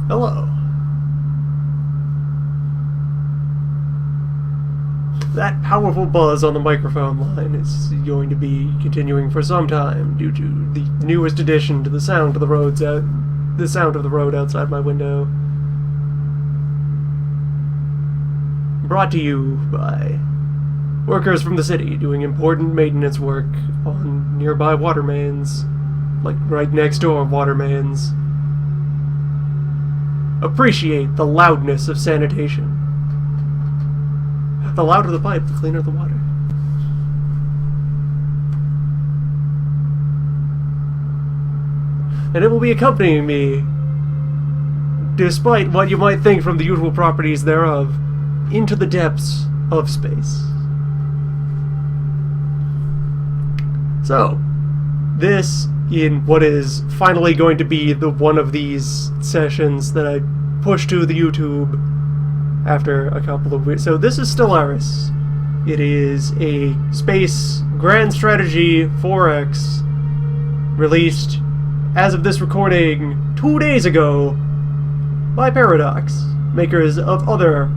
Hello. That powerful buzz on the microphone line is going to be continuing for some time due to the newest addition to the sound of the road outside my window. Brought to you by workers from the city doing important maintenance work on nearby water mains, like right next door water mains. Appreciate the loudness of sanitation. The louder the pipe, the cleaner the water. And it will be accompanying me, despite what you might think from the usual properties thereof, into the depths of space. So, this, in what is finally going to be the one of these sessions that I push to the YouTube after a couple of weeks. So this is Stellaris. It is a space grand strategy 4X released as of this recording 2 days ago by Paradox, makers of other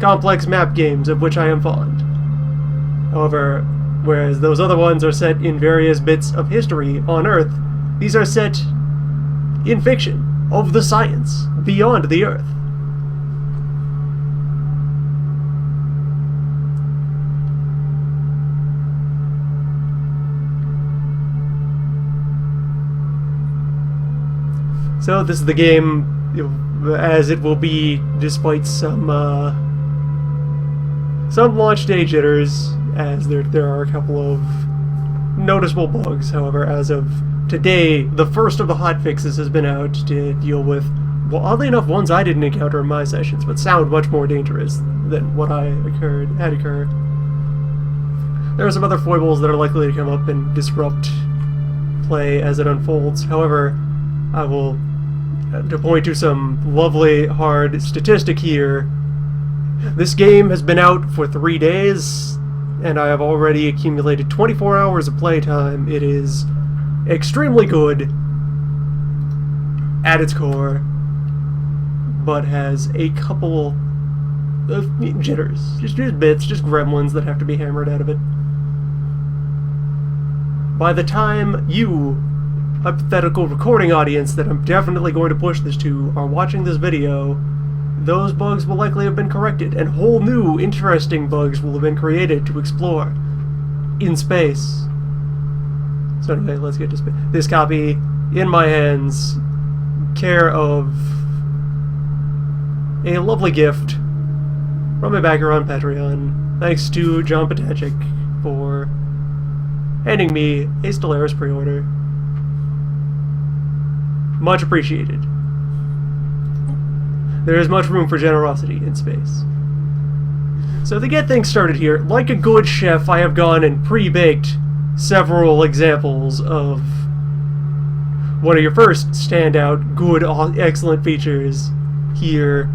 complex map games of which I am fond. However, whereas those other ones are set in various bits of history on Earth, these are set in fiction of the science beyond the Earth. So this is the game as it will be, despite some launch day jitters, as there are a couple of noticeable bugs. However, as of today, the first of the hotfixes has been out to deal with, well, oddly enough, ones I didn't encounter in my sessions, but sound much more dangerous than what had occurred. There are some other foibles that are likely to come up and disrupt play as it unfolds. However, I will to point to some lovely hard statistic here. This game has been out for 3 days, and I have already accumulated 24 hours of playtime. It is extremely good at its core, but has a couple of jitters. Just bits, just gremlins that have to be hammered out of it. By the time you, hypothetical recording audience that I'm definitely going to push this to, are watching this video, those bugs will likely have been corrected, and whole new, interesting bugs will have been created to explore in space. So anyway, let's get to space. This copy, in my hands, care of a lovely gift from my backer on Patreon. Thanks to John Patachik for handing me a Stellaris pre-order. Much appreciated. There is much room for generosity in space. So to get things started here, like a good chef, I have gone and pre-baked several examples of one of your first standout, good, excellent features here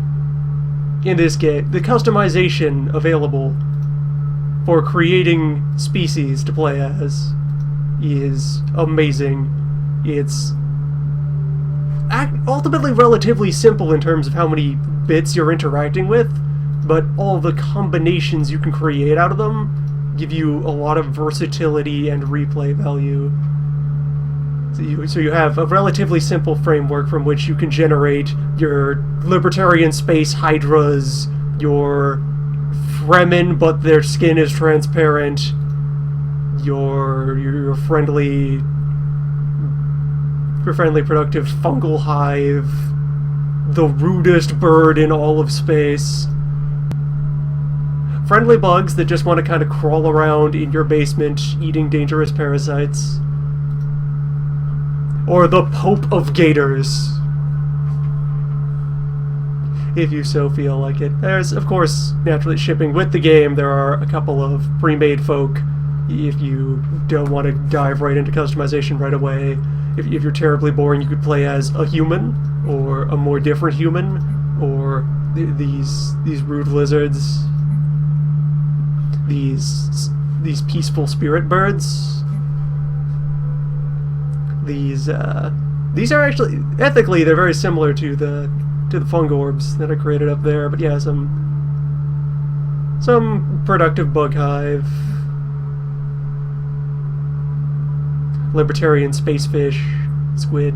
in this game. The customization available for creating species to play as is amazing. It's ultimately relatively simple in terms of how many bits you're interacting with, but all the combinations you can create out of them give you a lot of versatility and replay value. So you have a relatively simple framework from which you can generate your libertarian space hydras, your Fremen but their skin is transparent, your friendly productive fungal hive, the rudest bird in all of space, friendly bugs that just want to kind of crawl around in your basement eating dangerous parasites, or the Pope of Gators, if you so feel like it. There's, of course, naturally shipping with the game, there are a couple of pre-made folk if you don't want to dive right into customization right away. If you're terribly boring, you could play as a human, or a more different human, or these rude lizards, these peaceful spirit birds. These are actually, ethically, they're very similar to the to the fungorbs that I created up there. But yeah, some productive bug hive, libertarian spacefish, squid,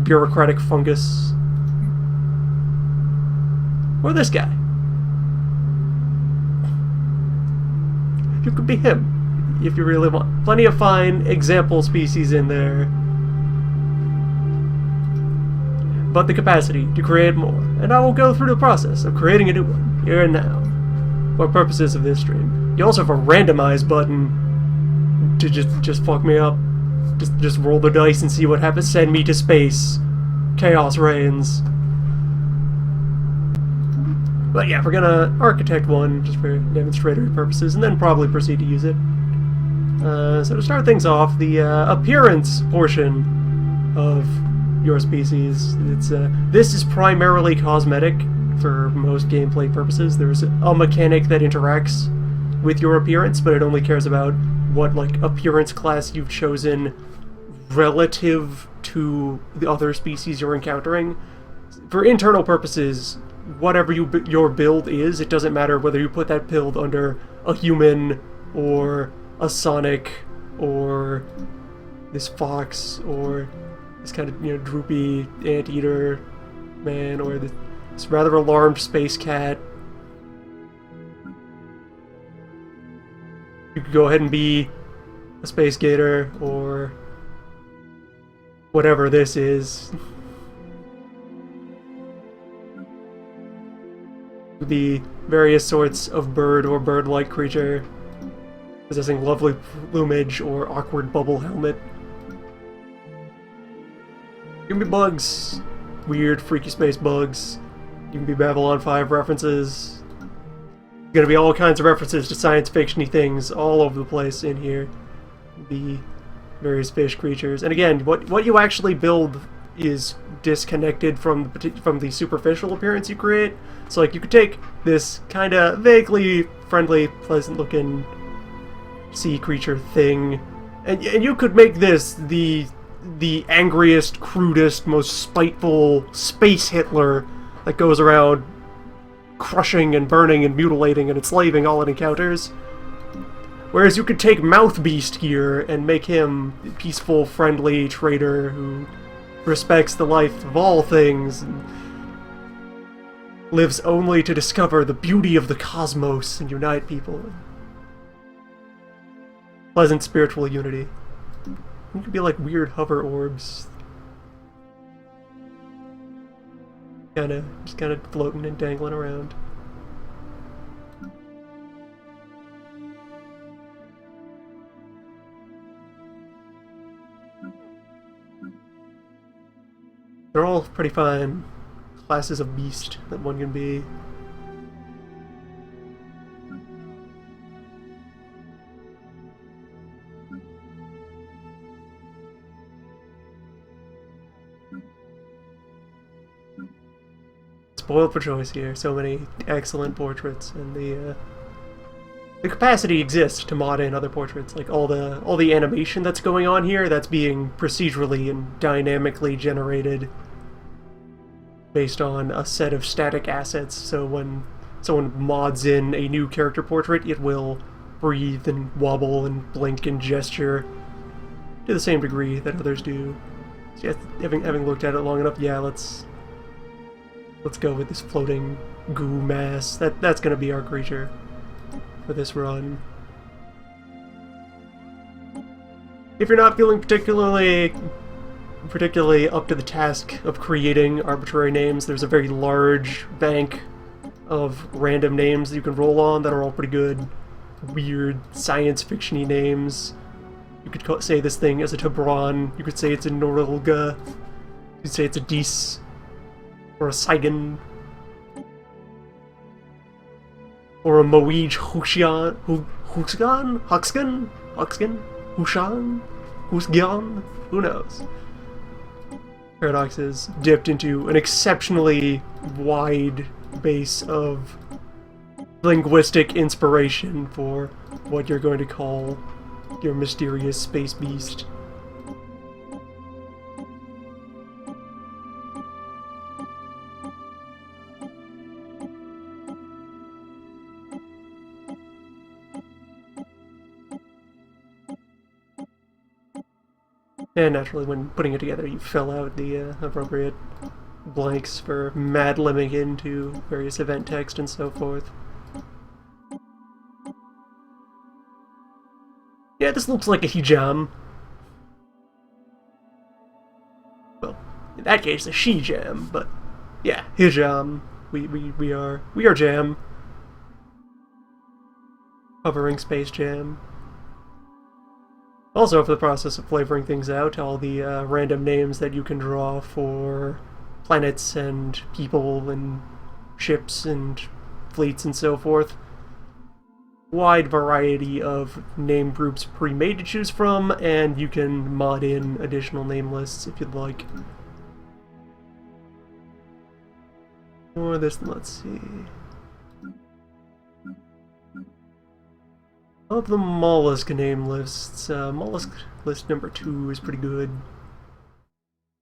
bureaucratic fungus, or this guy. You could be him if you really want. Plenty of fine example species in there, but the capacity to create more. And I will go through the process of creating a new one here and now for purposes of this stream. You also have a randomize button to just fuck me up. Just roll the dice and see what happens. Send me to space. Chaos reigns. But yeah, we're gonna architect one just for demonstratory purposes, and then probably proceed to use it. So to start things off, the appearance portion of your species, this is primarily cosmetic for most gameplay purposes. There's a mechanic that interacts with your appearance, but it only cares about what appearance class you've chosen relative to the other species you're encountering. For internal purposes, whatever your build is, it doesn't matter whether you put that build under a human or a sonic or this fox or this kind of droopy anteater man or this rather alarmed space cat. You could go ahead and be a space gator or whatever this is. The various sorts of bird or bird-like creature possessing lovely plumage or awkward bubble helmet. You can be bugs, weird freaky space bugs. You can be Babylon 5 references. There's gonna be all kinds of references to science fiction-y things all over the place in here. The various fish creatures, and again, what you actually build is disconnected from the superficial appearance you create. So you could take this kind of vaguely friendly, pleasant-looking sea creature thing, and you could make this the angriest, crudest, most spiteful space Hitler that goes around crushing and burning and mutilating and enslaving all it encounters. Whereas you could take Mouth Beast here and make him a peaceful, friendly trader who respects the life of all things and lives only to discover the beauty of the cosmos and unite people. Pleasant spiritual unity. You could be like weird hover orbs. Just kind of floating and dangling around. They're all pretty fine classes of beast that one can be. Spoiled for choice here. So many excellent portraits, and the capacity exists to mod in other portraits. Like all the animation that's going on here, that's being procedurally and dynamically generated based on a set of static assets. So when someone mods in a new character portrait, it will breathe and wobble and blink and gesture to the same degree that others do. So yeah, having looked at it long enough, yeah, let's go with this floating goo mass. That's gonna be our creature for this run. If you're not feeling particularly up to the task of creating arbitrary names, there's a very large bank of random names that you can roll on that are all pretty good. Weird science fiction-y names. You could say this thing as a Tabron, you could say it's a Norilga, you could say it's a Dis, or a Saigon, or a Moij Hushian, Huxgan, Hushan, Husgyan, who knows? Paradox is dipped into an exceptionally wide base of linguistic inspiration for what you're going to call your mysterious space beast. And naturally, when putting it together, you fill out the appropriate blanks for mad-libbing into various event text and so forth. Yeah, this looks like a hijam. Well, in that case, a she-jam, but yeah, hijam. We are jam. Covering Space Jam. Also, for the process of flavoring things out, all the random names that you can draw for planets and people and ships and fleets and so forth. Wide variety of name groups pre-made to choose from, and you can mod in additional name lists if you'd like. Or this, let's see. Of the mollusk name lists, mollusk list number 2 is pretty good.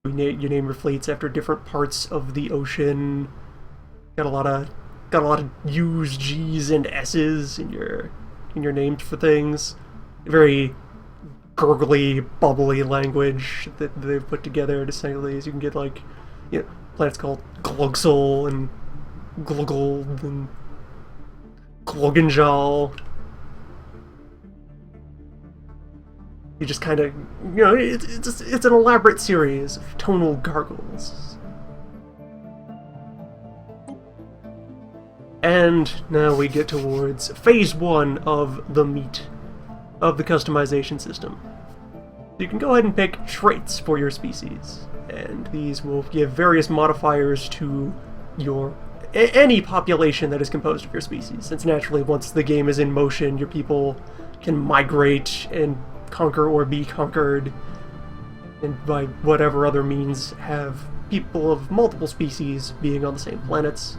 You name your fleets after different parts of the ocean. Got a lot of U's, G's, and S's in your names for things. Very gurgly, bubbly language that they've put together to say the least. You can get like, you know, planets called Glugsol and Gluggold and Gluggenjal. You just kind of, you know, it's an elaborate series of tonal gargles. And now we get towards phase 1 of the meat of the customization system. You can go ahead and pick traits for your species, and these will give various modifiers to your any population that is composed of your species, since naturally once the game is in motion, your people can migrate and conquer or be conquered, and by whatever other means have people of multiple species being on the same planets.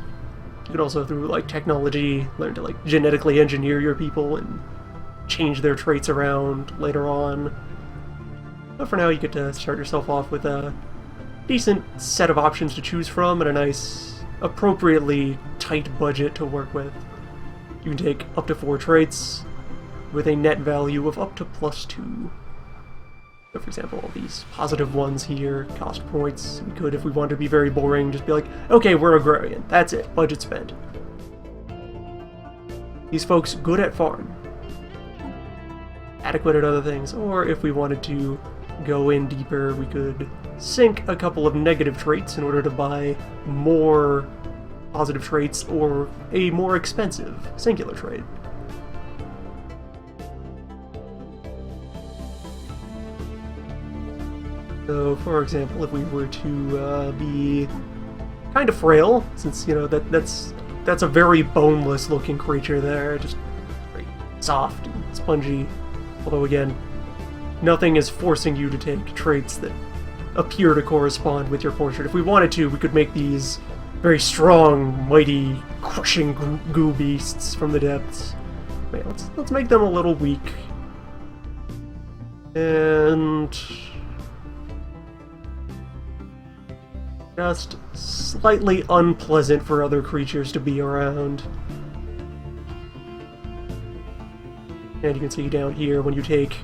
You can also, through like technology, learn to like genetically engineer your people and change their traits around later on. But for now, you get to start yourself off with a decent set of options to choose from and a nice, appropriately tight budget to work with. You can take up to 4 traits with a net value of up to +2. So for example, all these positive ones here cost points. We could, if we wanted to be very boring, just be like, okay, we're agrarian, that's it, budget spent. These folks good at farm, adequate at other things, or if we wanted to go in deeper, we could sink a couple of negative traits in order to buy more positive traits or a more expensive singular trait. So, for example, if we were to be kind of frail, since, you know, that's a very boneless-looking creature there, just very soft and spongy. Although, again, nothing is forcing you to take traits that appear to correspond with your portrait. If we wanted to, we could make these very strong, mighty, crushing goo beasts from the depths. Wait, let's make them a little weak. And just slightly unpleasant for other creatures to be around. And you can see down here, when you take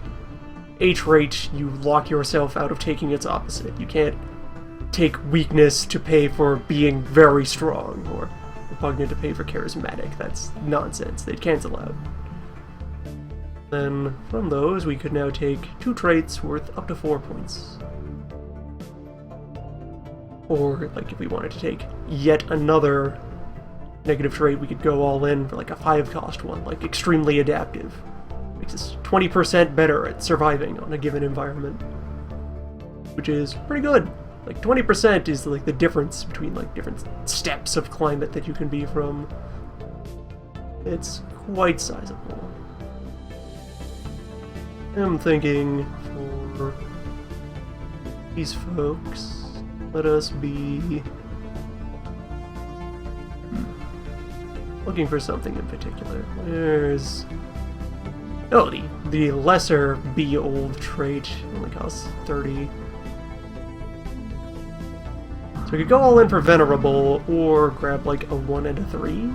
a trait, you lock yourself out of taking its opposite. You can't take weakness to pay for being very strong, or repugnant to pay for charismatic. That's nonsense. They'd cancel out. Then, from those, we could now take 2 traits worth up to 4 points. Or, like, if we wanted to take yet another negative trait, we could go all in for, like, a 5-cost one, like extremely adaptive. Makes us 20% better at surviving on a given environment, which is pretty good. Like, 20% is, like, the difference between, like, different steps of climate that you can be from. It's quite sizable. I'm thinking for these folks, let us be looking for something in particular. There's the lesser Be Old trait only costs 30. So we could go all in for Venerable, or grab like a 1 and a 3,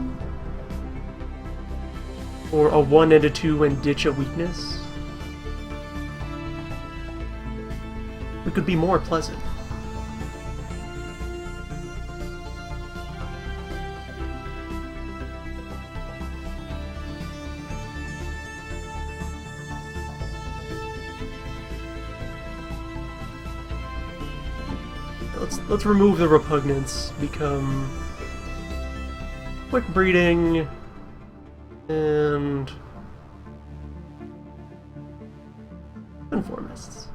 or a 1 and a 2 and ditch a weakness. we could be more pleasant. Let's remove the repugnance, become quick breeding, and conformists.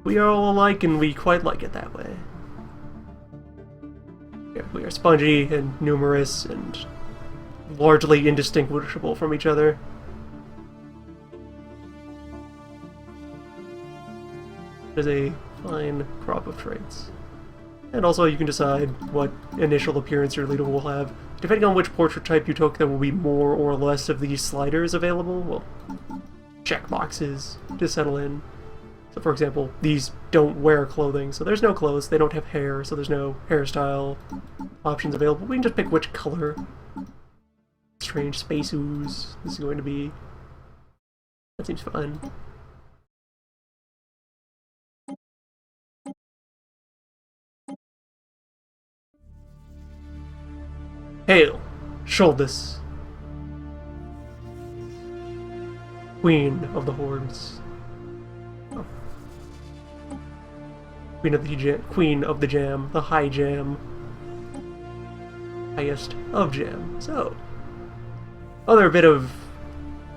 We are all alike, and we quite like it that way. We are spongy and numerous and largely indistinguishable from each other. It is a fine crop of traits. And also you can decide what initial appearance your leader will have. Depending on which portrait type you took, there will be more or less of these sliders available. Well, checkboxes to settle in. So for example, these don't wear clothing, so there's no clothes. They don't have hair, so there's no hairstyle options available. We can just pick which color strange space ooze is going to be. That seems fun. Hail, Sholdis, Queen of the Hordes. Oh. Queen of the Jam, the High Jam, highest of Jam. So, other bit of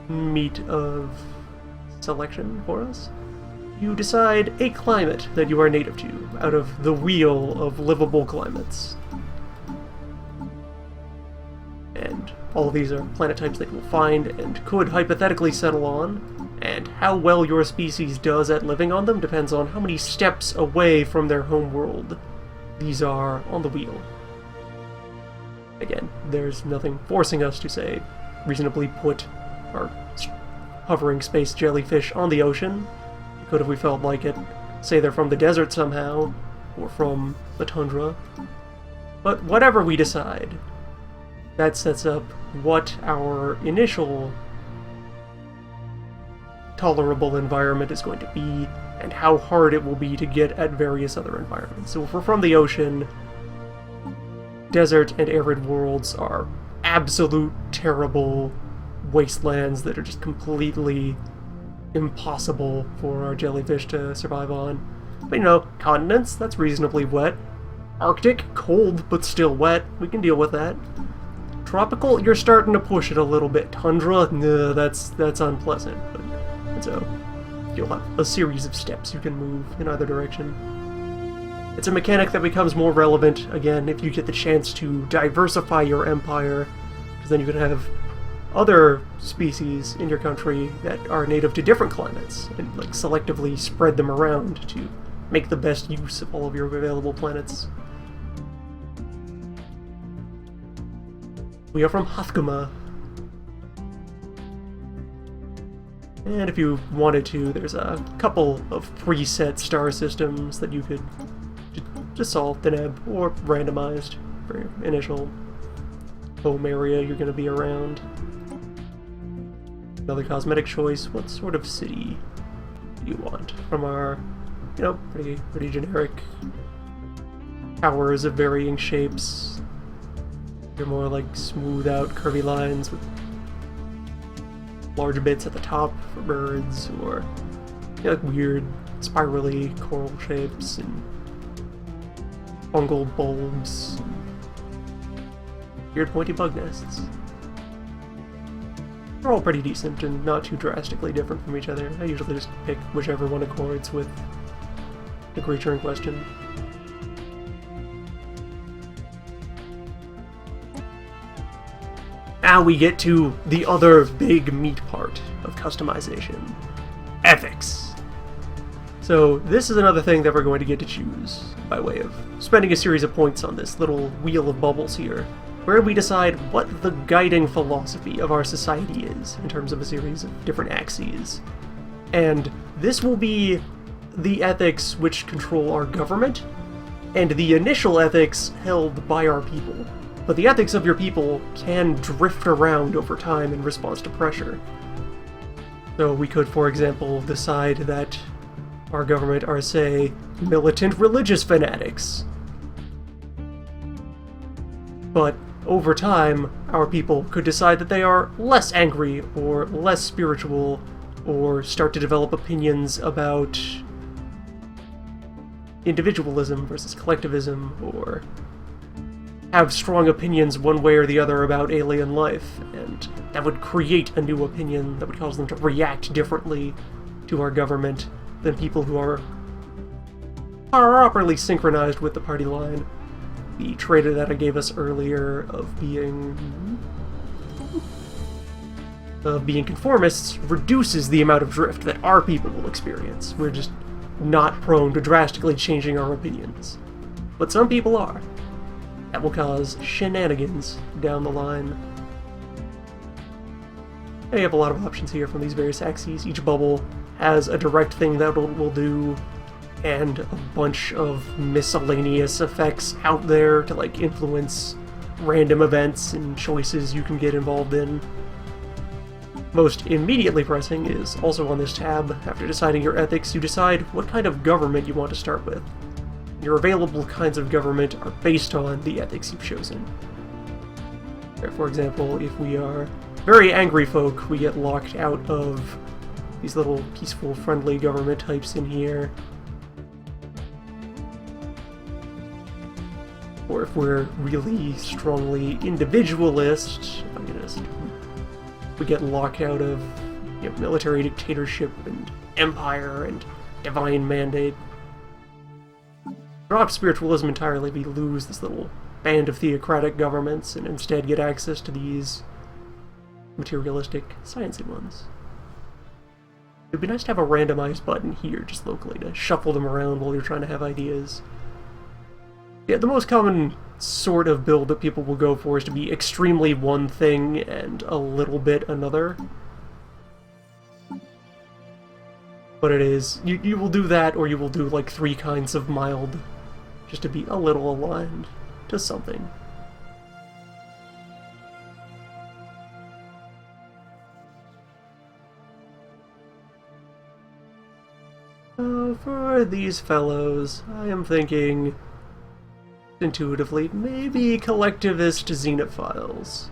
meat of selection for us. You decide a climate that you are native to out of the wheel of livable climates. And all of these are planet types that you will find and could hypothetically settle on, and how well your species does at living on them depends on how many steps away from their home world these are on the wheel. Again, there's nothing forcing us to, say, reasonably put our hovering space jellyfish on the ocean. We could if we felt like it. Say they're from the desert somehow, or from the tundra. But whatever we decide, that sets up what our initial tolerable environment is going to be, and how hard it will be to get at various other environments. So if we're from the ocean, desert and arid worlds are absolute terrible wastelands that are just completely impossible for our jellyfish to survive on. But you know, continents, that's reasonably wet. Arctic, cold but still wet, we can deal with that. Tropical, you're starting to push it a little bit. Tundra, nah, that's unpleasant. But so you'll have a series of steps you can move in either direction. It's a mechanic that becomes more relevant, again, if you get the chance to diversify your empire, because then you can have other species in your country that are native to different climates, and like selectively spread them around to make the best use of all of your available planets. We are from Hathguma. And if you wanted to, there's a couple of preset star systems that you could just solve the neb, or randomized for your initial home area you're going to be around. Another cosmetic choice, what sort of city do you want? From our, you know, pretty generic towers of varying shapes. They're more like smooth out curvy lines with large bits at the top for birds, or you know, like weird spirally coral shapes and fungal bulbs, weird pointy bug nests. They're all pretty decent and not too drastically different from each other. I usually just pick whichever one accords with the creature in question. Now we get to the other big meat part of customization. Ethics. So this is another thing that we're going to get to choose by way of spending a series of points on this little wheel of bubbles here, where we decide what the guiding philosophy of our society is in terms of a series of different axes. And this will be the ethics which control our government, and the initial ethics held by our people. But the ethics of your people can drift around over time in response to pressure. So we could, for example, decide that our government are, say, militant religious fanatics. But over time, our people could decide that they are less angry or less spiritual, or start to develop opinions about individualism versus collectivism, or have strong opinions one way or the other about alien life, and that would create a new opinion that would cause them to react differently to our government than people who are properly synchronized with the party line. The trait that I gave us earlier of being conformists reduces the amount of drift that our people will experience. We're just not prone to drastically changing our opinions. But some people are. That will cause shenanigans down the line. You have a lot of options here from these various axes. Each bubble has a direct thing that will do, and a bunch of miscellaneous effects out there to like influence random events and choices you can get involved in. Most immediately pressing is also on this tab. After deciding your ethics, you decide what kind of government you want to start with. Your available kinds of government are based on the ethics you've chosen. For example, if we are very angry folk, we get locked out of these little peaceful, friendly government types in here. Or if we're really strongly individualist, we get locked out of military dictatorship and empire and divine mandate. Drop spiritualism entirely, we lose this little band of theocratic governments and instead get access to these materialistic, sciencey ones. It'd be nice to have a randomized button here, just locally, to shuffle them around while you're trying to have ideas. Yeah, the most common sort of build that people will go for is to be extremely one thing and a little bit another. But it is, you will do that, or you will do like 3 kinds of mild, just to be a little aligned to something. For these fellows, I am thinking intuitively, maybe collectivist xenophiles.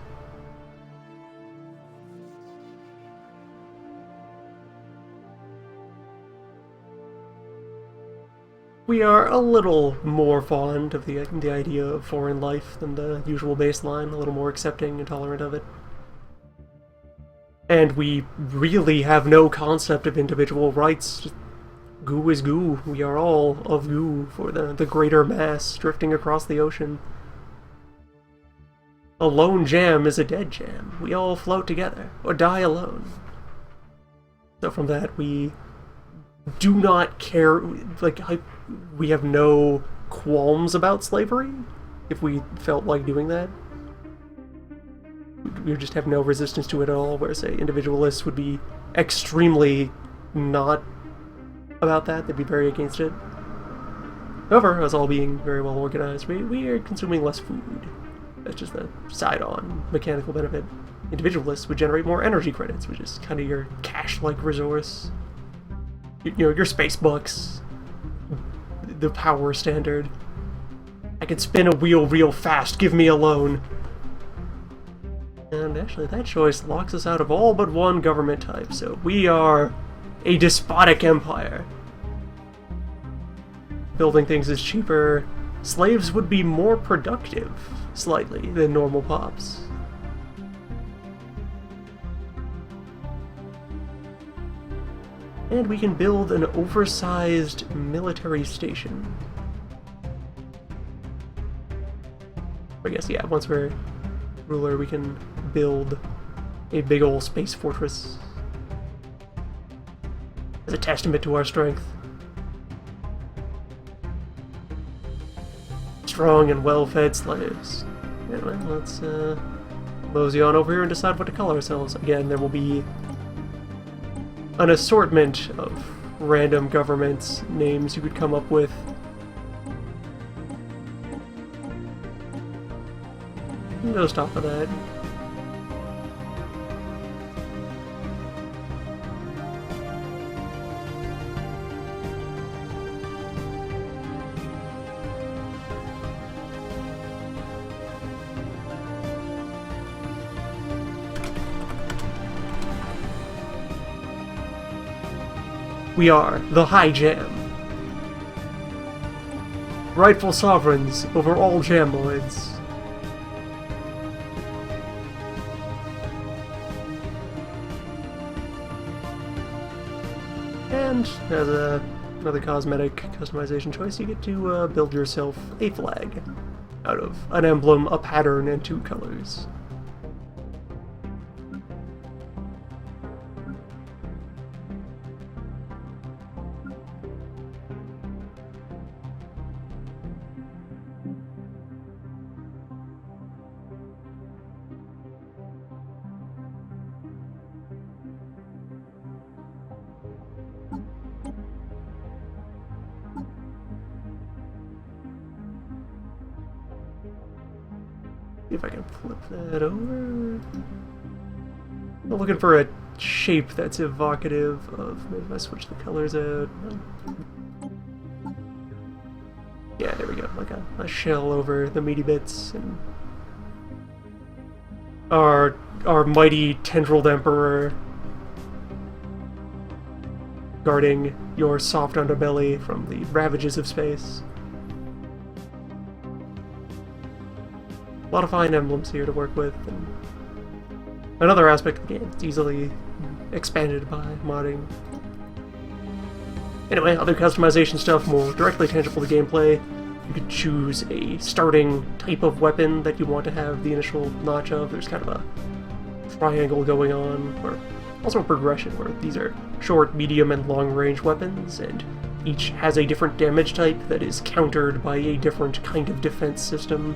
We are a little more fond of the idea of foreign life than the usual baseline, a little more accepting and tolerant of it. And we really have no concept of individual rights. Goo is goo. We are all of goo for the greater mass drifting across the ocean. A lone jam is a dead jam. We all float together, or die alone. So from that, we do not care, we have no qualms about slavery, if we felt like doing that. We just have no resistance to it at all, where, say, individualists would be extremely not about that, they'd be very against it. However, us all being very well organized, we are consuming less food. That's just the side-on mechanical benefit. Individualists would generate more energy credits, which is kind of your cash-like resource. Your space bucks, the power standard. I can spin a wheel real fast, give me a loan. And actually, that choice locks us out of all but one government type, so we are a despotic empire. Building things is cheaper. Slaves would be more productive, slightly, than normal pops. And we can build an oversized military station. I guess, yeah, once we're ruler, we can build a big ol' space fortress as a testament to our strength. Strong and well-fed slaves. Anyway, let's mosey on over here and decide what to call ourselves. Again, there will be an assortment of random government names you could come up with. No stop for that. We are the High Jam, rightful sovereigns over all Jamoids. And as another cosmetic customization choice, you get to build yourself a flag out of an emblem, a pattern, and 2 colors. See if I can flip that over. I'm looking for a shape that's evocative of... Maybe if I switch the colors out. Yeah, there we go. Like a shell over the meaty bits. And our mighty tendrilled emperor guarding your soft underbelly from the ravages of space. A lot of fine emblems here to work with, and another aspect of the game. It's easily expanded by modding. Anyway, other customization stuff, more directly tangible to gameplay. You could choose a starting type of weapon that you want to have the initial notch of. There's kind of a triangle going on, or also a progression where these are short, medium, and long-range weapons, and each has a different damage type that is countered by a different kind of defense system.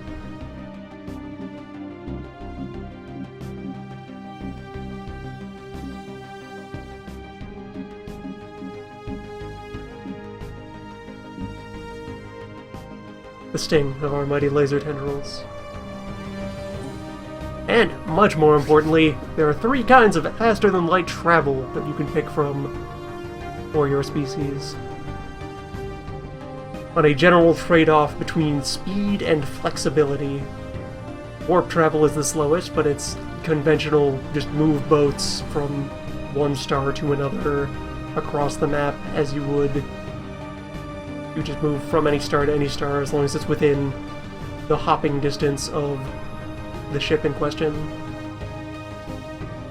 The sting of our mighty laser tendrils. And, much more importantly, there are 3 kinds of faster-than-light travel that you can pick from for your species. On a general trade-off between speed and flexibility. Warp travel is the slowest, but it's conventional, just move boats from one star to another across the map as you would. You just move from any star to any star as long as it's within the hopping distance of the ship in question.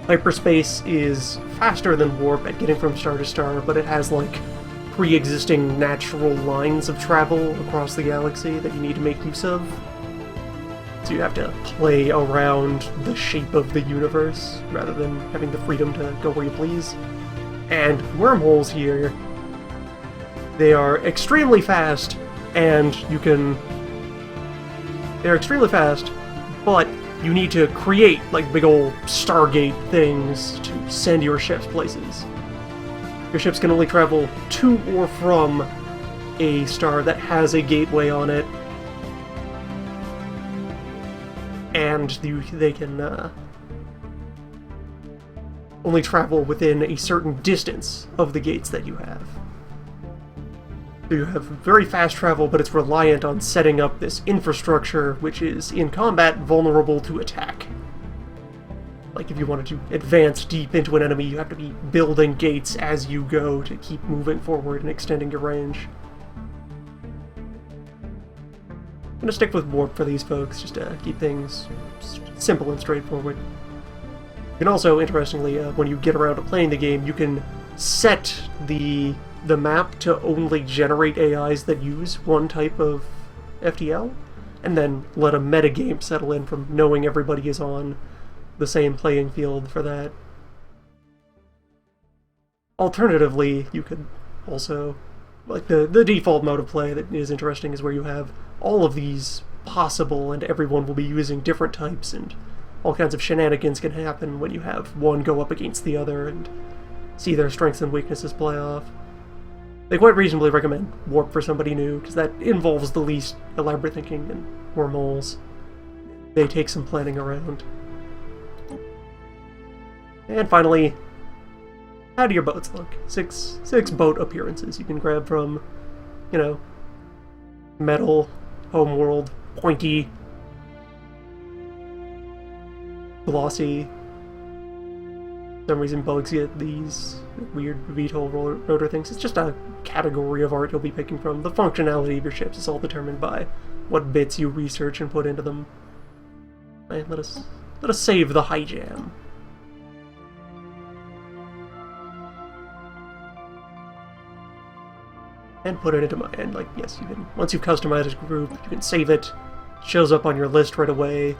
Hyperspace is faster than warp at getting from star to star, but it has like pre-existing natural lines of travel across the galaxy that you need to make use of. So you have to play around the shape of the universe rather than having the freedom to go where you please. And wormholes here, they are extremely fast, and they're extremely fast, but you need to create, like, big ol' Stargate things to send your ships places. Your ships can only travel to or from a star that has a gateway on it, and they can only travel within a certain distance of the gates that you have. So you have very fast travel, but it's reliant on setting up this infrastructure, which is, in combat, vulnerable to attack. Like, if you wanted to advance deep into an enemy, you have to be building gates as you go to keep moving forward and extending your range. I'm gonna stick with warp for these folks, just to keep things simple and straightforward. You can also, interestingly, when you get around to playing the game, you can set the map to only generate AIs that use one type of FTL, and then let a metagame settle in from knowing everybody is on the same playing field for that. Alternatively, you could also, like the default mode of play that is interesting is where you have all of these possible, and everyone will be using different types, and all kinds of shenanigans can happen when you have one go up against the other and see their strengths and weaknesses play off. They quite reasonably recommend warp for somebody new, because that involves the least elaborate thinking, and wormholes, they take some planning around. And finally, how do your boats look? Six boat appearances you can grab from, you know, metal, homeworld, pointy, glossy. some reason bugs get these weird VTOL rotor things. It's just a category of art you'll be picking from. The functionality of your ships is all determined by what bits you research and put into them. Right, let us save the high jam. And put it into my end. Like, yes, you can. Once you've customized a group, you can save it. It shows up on your list right away.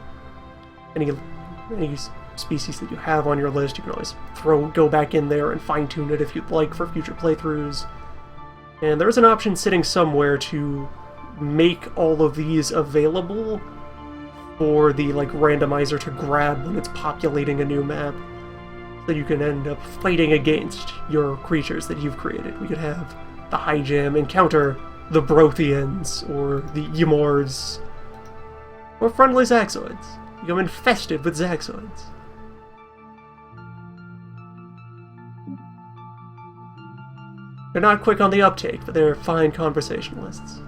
Any species that you have on your list, you can always go back in there and fine-tune it if you'd like for future playthroughs. And there's an option sitting somewhere to make all of these available for the randomizer to grab when it's populating a new map. So you can end up fighting against your creatures that you've created. We could have the High Jam encounter the Brothians, or the Ymors, or friendly Zaxoids. Become infested with Zaxoids. They're not quick on the uptake, but they're fine conversationalists.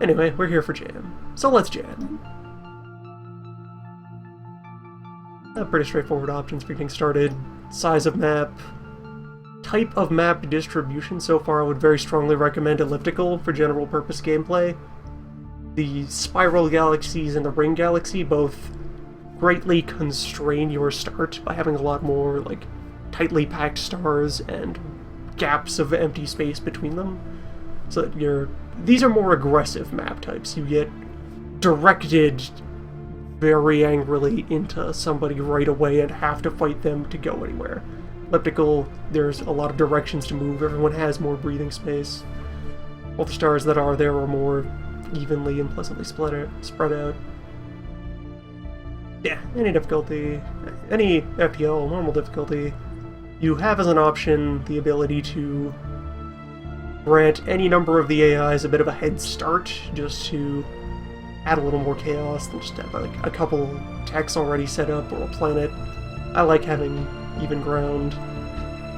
Anyway, we're here for jam. So let's jam. Pretty straightforward options for getting started. Size of map. Type of map distribution. So far I would very strongly recommend elliptical for general purpose gameplay. The spiral galaxies and the ring galaxy both greatly constrain your start by having a lot more tightly packed stars and gaps of empty space between them. So that these are more aggressive map types. You get directed very angrily into somebody right away and have to fight them to go anywhere. Elliptical, there's a lot of directions to move. Everyone has more breathing space. All the stars that are there are more evenly and pleasantly spread out. Yeah, any difficulty, any FPL, normal difficulty, you have as an option the ability to grant any number of the AIs a bit of a head start, just to add a little more chaos than just have a couple techs already set up or a planet. I like having even ground.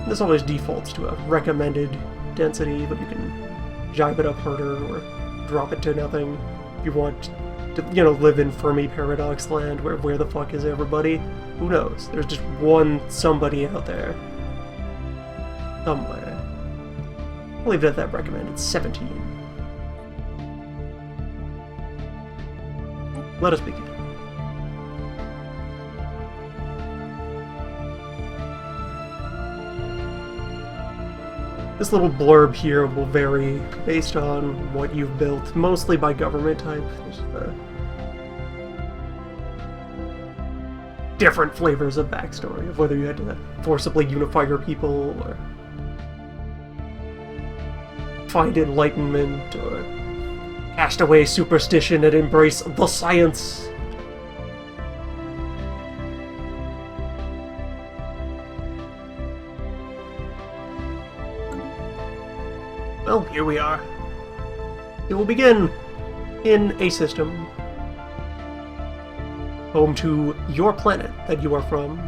This always defaults to a recommended density, but you can jibe it up harder or drop it to nothing if you want to, live in Fermi Paradox land where the fuck is everybody? Who knows? There's just one somebody out there. Somewhere. I'll leave it at that recommended 17. Let us begin. This little blurb here will vary based on what you've built, mostly by government type. There's different flavors of backstory, of whether you had to forcibly unify your people, or find enlightenment, or cast away superstition and embrace the science. Well, here we are. It will begin in a system home to your planet that you are from,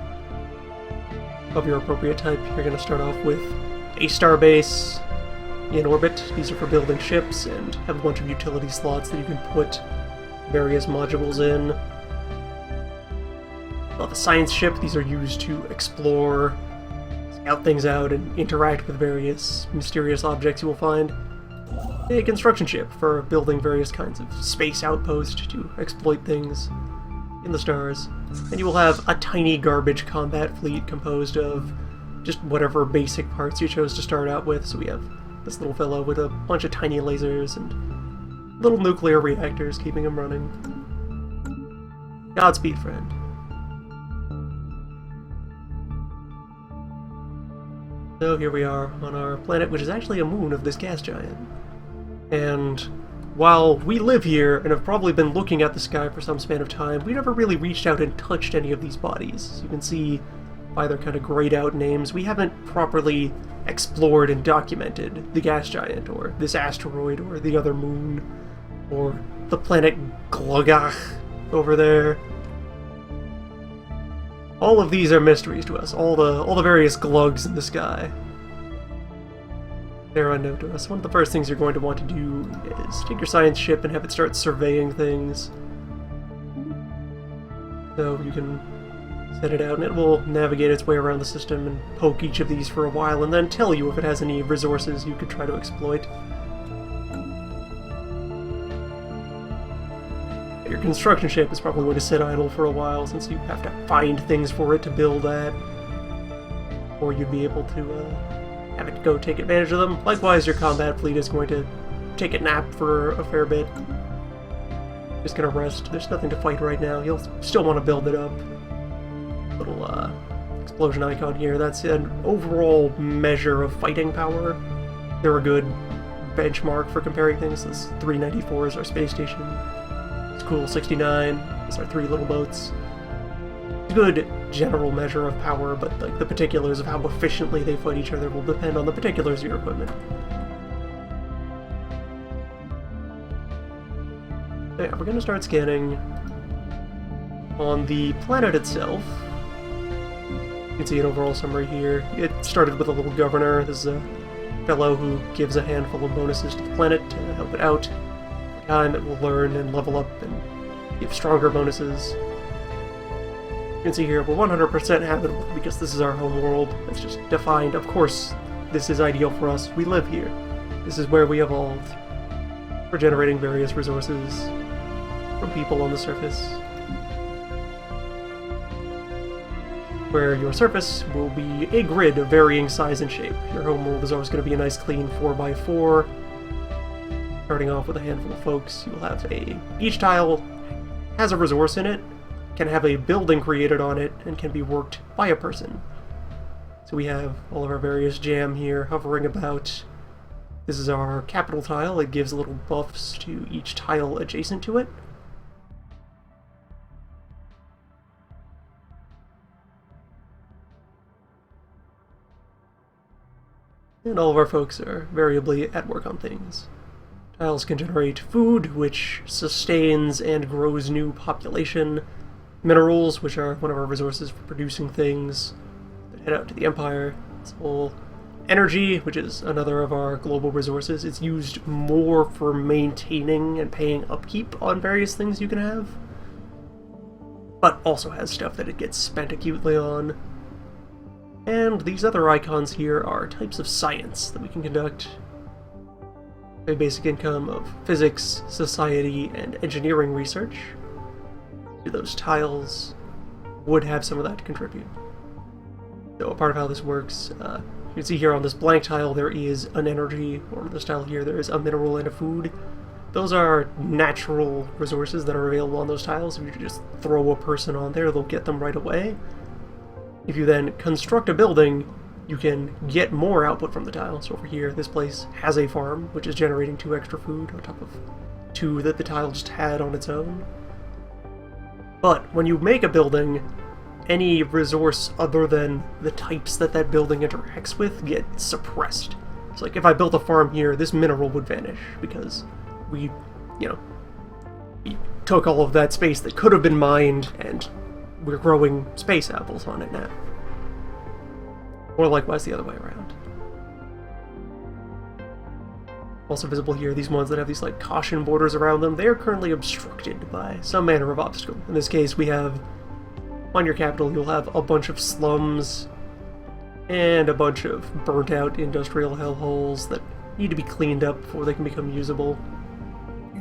of your appropriate type. You're going to start off with a starbase in orbit. These are for building ships and have a bunch of utility slots that you can put various modules in. Well, the science ship, these are used to explore, scout things out, and interact with various mysterious objects you will find. A construction ship for building various kinds of space outposts to exploit things in the stars. And you will have a tiny garbage combat fleet composed of just whatever basic parts you chose to start out with. So we have this little fellow with a bunch of tiny lasers and little nuclear reactors keeping him running. Godspeed, friend. So here we are on our planet, which is actually a moon of this gas giant. And while we live here and have probably been looking at the sky for some span of time, we never really reached out and touched any of these bodies. As you can see by their kind of grayed out names, we haven't properly explored and documented the gas giant, or this asteroid, or the other moon, or the planet Glogach over there. All of these are mysteries to us, all the various glugs in the sky. They're unknown to us. One of the first things you're going to want to do is take your science ship and have it start surveying things. So you can Set it out, and it will navigate its way around the system and poke each of these for a while, and then tell you if it has any resources you could try to exploit. Your construction ship is probably going to sit idle for a while, since you have to find things for it to build at, or you'd be able to have it go take advantage of them. Likewise, your combat fleet is going to take a nap for a fair bit. Just gonna rest. There's nothing to fight right now. You'll still want to build it up. Little explosion icon here. That's an overall measure of fighting power. They're a good benchmark for comparing things. This 394 is our space station. It's cool. 69 is our 3 little boats. It's a good general measure of power, but like the particulars of how efficiently they fight each other will depend on the particulars of your equipment. Yeah, we're gonna start scanning on the planet itself. You can see an overall summary here. It started with a little governor. This is a fellow who gives a handful of bonuses to the planet to help it out. Over time, it will learn and level up and give stronger bonuses. You can see here we're 100% habitable because this is our home world. It's just defined. Of course, this is ideal for us. We live here. This is where we evolved. We're generating various resources from people on the surface, where your surface will be a grid of varying size and shape. Your home world is always going to be a nice clean 4x4. Starting off with a handful of folks, you'll have each tile has a resource in it, can have a building created on it, and can be worked by a person. So we have all of our various jam here hovering about. This is our capital tile. It gives little buffs to each tile adjacent to it. And all of our folks are variably at work on things. Tiles can generate food, which sustains and grows new population. Minerals, which are one of our resources for producing things that head out to the Empire. This whole energy, which is another of our global resources. It's used more for maintaining and paying upkeep on various things you can have, but also has stuff that it gets spent acutely on. And these other icons here are types of science that we can conduct. A basic income of physics, society, and engineering research. Those tiles would have some of that to contribute. So a part of how this works, you can see here on this blank tile there is an energy, or on this tile here there is a mineral and a food. Those are natural resources that are available on those tiles. If you just throw a person on there, they'll get them right away. If you then construct a building, you can get more output from the tile. So over here, this place has a farm, which is generating 2 extra food on top of 2 that the tile just had on its own. But when you make a building, any resource other than the types that that building interacts with get suppressed. It's like if I built a farm here, this mineral would vanish because we took all of that space that could have been mined and we're growing space apples on it now. Or likewise the other way around. Also visible here, these ones that have these like caution borders around them, they are currently obstructed by some manner of obstacle. In this case, we have, on your capital, you'll have a bunch of slums and a bunch of burnt out industrial hellholes that need to be cleaned up before they can become usable.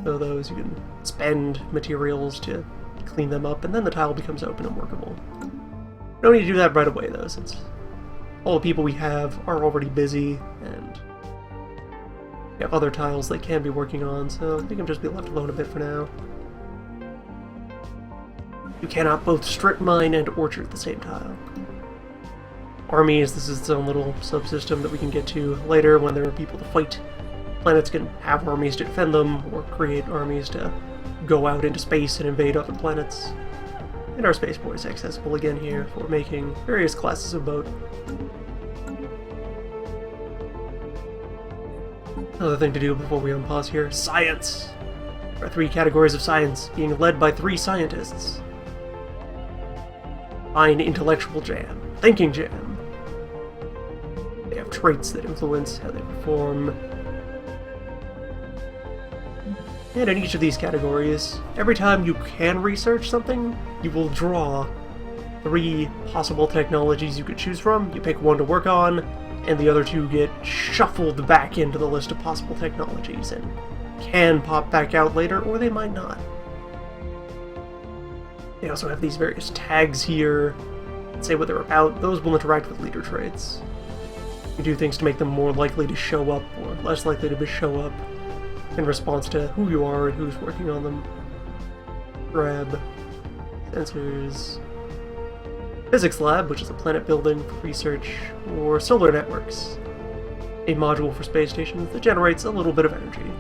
So those, you can spend materials to clean them up, and then the tile becomes open and workable. We don't need to do that right away though, since all the people we have are already busy, and we have other tiles they can be working on, so they can just be left alone a bit for now. You cannot both strip mine and orchard at the same time. Armies, this is its own little subsystem that we can get to later when there are people to fight. Planets can have armies to defend them, or create armies to go out into space and invade other planets. And our spaceport is accessible again here for making various classes of boat. Another thing to do before we unpause here, science! There are 3 categories of science, being led by 3 scientists. Fine intellectual jam, thinking jam. They have traits that influence how they perform. And in each of these categories, every time you can research something, you will draw 3 possible technologies you could choose from. You pick one to work on, and the other 2 get shuffled back into the list of possible technologies and can pop back out later, or they might not. They also have these various tags here that say what they're about. Those will interact with leader traits. You do things to make them more likely to show up or less likely to show up in response to who you are and who's working on them. Grab sensors. Physics lab, which is a planet building for research, or solar networks, a module for space stations that generates a little bit of energy.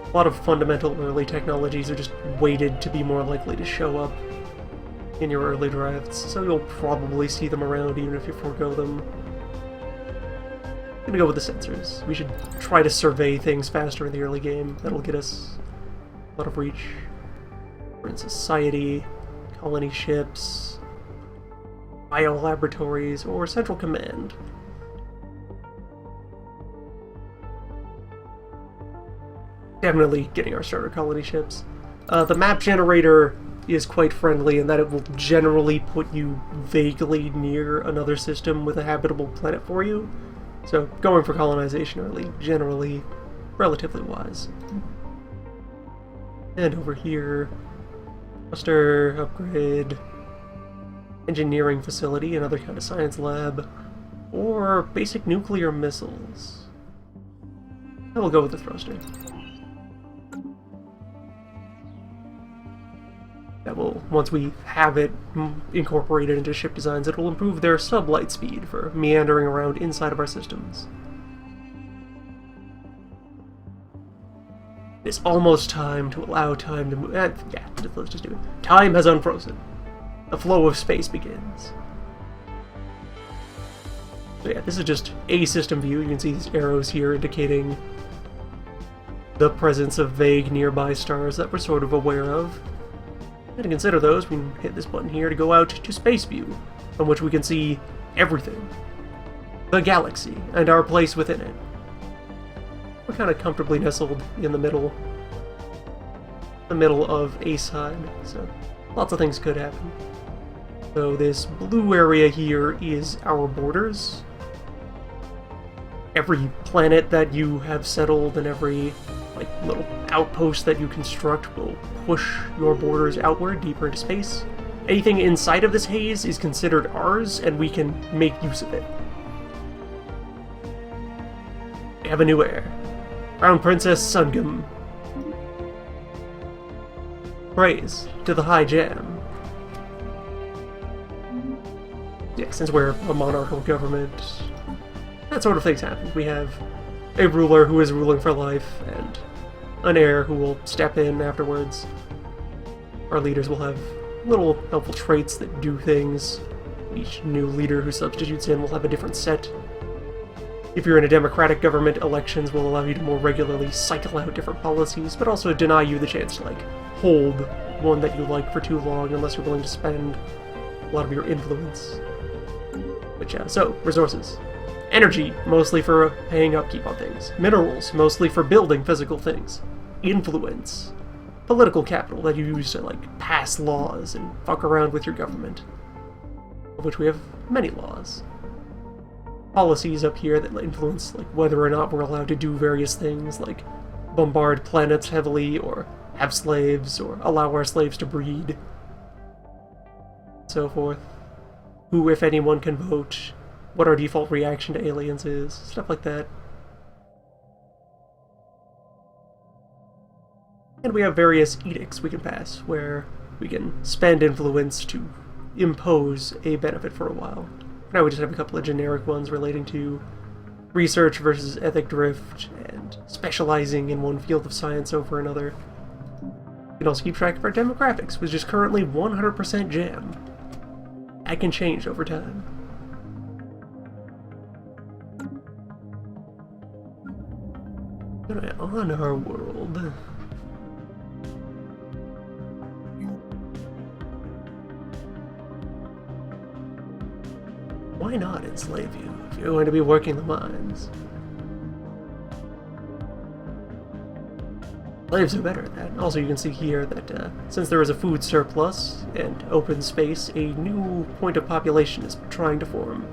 A lot of fundamental early technologies are just weighted to be more likely to show up in your early drafts, so you'll probably see them around even if you forego them. I'm gonna go with the sensors. We should try to survey things faster in the early game. That'll get us a lot of reach. We're in society, colony ships, biolaboratories, or central command. Definitely getting our starter colony ships. The map generator is quite friendly in that it will generally put you vaguely near another system with a habitable planet for you. So going for colonization early, generally relatively wise. And over here, cluster, upgrade, engineering facility, another kind of science lab, or basic nuclear missiles. I will go with the thruster. That will, once we have it incorporated into ship designs, it will improve their sublight speed for meandering around inside of our systems. It's almost time to allow time to move. Yeah, let's just do it. Time has unfrozen. The flow of space begins. So yeah, this is just a system view. You can see these arrows here indicating the presence of vague nearby stars that we're sort of aware of. And to consider those, we can hit this button here to go out to Space View, on which we can see everything. The galaxy, and our place within it. We're kind of comfortably nestled in the middle of a side, so lots of things could happen. So this blue area here is our borders. Every planet that you have settled and every little outpost that you construct will push your borders outward, deeper into space. Anything inside of this haze is considered ours, and we can make use of it. We have a new heir. Crown Princess Sungam. Praise to the High Jam. Yeah, since we're a monarchical government, that sort of things happen. We have a ruler who is ruling for life, and an heir who will step in afterwards. Our leaders will have little helpful traits that do things. Each new leader who substitutes in will have a different set. If you're in a democratic government, elections will allow you to more regularly cycle out different policies, but also deny you the chance to, hold one that you like for too long unless you're willing to spend a lot of your influence. But yeah, so, resources. Energy, mostly for paying upkeep on things. Minerals, mostly for building physical things. Influence. Political capital that you use to, pass laws and fuck around with your government. Of which we have many laws. Policies up here that influence, whether or not we're allowed to do various things, like bombard planets heavily, or have slaves, or allow our slaves to breed. So forth. Who, if anyone, can vote. What our default reaction to aliens is, stuff like that. And we have various edicts we can pass, where we can spend influence to impose a benefit for a while. For now we just have a couple of generic ones relating to research versus ethic drift, and specializing in one field of science over another. We can also keep track of our demographics, which is currently 100% jam. That can change over time. On our world. Why not enslave you if you're going to be working the mines? Slaves are better at that. Also, you can see here that since there is a food surplus and open space, a new point of population is trying to form.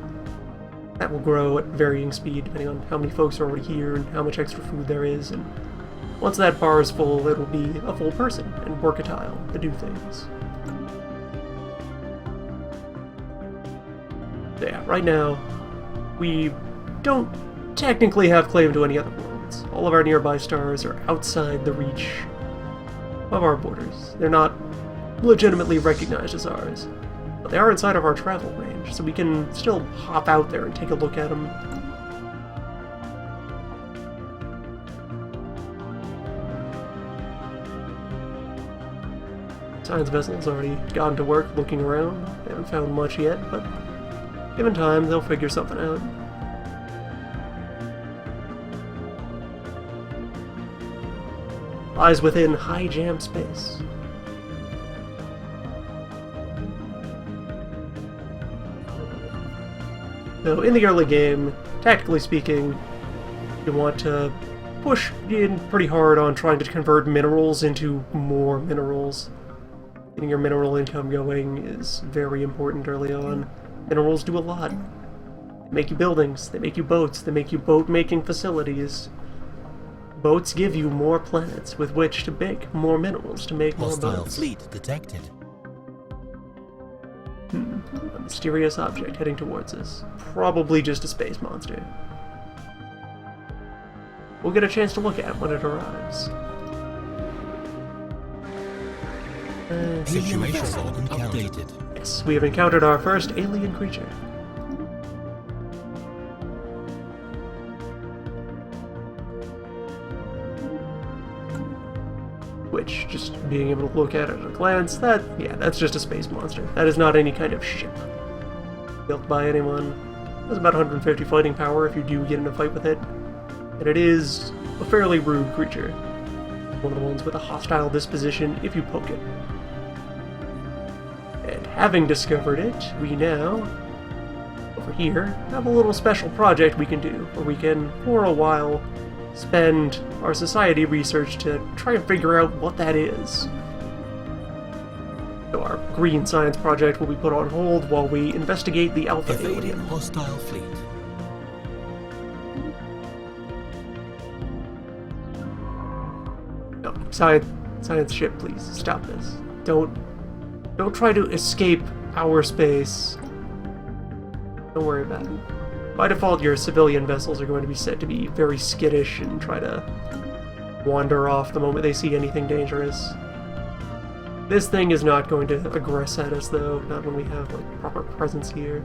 That will grow at varying speed depending on how many folks are already here and how much extra food there is, and once that bar is full, it'll be a full person and versatile to do things. So yeah, right now, we don't technically have claim to any other worlds. All of our nearby stars are outside the reach of our borders. They're not legitimately recognized as ours, but they are inside of our travel range, so we can still hop out there and take a look at them. Science vessel's already gotten to work looking around. They haven't found much yet, but given time, they'll figure something out. Lies within high jam space. So in the early game, tactically speaking, you want to push in pretty hard on trying to convert minerals into more minerals. Getting your mineral income going is very important early on. Minerals do a lot. They make you buildings, they make you boats, they make you boat-making facilities. Boats give you more planets with which to make more minerals to make more boats. Hostile fleet detected. A mysterious object heading towards us. Probably just a space monster. We'll get a chance to look at it when it arrives. Situation updated. Yes, we have encountered our first alien creature. Which, just being able to look at it at a glance, that's just a space monster. That is not any kind of ship built by anyone. It has about 150 fighting power if you do get in a fight with it. And it is a fairly rude creature. One of the ones with a hostile disposition if you poke it. And having discovered it, we now, over here, have a little special project we can do, where we can, for a while, spend our society research to try and figure out what that is. So our green science project will be put on hold while we investigate the Alpha alien. Hostile fleet. No, science ship, please stop this. Don't try to escape our space. Don't worry about it. By default, your civilian vessels are going to be set to be very skittish and try to wander off the moment they see anything dangerous. This thing is not going to aggress at us, though, not when we have like proper presence here.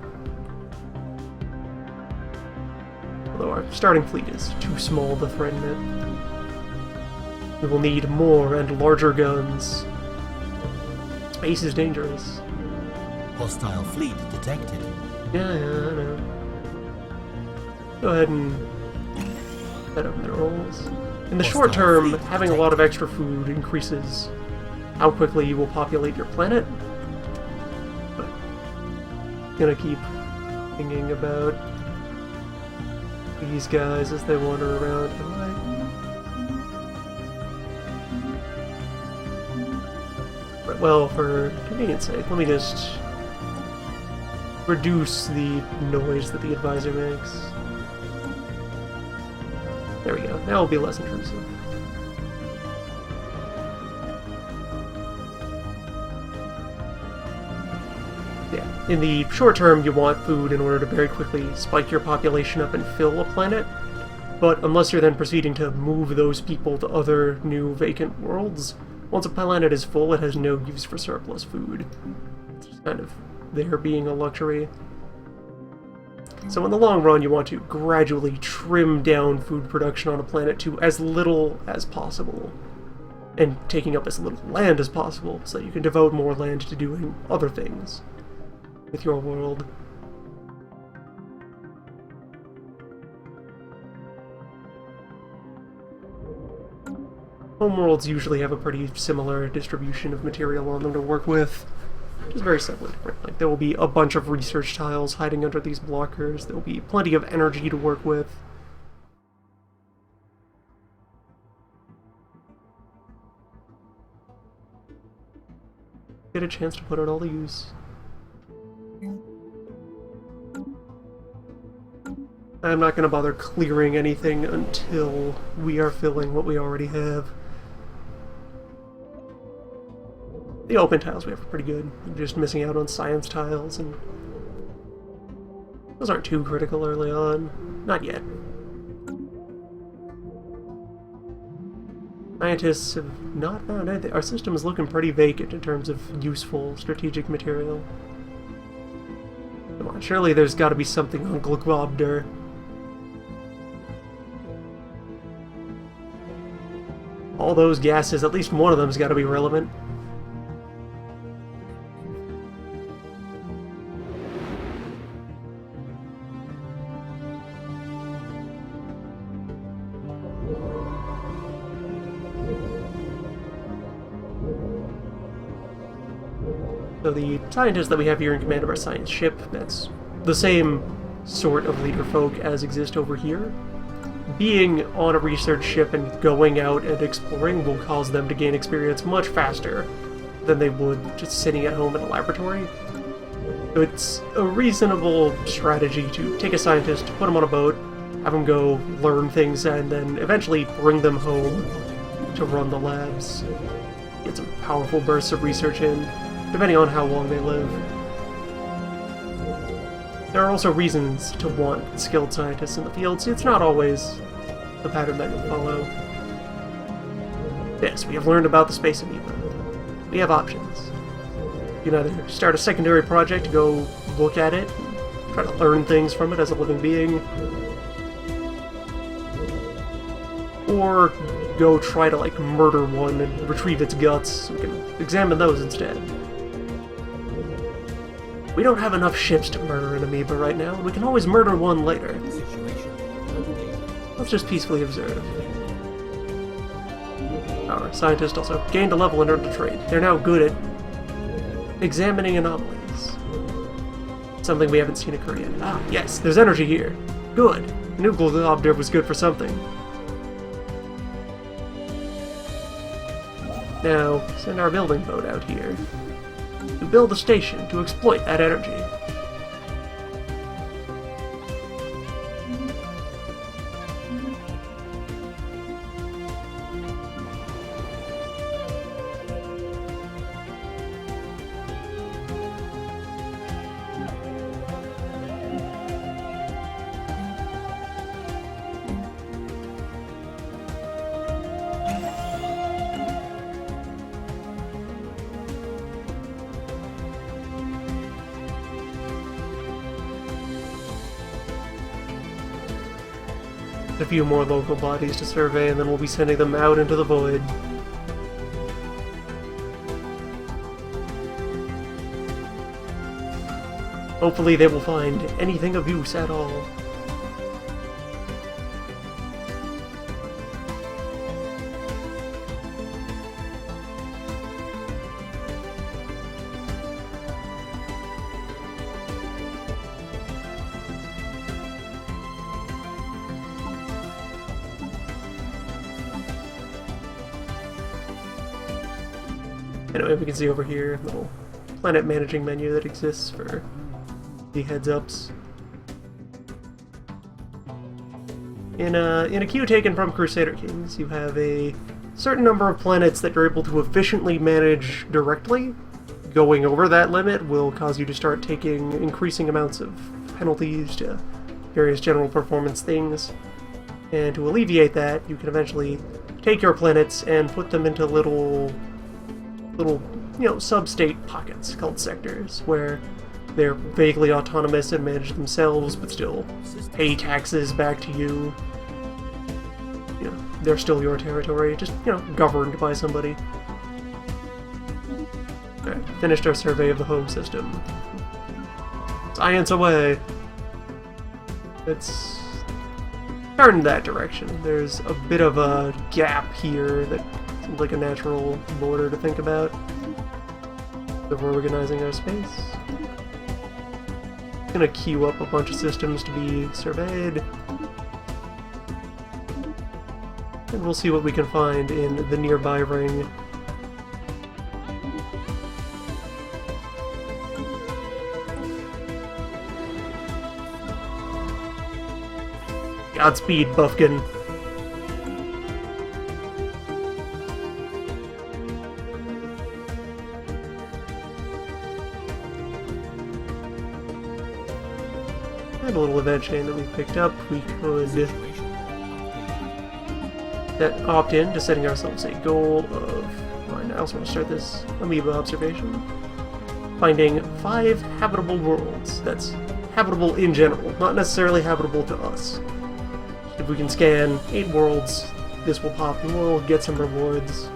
Although our starting fleet is too small to threaten it. We will need more and larger guns. Space is dangerous. Hostile fleet detected. Yeah, I know. Go ahead and set up minerals. In the short term, having a lot of extra food increases how quickly you will populate your planet. But I'm gonna keep thinking about these guys as they wander around. Well, for convenience sake, let me just reduce the noise that the advisor makes. There we go. Now it'll be less intrusive. Yeah, in the short term, you want food in order to very quickly spike your population up and fill a planet. But unless you're then proceeding to move those people to other new vacant worlds, once a planet is full, it has no use for surplus food. It's just kind of there being a luxury. So in the long run, you want to gradually trim down food production on a planet to as little as possible, and taking up as little land as possible, so that you can devote more land to doing other things with your world. Homeworlds usually have a pretty similar distribution of material on them to work with. Just very simply different. Like, there will be a bunch of research tiles hiding under these blockers. There will be plenty of energy to work with. get a chance to put it all to use. I'm not going to bother clearing anything until we are filling what we already have. The open tiles we have are pretty good. I'm just missing out on science tiles, and those aren't too critical early on. Not yet. Scientists have not found anything. Our system is looking pretty vacant in terms of useful strategic material. Come on, surely there's got to be something on Glugobder. All those gases, at least one of them's got to be relevant. So the scientists that we have here in command of our science ship, that's the same sort of leader folk as exist over here. Being on a research ship and going out and exploring will cause them to gain experience much faster than they would just sitting at home in a laboratory. So it's a reasonable strategy to take a scientist, put them on a boat, have them go learn things, and then eventually bring them home to run the labs. Get some powerful bursts of research in, depending on how long they live. There are also reasons to want skilled scientists in the field, so it's not always the pattern that you'll follow. Yes, we have learned about the space amoeba. We have options. You can either start a secondary project to go look at it, try to learn things from it as a living being, or go try to, like, murder one and retrieve its guts so we can examine those instead. We don't have enough ships to murder an amoeba right now, and we can always murder one later. Let's just peacefully observe. Our scientists also gained a level in earned trade. They're now good at examining anomalies. Something we haven't seen occur yet. Ah, yes, there's energy here. Good. I knew Glugobder was good for something. Now, send our building boat out here to build a station to exploit that energy. A few more local bodies to survey, and then we'll be sending them out into the void. Hopefully they will find anything of use at all. Anyway, we can see over here a little planet managing menu that exists for the heads-ups. In a queue taken from Crusader Kings, you have a certain number of planets that you're able to efficiently manage directly. Going over that limit will cause you to start taking increasing amounts of penalties to various general performance things. And to alleviate that, you can eventually take your planets and put them into little sub-state pockets called sectors, where they're vaguely autonomous and manage themselves, but still pay taxes back to you. They're still your territory, just, governed by somebody. Alright, finished our survey of the home system. Science away! Let's turn that direction. There's a bit of a gap here that seems like a natural border to think about. So we're organizing our space. Gonna queue up a bunch of systems to be surveyed. And we'll see what we can find in the nearby ring. Godspeed, Buffkin. And a little event chain that we picked up. We could opt in to setting ourselves a goal of... I also want to start this amoeba observation. Finding 5 habitable worlds. That's habitable in general, not necessarily habitable to us. If we can scan 8 worlds, this will pop and we'll get some rewards.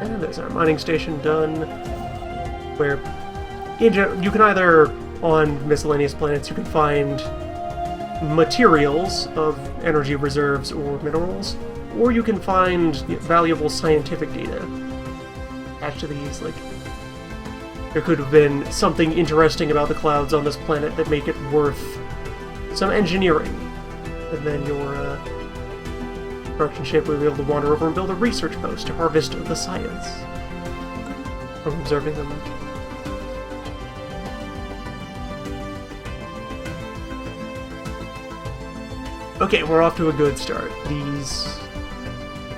And there's our mining station done, where you can either, on miscellaneous planets, you can find materials of energy reserves or minerals, or you can find valuable scientific data attached to these. Like, there could have been something interesting about the clouds on this planet that make it worth some engineering, and then your production ship will be able to wander over and build a research post to harvest the science from observing them. Okay, we're off to a good start. These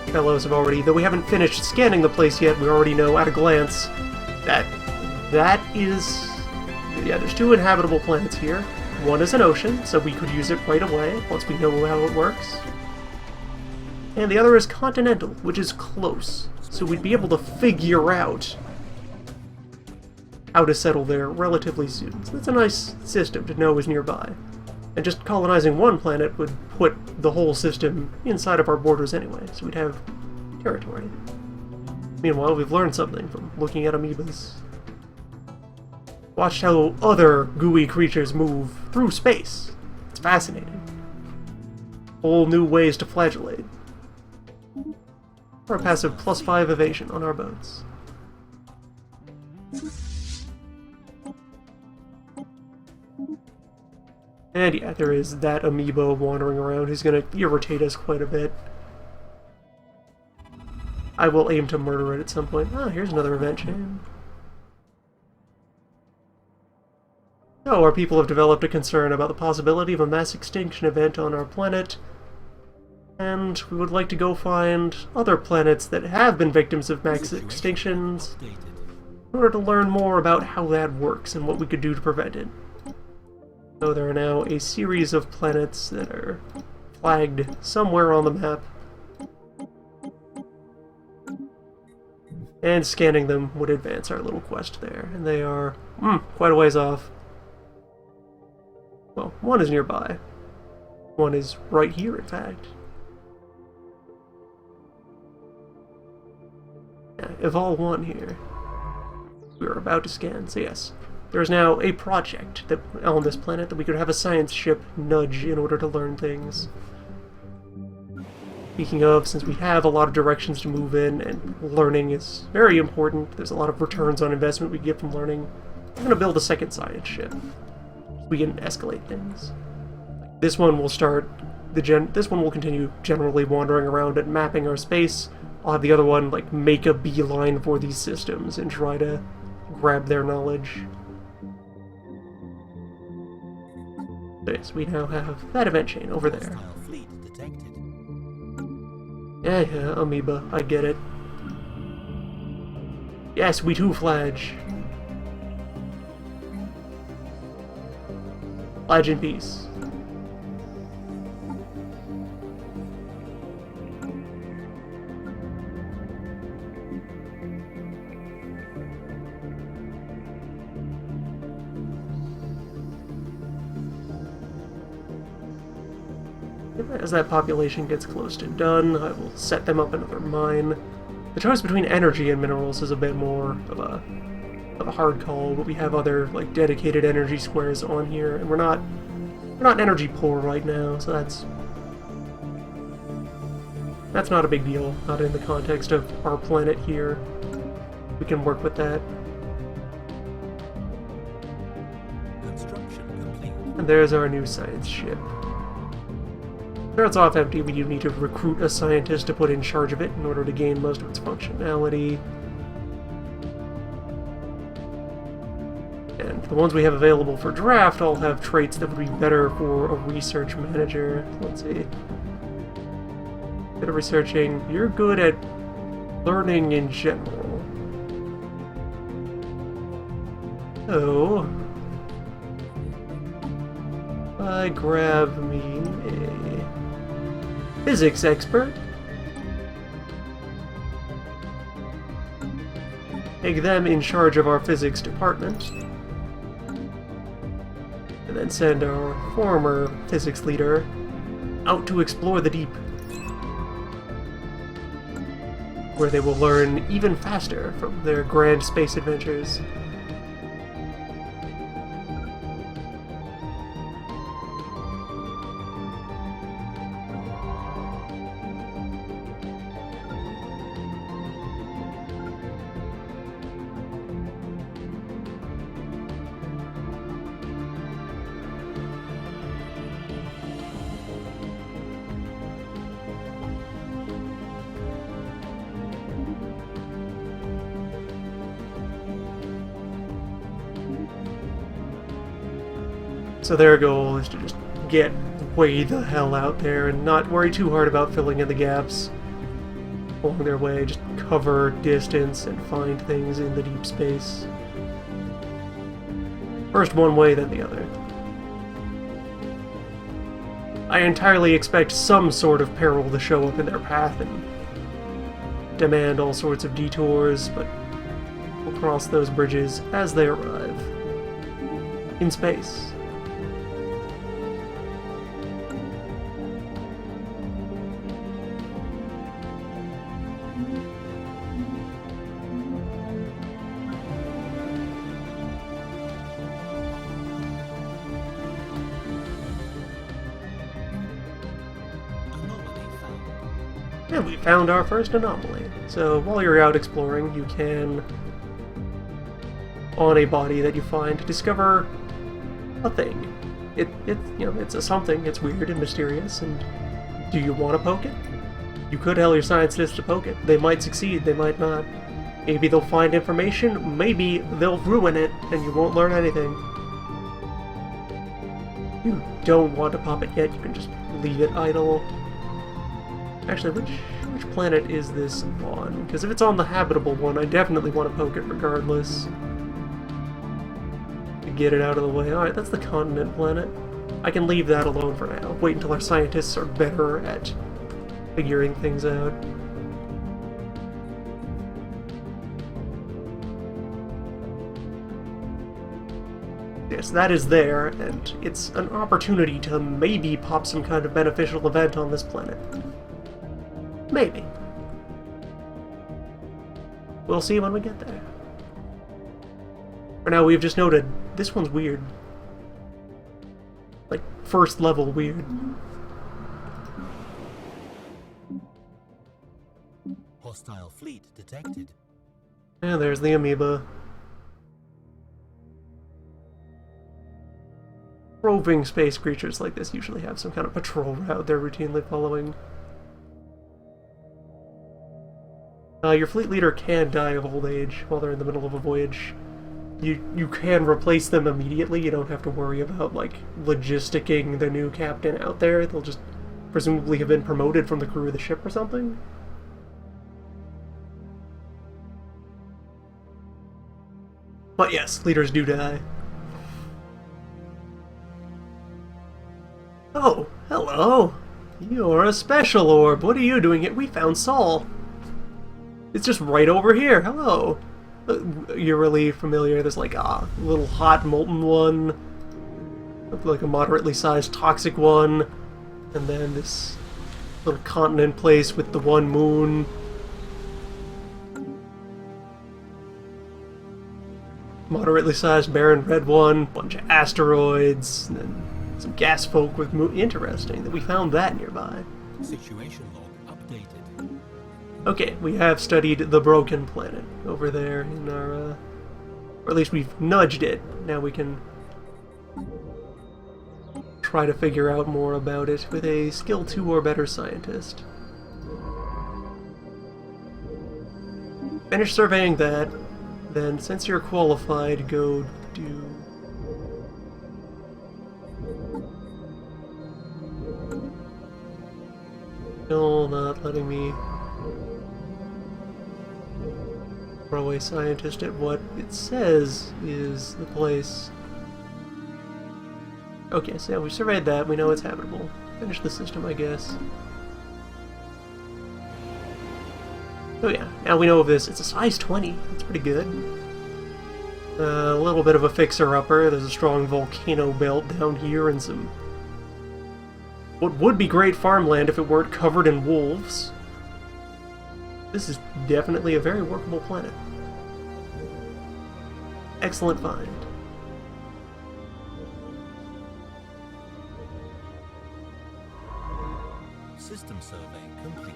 fellows have already, though we haven't finished scanning the place yet, we already know at a glance that is... Yeah, there's 2 inhabitable planets here. One is an ocean, so we could use it right away once we know how it works. And the other is continental, which is close, so we'd be able to figure out how to settle there relatively soon. So that's a nice system to know is nearby. And just colonizing one planet would put the whole system inside of our borders anyway, so we'd have territory. Meanwhile, we've learned something from looking at amoebas. Watched how other gooey creatures move through space. It's fascinating. Whole new ways to flagellate. For a passive +5 evasion on our boats. And yeah, there is that amoeba wandering around who's gonna irritate us quite a bit. I will aim to murder it at some point. Ah, here's another event chain. So, our people have developed a concern about the possibility of a mass extinction event on our planet, and we would like to go find other planets that have been victims of mass extinctions in order to learn more about how that works and what we could do to prevent it. So there are now a series of planets that are flagged somewhere on the map, and scanning them would advance our little quest there, and they are quite a ways off. Well, one is nearby. One is right here, in fact. Yeah, Evol 1 here. We are about to scan, so yes. There is now a project that on this planet that we could have a science ship nudge in order to learn things. Speaking of, since we have a lot of directions to move in, and learning is very important, there's a lot of returns on investment we get from learning, I'm going to build a second science ship. We can escalate things. This one will this one will continue generally wandering around and mapping our space. I'll have the other one make a beeline for these systems and try to grab their knowledge. So we now have that event chain over there. Yeah, amoeba, I get it. Yes, we too fladge. Fladge in peace. As that population gets close to done, I will set them up another mine. The choice between energy and minerals is a bit more of a hard call, but we have other dedicated energy squares on here, and we're not energy poor right now, so that's not a big deal. Not in the context of our planet here. We can work with that. And there's our new science ship. Starts off empty, but you need to recruit a scientist to put in charge of it in order to gain most of its functionality. And the ones we have available for draft all have traits that would be better for a research manager. Let's see. Bit of researching. You're good at learning in general. So, I grab me a physics expert. Make them in charge of our physics department. And then send our former physics leader out to explore the deep, where they will learn even faster from their grand space adventures. So their goal is to just get way the hell out there and not worry too hard about filling in the gaps along their way. Just cover distance and find things in the deep space. First one way, then the other. I entirely expect some sort of peril to show up in their path and demand all sorts of detours, but we'll cross those bridges as they arrive. In space. And we found our first anomaly. So while you're out exploring, you can, on a body that you find, discover a thing. It's a something. It's weird and mysterious. And do you want to poke it? You could tell your scientists to poke it. They might succeed. They might not. Maybe they'll find information. Maybe they'll ruin it, and you won't learn anything. You don't want to pop it yet. You can just leave it idle. Actually, which planet is this on? Because if it's on the habitable one, I definitely want to poke it regardless. To get it out of the way. Alright, that's the continent planet. I can leave that alone for now. Wait until our scientists are better at figuring things out. Yes, that is there, and it's an opportunity to maybe pop some kind of beneficial event on this planet. Maybe. We'll see when we get there. For now, we've just noted, this one's weird. Like, first level weird. Hostile fleet detected. And there's the amoeba. Roving space creatures like this usually have some kind of patrol route they're routinely following. Your fleet leader can die of old age while they're in the middle of a voyage. You can replace them immediately. You don't have to worry about, like, logisticking the new captain out there. They'll just presumably have been promoted from the crew of the ship or something. But yes, leaders do die. Oh, hello! You're a special orb. What are you doing here? We found Saul. It's just right over here. Hello. You're really familiar. There's like a little hot molten one, like a moderately sized toxic one, and then this little continent place with the one moon. Moderately sized barren red one, bunch of asteroids, and then some gas folk with moon. Interesting that we found that nearby. Situation log updated. Okay, we have studied the broken planet over there in our, or at least we've nudged it. Now we can try to figure out more about it with a skill 2 or better scientist. Finish surveying that, then since you're qualified, go do... Still not letting me throw away scientist at what it says is the place. Okay, so yeah, we surveyed that, we know it's habitable. Finish the system, I guess. Oh yeah, now we know of this. It's a size 20. That's pretty good. A little bit of a fixer-upper. There's a strong volcano belt down here and some... what would be great farmland if it weren't covered in wolves. This is definitely a very workable planet. Excellent find. System survey complete.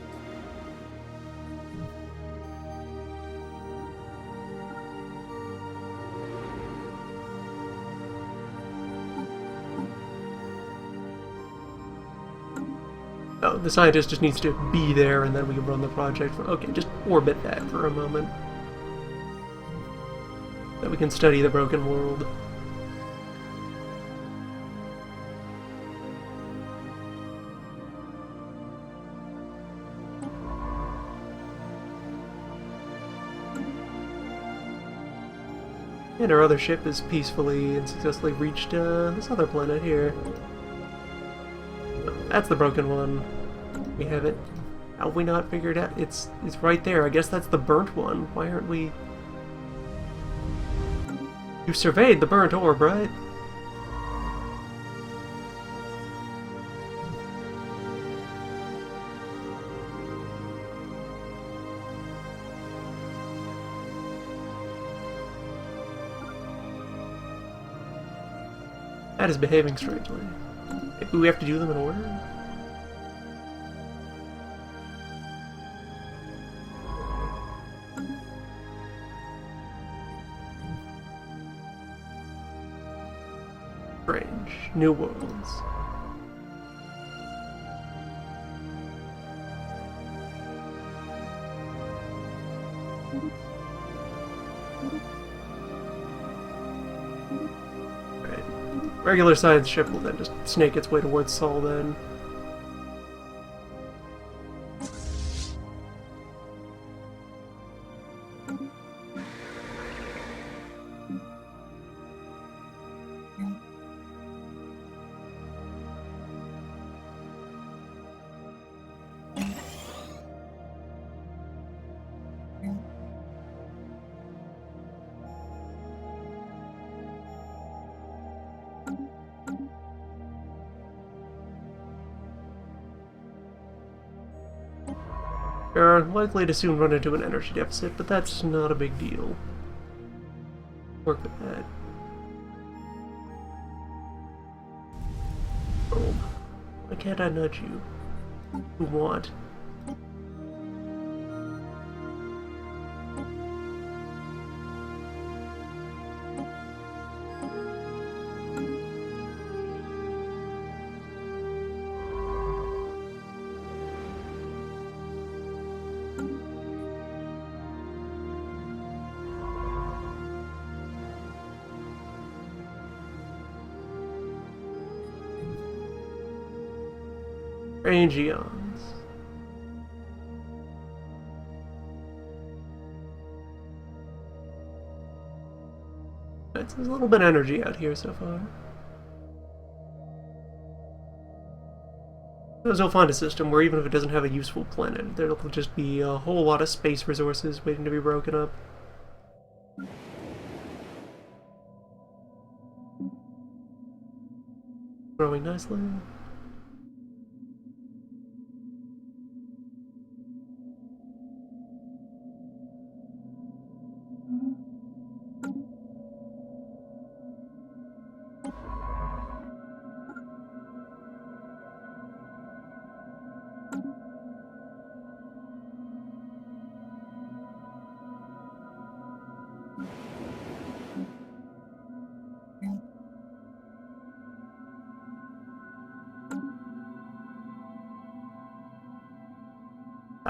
Oh, the scientist just needs to be there and then we can run the project. Okay, just orbit that for a moment. Then we can study the broken world. And our other ship has peacefully and successfully reached this other planet here. That's the broken one. We have it. How have we not figured out? It's right there. I guess that's the burnt one. Why aren't we... You surveyed the burnt orb, right? That is behaving strangely. Maybe we have to do them in order? Strange. New worlds. Regular science ship will then just snake its way towards Sol then. We're likely to soon run into an energy deficit, but that's not a big deal. Work with that. Oh, why can't I nudge you? You want? Strange eons. Right, so there's a little bit of energy out here so far. Sometimes you'll find a system where even if it doesn't have a useful planet, there'll just be a whole lot of space resources waiting to be broken up. Growing nicely.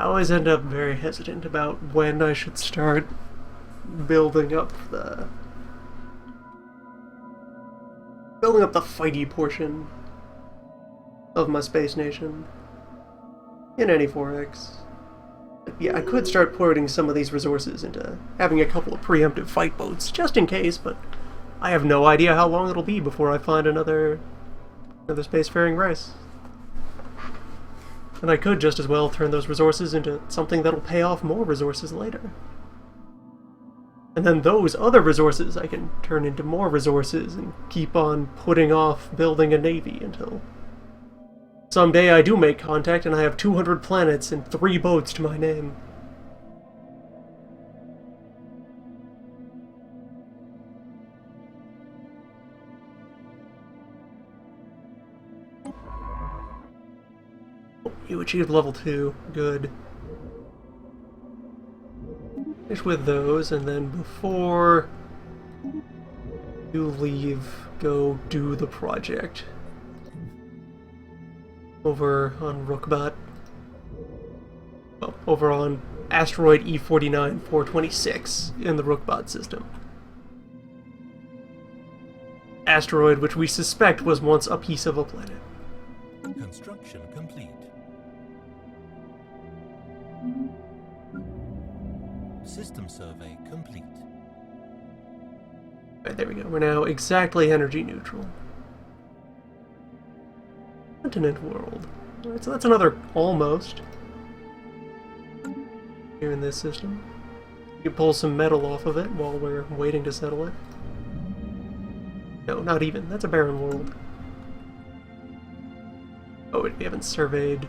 always end up very hesitant about when I should start building up the fighty portion of my space nation in any 4X. Yeah, I could start putting some of these resources into having a couple of preemptive fight boats, just in case, but I have no idea how long it'll be before I find another spacefaring race. And I could just as well turn those resources into something that'll pay off more resources later. And then those other resources I can turn into more resources and keep on putting off building a navy until someday I do make contact and I have 200 planets and 3 boats to my name. You achieved level 2. Good. Finish with those, and then before you leave, go do the project. Over on Rookbot. Well, over on asteroid E49 426 in the Rookbot system. Asteroid which we suspect was once a piece of a planet. Construction complete. System survey complete. Alright, there we go. We're now exactly energy neutral. Continent world. Alright, so that's another almost. Here in this system. You can pull some metal off of it while we're waiting to settle it. No, not even. That's a barren world. Oh, wait, we haven't surveyed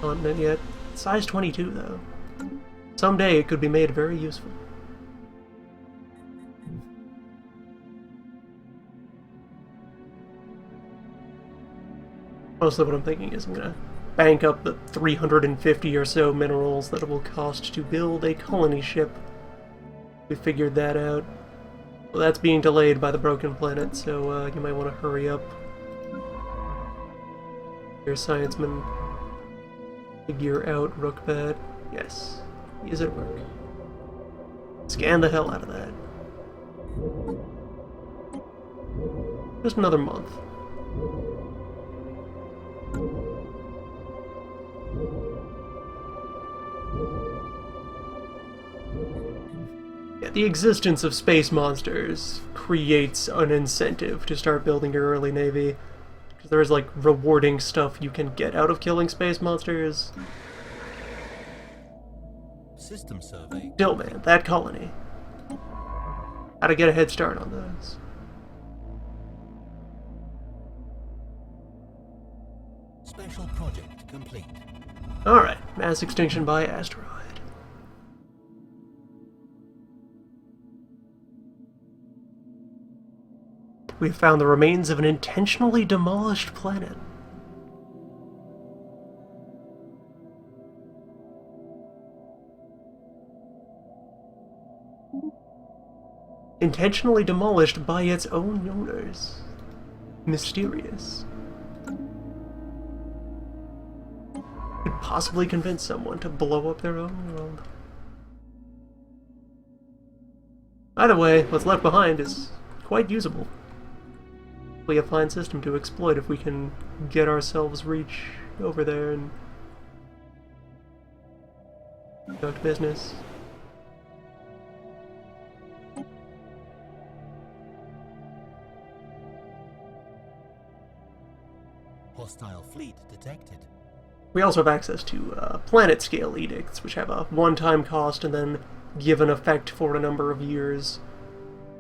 continent yet. Size 22, though. Someday it could be made very useful. Mostly what I'm thinking is I'm gonna bank up the 350 or so minerals that it will cost to build a colony ship. We figured that out. Well, that's being delayed by the broken planet, so you might want to hurry up. Your scienceman. Figure out Rookbot. Yes. Is it work? Scan the hell out of that. Just another month. Yeah, the existence of space monsters creates an incentive to start building your early navy. Because there's like rewarding stuff you can get out of killing space monsters. System survey. Still, man, that colony. How to get a head start on those. Special project complete. Alright, mass extinction by asteroid. We've found the remains of an intentionally demolished planet. Intentionally demolished by its own owners. Mysterious. Could possibly convince someone to blow up their own world. Either way, what's left behind is quite usable. We have a fine system to exploit if we can get ourselves reach over there and conduct business. Hostile fleet detected. We also have access to planet-scale edicts, which have a one-time cost and then give an effect for a number of years.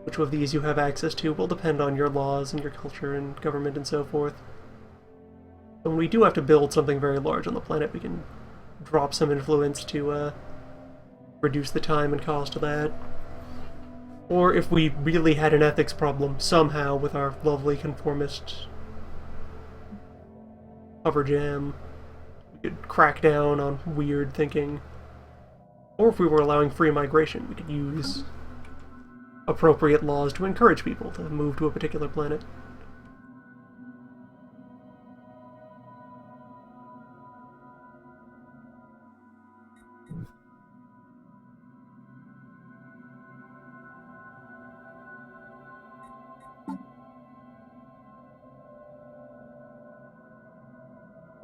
Which of these you have access to will depend on your laws and your culture and government and so forth. When we do have to build something very large on the planet, we can drop some influence to reduce the time and cost of that. Or if we really had an ethics problem somehow with our lovely conformist cover jam, we could crack down on weird thinking. Or if we were allowing free migration, we could use appropriate laws to encourage people to move to a particular planet.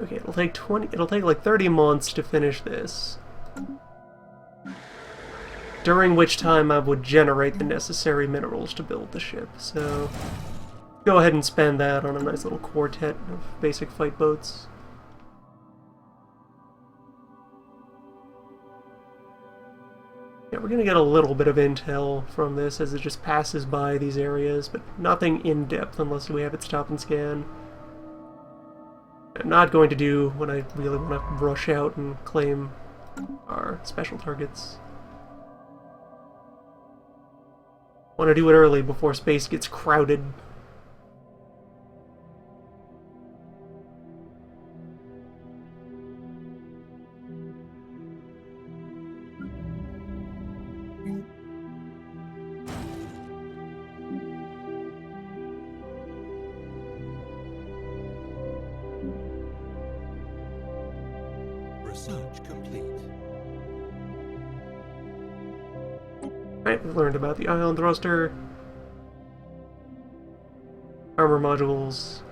Okay, it'll take like 30 months to finish this. During which time I would generate the necessary minerals to build the ship, so go ahead and spend that on a nice little quartet of basic fight boats. Yeah, we're gonna get a little bit of intel from this as it just passes by these areas, but nothing in depth unless we have it stop and scan. I'm not going to do when I really want to rush out and claim our special targets. Want to do it early before space gets crowded. Research complete. Right, we learned about the ion thruster, armor modules,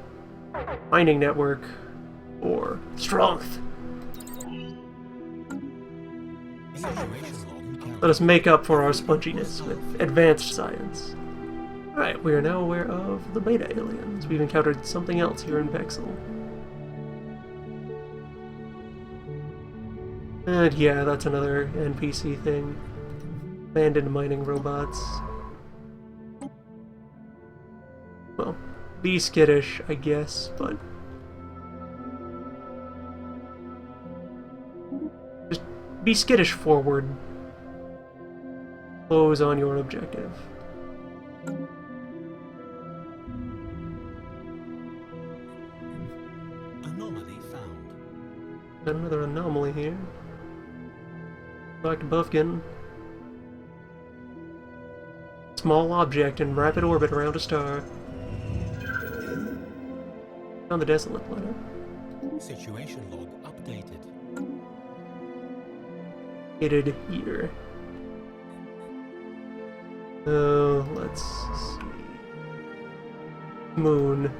mining network, or strength. Let us make up for our sponginess with advanced science. Alright, we are now aware of the beta aliens. We've encountered something else here in Pexel. And yeah, that's another NPC thing. Abandoned mining robots. Well, be skittish, I guess, but just be skittish forward. Close on your objective. Anomaly found. Got another anomaly here. Dr. Buffkin. Small object in rapid orbit around a star. On the desolate planet. Situation log updated. Located here. Let's see. Moon.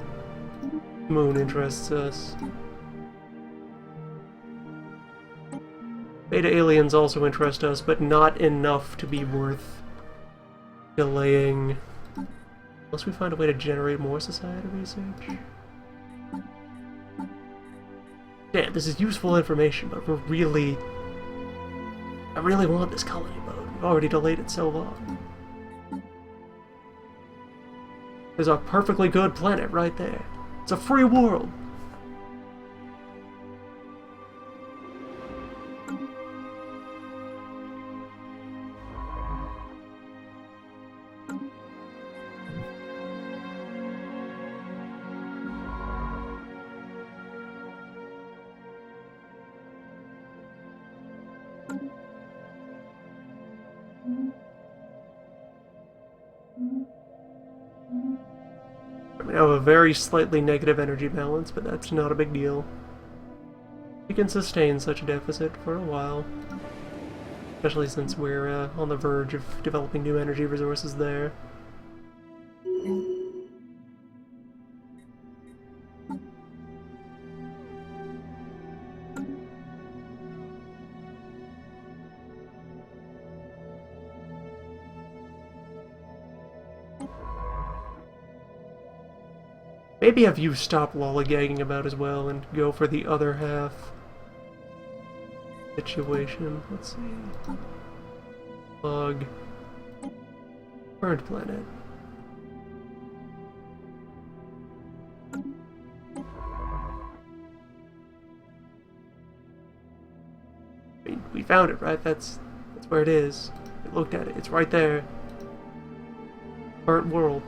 Moon interests us. Beta aliens also interest us, but not enough to be worth delaying. Unless we find a way to generate more society research. Damn, this is useful information, but I really want this colony mode. We've already delayed it so long. There's a perfectly good planet right there. It's a free world. We have a very slightly negative energy balance, but that's not a big deal. We can sustain such a deficit for a while. Especially since we're on the verge of developing new energy resources there. Maybe have you stop lollygagging about as well and go for the other half situation. Let's see. Bug. Burned planet. We found it, right? That's where it is. We looked at it. It's right there. Burnt world.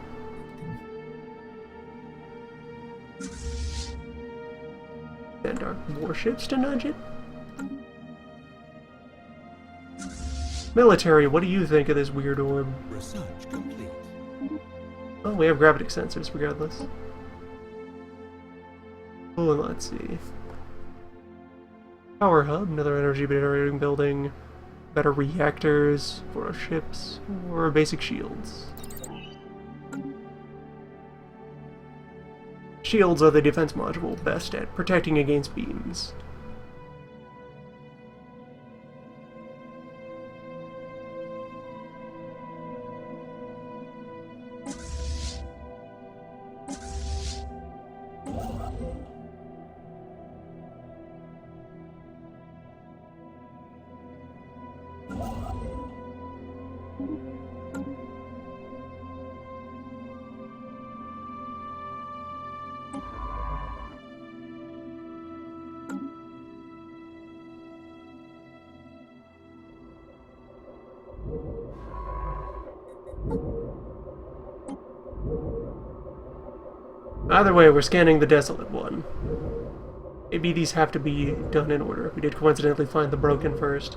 Send our warships to nudge it? Military, what do you think of this weird orb? Research complete. Oh, we have gravity sensors regardless. Oh, and let's see. Power hub, another energy generating building. Better reactors for our ships, or basic shields. shields are the defense module best at protecting against beams. Either way, we're scanning the Desolate One. Maybe these have to be done in order. We did coincidentally find the broken first.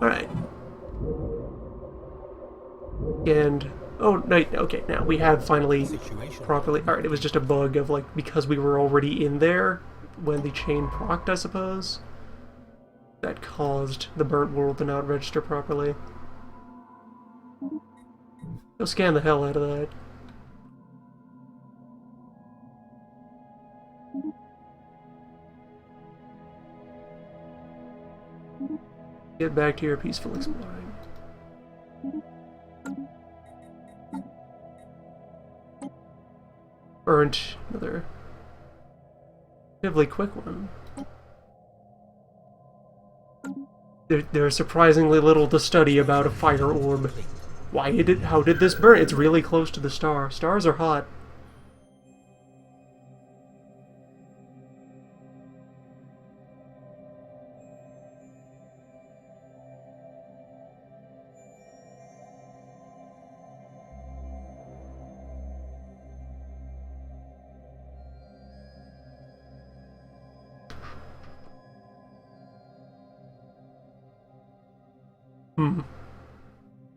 Alright. And... oh, no, okay, now we have finally properly... Alright, it was just a bug of, like, because we were already in there when the chain procced, I suppose. That caused the burnt world to not register properly. Go scan the hell out of that. Get back to your peaceful exploring. Burnt another relatively quick one. There's surprisingly little to study about a fire orb. How did this burn? It's really close to the star. Stars are hot.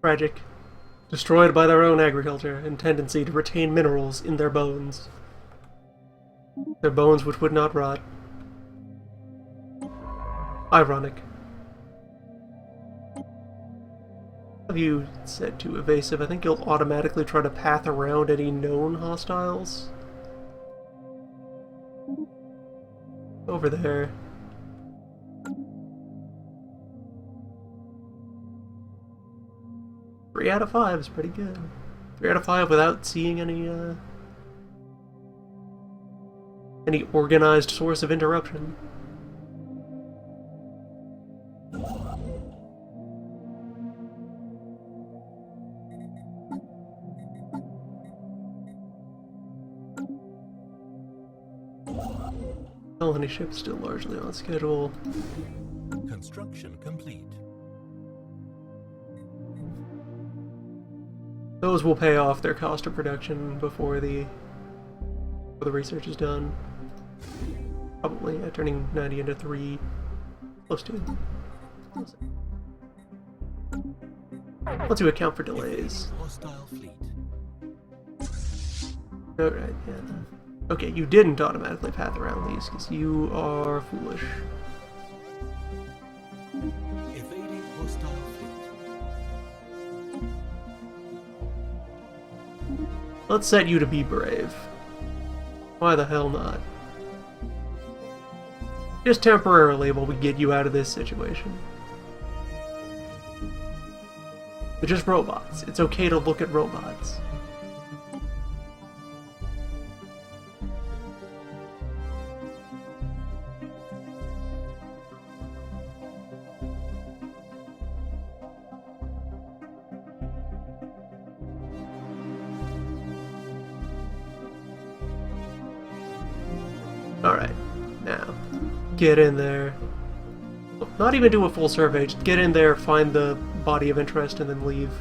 Tragic. Destroyed by their own agriculture and tendency to retain minerals in their bones. Their bones which would not rot. Ironic. Have you said too evasive? I think you'll automatically try to path around any known hostiles. Over there. Three out of 5 is pretty good. 3 out of 5 without seeing any organized source of interruption. Colony ship still largely on schedule. Construction complete. Those will pay off their cost of production before the research is done. Probably turning 90 into 3, close to it. Once you account for delays. Hostile fleet. Alright, yeah. Okay, you didn't automatically path around these because you are foolish. Evading hostile fleet. Let's set you to be brave. Why the hell not? Just temporarily while we get you out of this situation. They're just robots. It's okay to look at robots. Alright, now, get in there. Not even do a full survey, just get in there, find the body of interest, and then leave.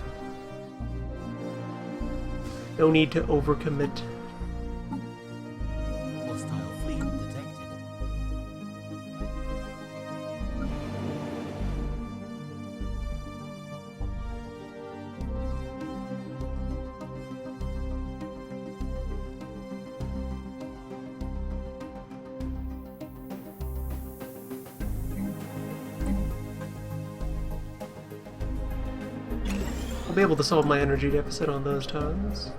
No need to overcommit. Hostile fleet detected. I'll be able to solve my energy deficit on those times.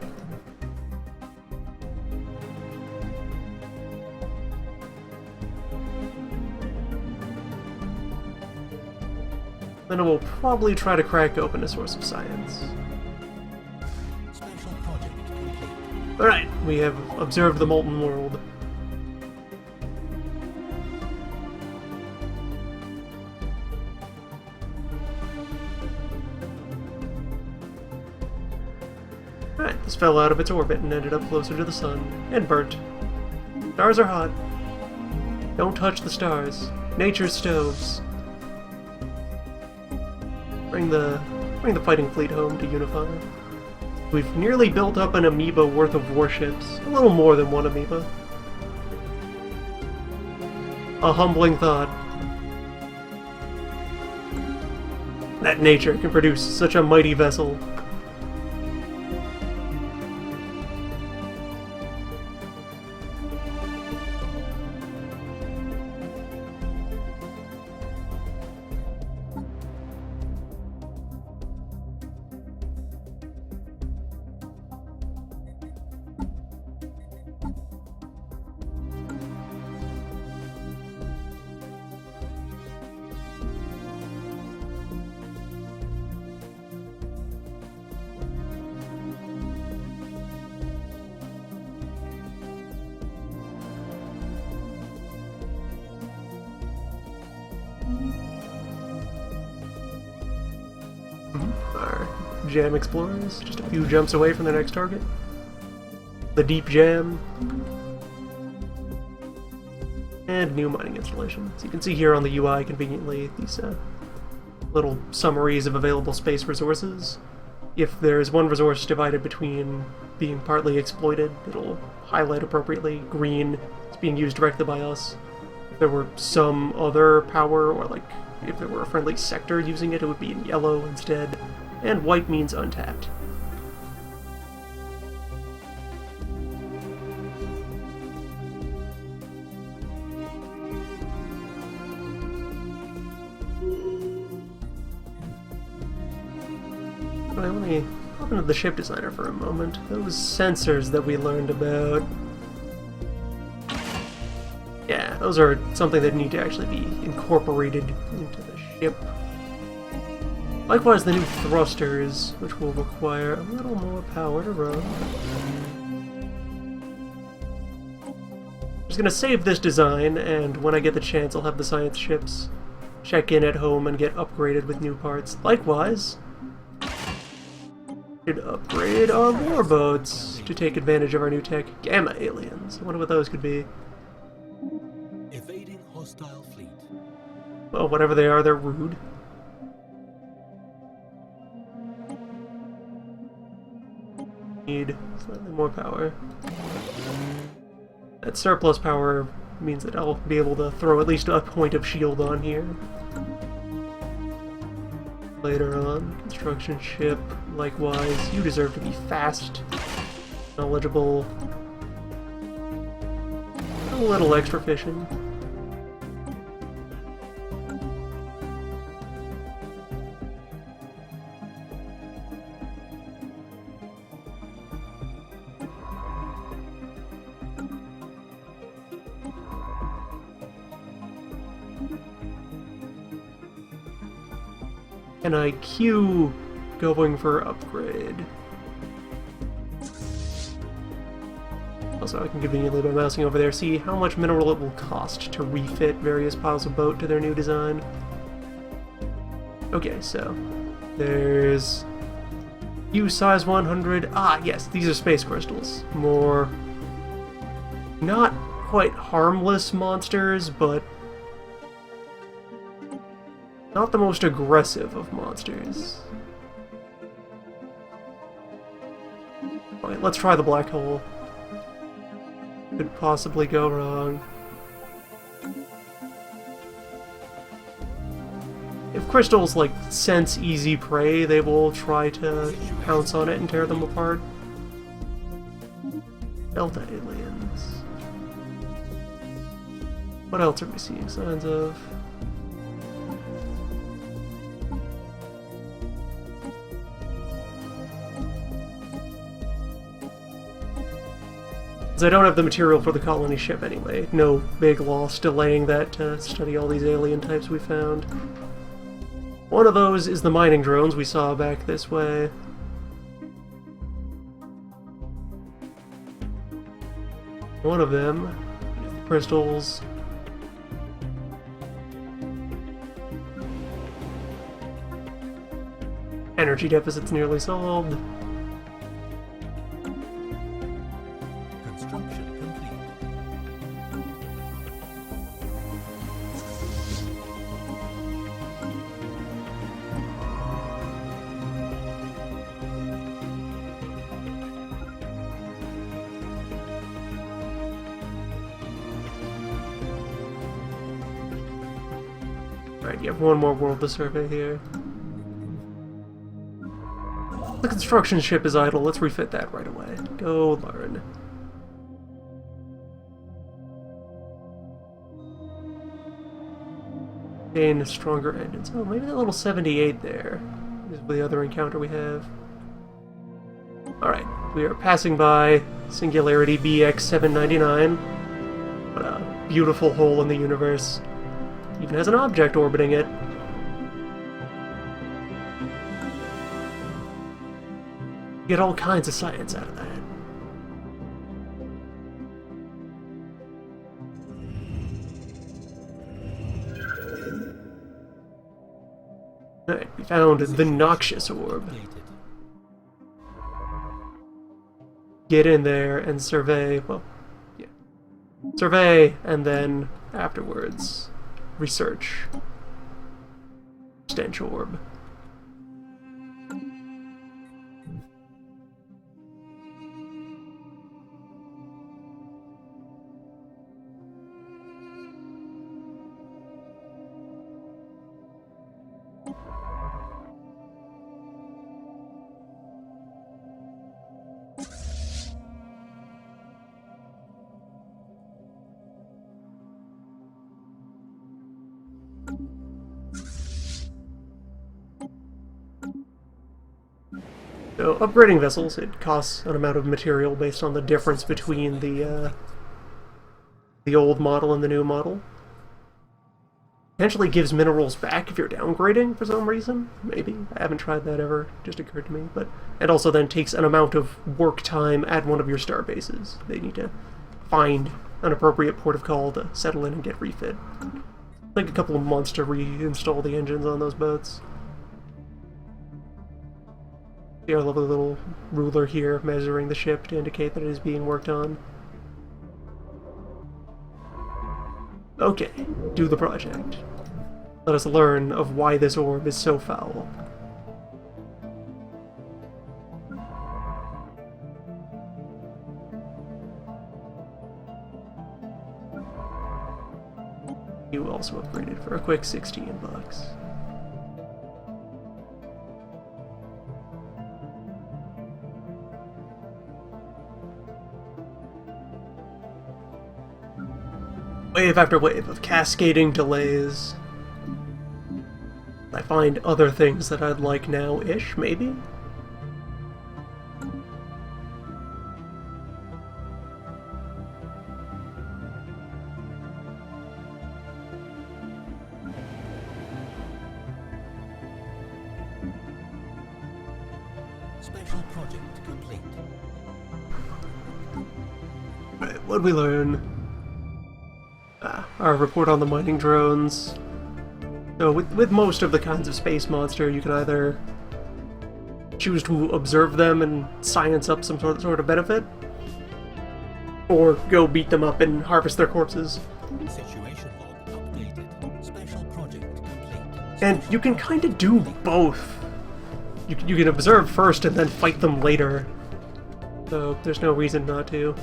Then I will probably try to crack open a source of science. Special project complete. Alright, we have observed the molten world. Alright, this fell out of its orbit and ended up closer to the sun, and burnt. Stars are hot. Don't touch the stars. Nature's stoves. Bring the fighting fleet home to unify. We've nearly built up an amoeba worth of warships. A little more than one amoeba. A humbling thought. That nature can produce such a mighty vessel. Our jam explorers, just a few jumps away from their next target. The deep jam. And new mining installation. So you can see here on the UI conveniently these little summaries of available space resources. If there's one resource divided between being partly exploited, it'll highlight appropriately. Green is being used directly by us. If there were some other power, or like if there were a friendly sector using it, it would be in yellow instead. And white means untapped. Alright, let me hop into the ship designer for a moment. Those sensors that we learned about... yeah, those are something that need to actually be incorporated into the ship. Likewise, the new thrusters, which will require a little more power to run. I'm just gonna save this design, and when I get the chance, I'll have the science ships check in at home and get upgraded with new parts. Likewise, should upgrade our warboats to take advantage of our new tech. Gamma aliens. I wonder what those could be. Evading hostile fleet. Well, whatever they are, they're rude. Need slightly more power. That surplus power means that I'll be able to throw at least a point of shield on here. Later on, construction ship, likewise, you deserve to be fast, knowledgeable, a little extra fishing. An IQ going for upgrade. Also, I can conveniently, by mousing over there, see how much mineral it will cost to refit various piles of boat to their new design. Okay, so there's U size 100. Ah, yes, these are space crystals. More not quite harmless monsters, but not the most aggressive of monsters. Alright, let's try the black hole. Could possibly go wrong. If crystals, like, sense easy prey, they will try to pounce on it and tear them apart. Delta aliens. What else are we seeing signs of? Because I don't have the material for the colony ship anyway. No big loss delaying that to study all these alien types we found. One of those is the mining drones we saw back this way. One of them is the crystals. Energy deficit's nearly solved. Construction complete. Alright, you have one more world to survey here. The construction ship is idle. Let's refit that right away. Go learn. Gain stronger engines. Oh, maybe that little 78 there is the other encounter we have. Alright, we are passing by Singularity BX-799. What a beautiful hole in the universe. Even has an object orbiting it. Get all kinds of science out of that. Alright, we found the noxious orb. Get in there and survey, well, yeah. Survey, and then afterwards, research. Stench orb. So, upgrading vessels, it costs an amount of material based on the difference between the old model and the new model. Potentially gives minerals back if you're downgrading for some reason, maybe. I haven't tried that ever, just occurred to me. But it also then takes an amount of work time at one of your star bases. They need to find an appropriate port of call to settle in and get refit. Like a couple of months to reinstall the engines on those boats. See our lovely little ruler here measuring the ship to indicate that it is being worked on. Okay, do the project. Let us learn of why this orb is so foul. You also upgraded for a quick 16 bucks. Wave after wave of cascading delays. I find other things that I'd like now-ish, maybe? Special project complete. Right, what'd we learn? Our report on the mining drones. So with most of the kinds of space monster, you can either choose to observe them and science up some sort of benefit, or go beat them up and harvest their corpses. Situation log updated. Special project complete. And you can kind of do both. You can observe first and then fight them later. So there's no reason not to.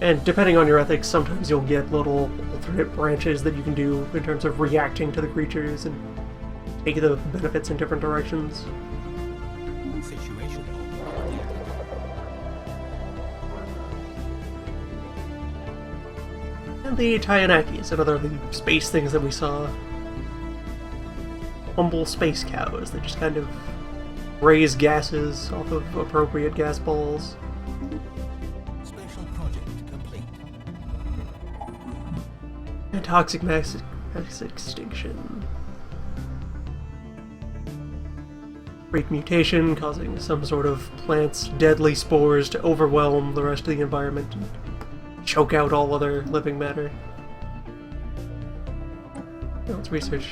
And depending on your ethics, sometimes you'll get little alternate branches that you can do in terms of reacting to the creatures and take the benefits in different directions. Situation log updated. And the Tyanakis and other of the space things that we saw. Humble space cows that just kind of raise gases off of appropriate gas balls. And toxic mass extinction. Great mutation, causing some sort of plant's deadly spores to overwhelm the rest of the environment and choke out all other living matter. Now let's research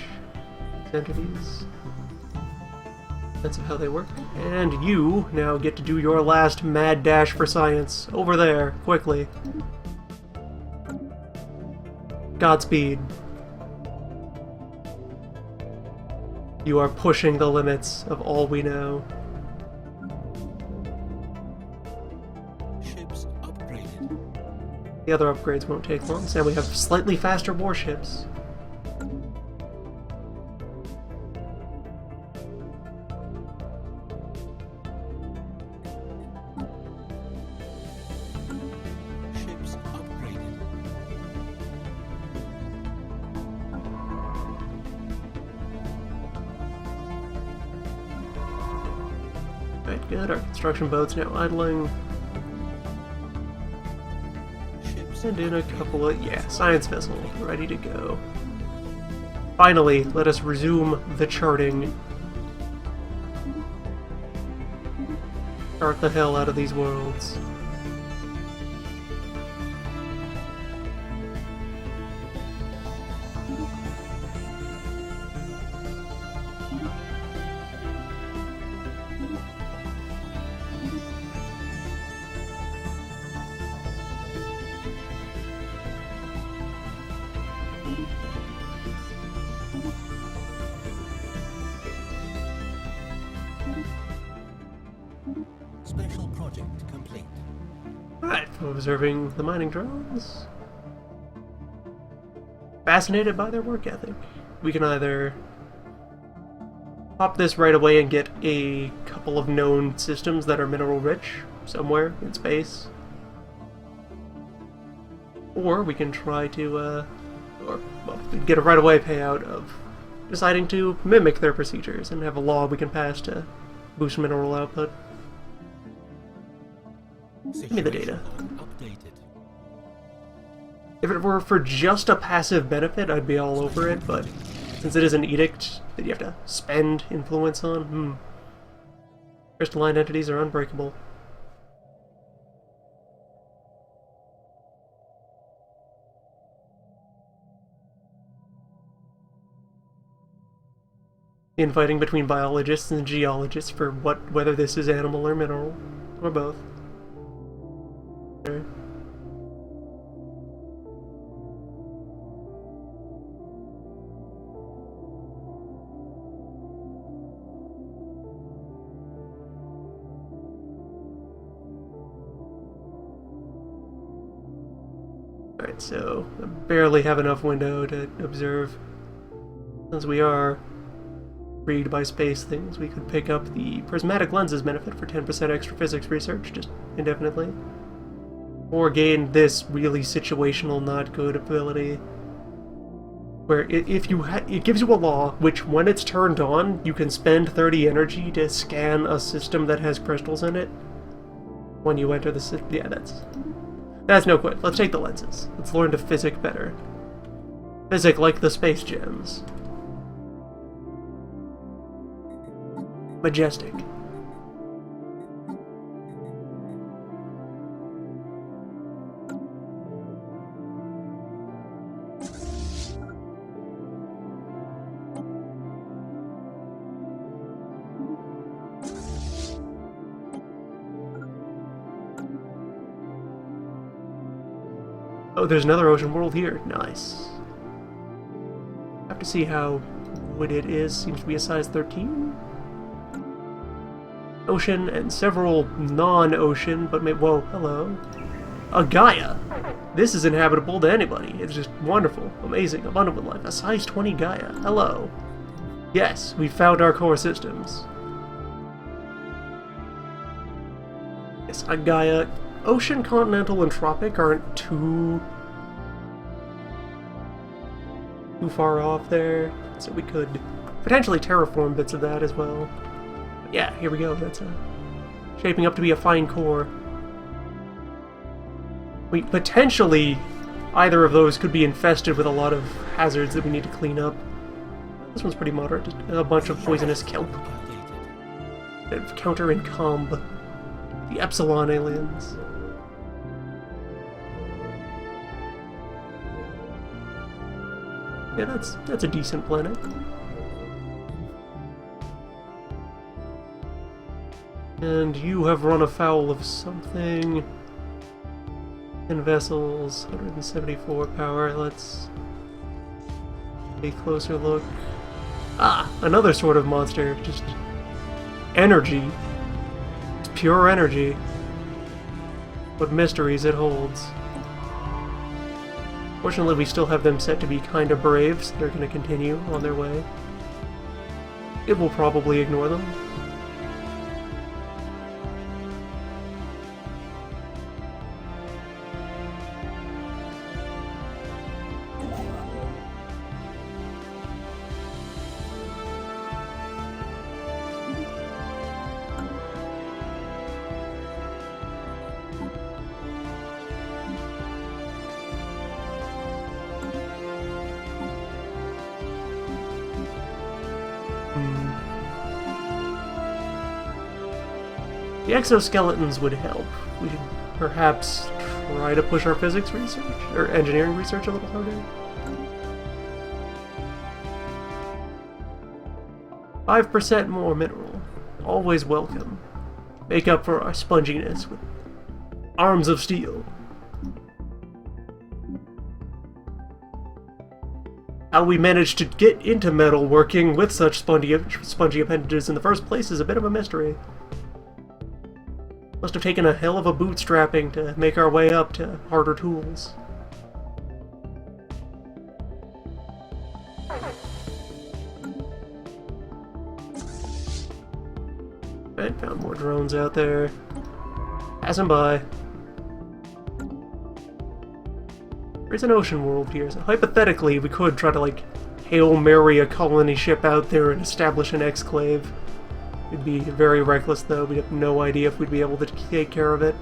these entities. Sense of how they work. And you now get to do your last mad dash for science. Over there, quickly. Godspeed. You are pushing the limits of all we know. Ships upgraded. The other upgrades won't take long, so now we have slightly faster warships. Ships upgraded. Right, good. Our construction boat's now idling. Ships And in a couple of... yeah, science vessel, ready to go. Finally, let us resume the charting. Chart the hell out of these worlds. Special project complete. Alright, observing the mining drones. Fascinated by their work ethic. We can either pop this right away and get a couple of known systems that are mineral rich somewhere in space. Or we can try to, get a right away payout of deciding to mimic their procedures and have a law we can pass to boost mineral output. Give me the data. Updated. If it were for just a passive benefit, I'd be all over it, but since it is an edict that you have to spend influence on, crystalline entities are unbreakable. Infighting between biologists and geologists for whether this is animal or mineral, or both. Sure. Alright, so I barely have enough window to observe. Since we are freed by space things, we could pick up the prismatic lenses benefit for 10% extra physics research, just indefinitely. Or gain this really situational not good ability, where it gives you a law which, when it's turned on, you can spend 30 energy to scan a system that has crystals in it. When you enter the system, yeah, that's no good. Let's take the lenses. Let's learn to physic better. Physic like the space gems. Majestic. Oh, there's another ocean world here. Nice. Have to see how good it is. Seems to be a size 13. Ocean and several non-ocean, but maybe... whoa, hello. A Gaia. This is inhabitable to anybody. It's just wonderful, amazing, abundant with life. A size 20 Gaia. Hello. Yes, we found our core systems. Yes, a Gaia. Ocean, continental, and tropic aren't too far off there, so we could potentially terraform bits of that as well. But yeah, here we go. That's shaping up to be a fine core. We potentially either of those could be infested with a lot of hazards that we need to clean up. This one's pretty moderate. Just a bunch of poisonous kelp. Updated. Counter and comb. The Epsilon aliens. Yeah, that's a decent planet. And you have run afoul of something. 10 vessels, 174 power. Let's take a closer look. Ah, another sort of monster. Just energy. It's pure energy. What mysteries it holds. Fortunately, we still have them set to be kinda brave, so they're gonna continue on their way. It will probably ignore them. The exoskeletons would help. We should perhaps try to push our physics research, or engineering research a little harder. 5% more mineral. Always welcome. Make up for our sponginess with arms of steel. How we managed to get into metal working with such spongy appendages in the first place is a bit of a mystery. Must have taken a hell of a bootstrapping to make our way up to harder tools. Right, found more drones out there. Passing by. There's an ocean world here, so hypothetically we could try to, like, Hail Mary a colony ship out there and establish an exclave. It'd be very reckless, though. We'd have no idea if we'd be able to take care of it.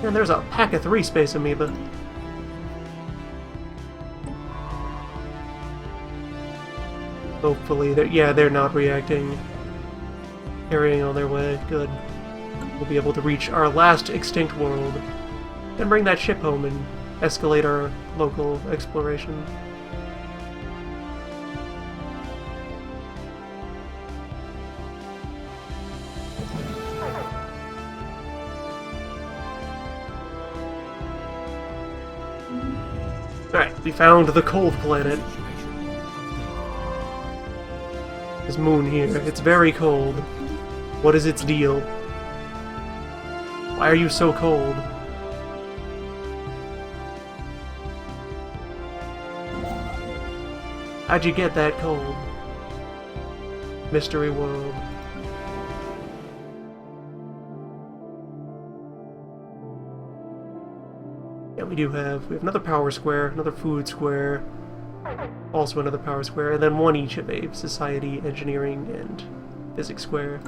And there's a pack of 3 space amoeba. Hopefully, they're not reacting. Carrying on their way. Good. We'll be able to reach our last extinct world. And bring that ship home and escalate our local exploration. Alright, we found the cold planet. This moon here, it's very cold. What is its deal? Why are you so cold? How'd you get that cold? Mystery world. Yeah, we have another power square, another food square, also another power square, and then one each of a society, engineering, and physics square.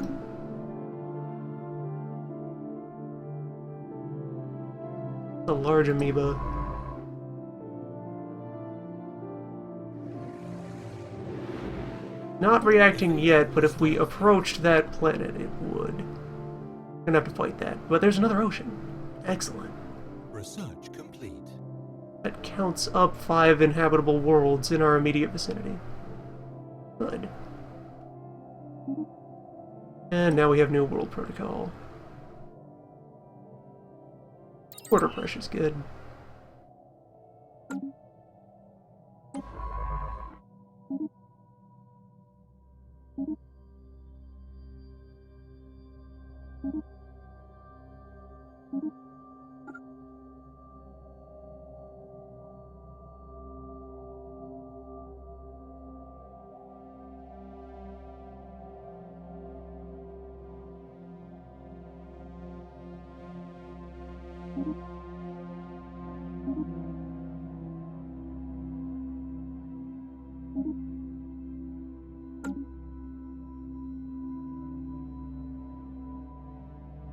A large amoeba. Not reacting yet, but if we approached that planet, it would. We're gonna have to fight that. But there's another ocean. Excellent. Research complete. That counts up 5 inhabitable worlds in our immediate vicinity. Good. And now we have New World Protocol. Quarter pressure's good.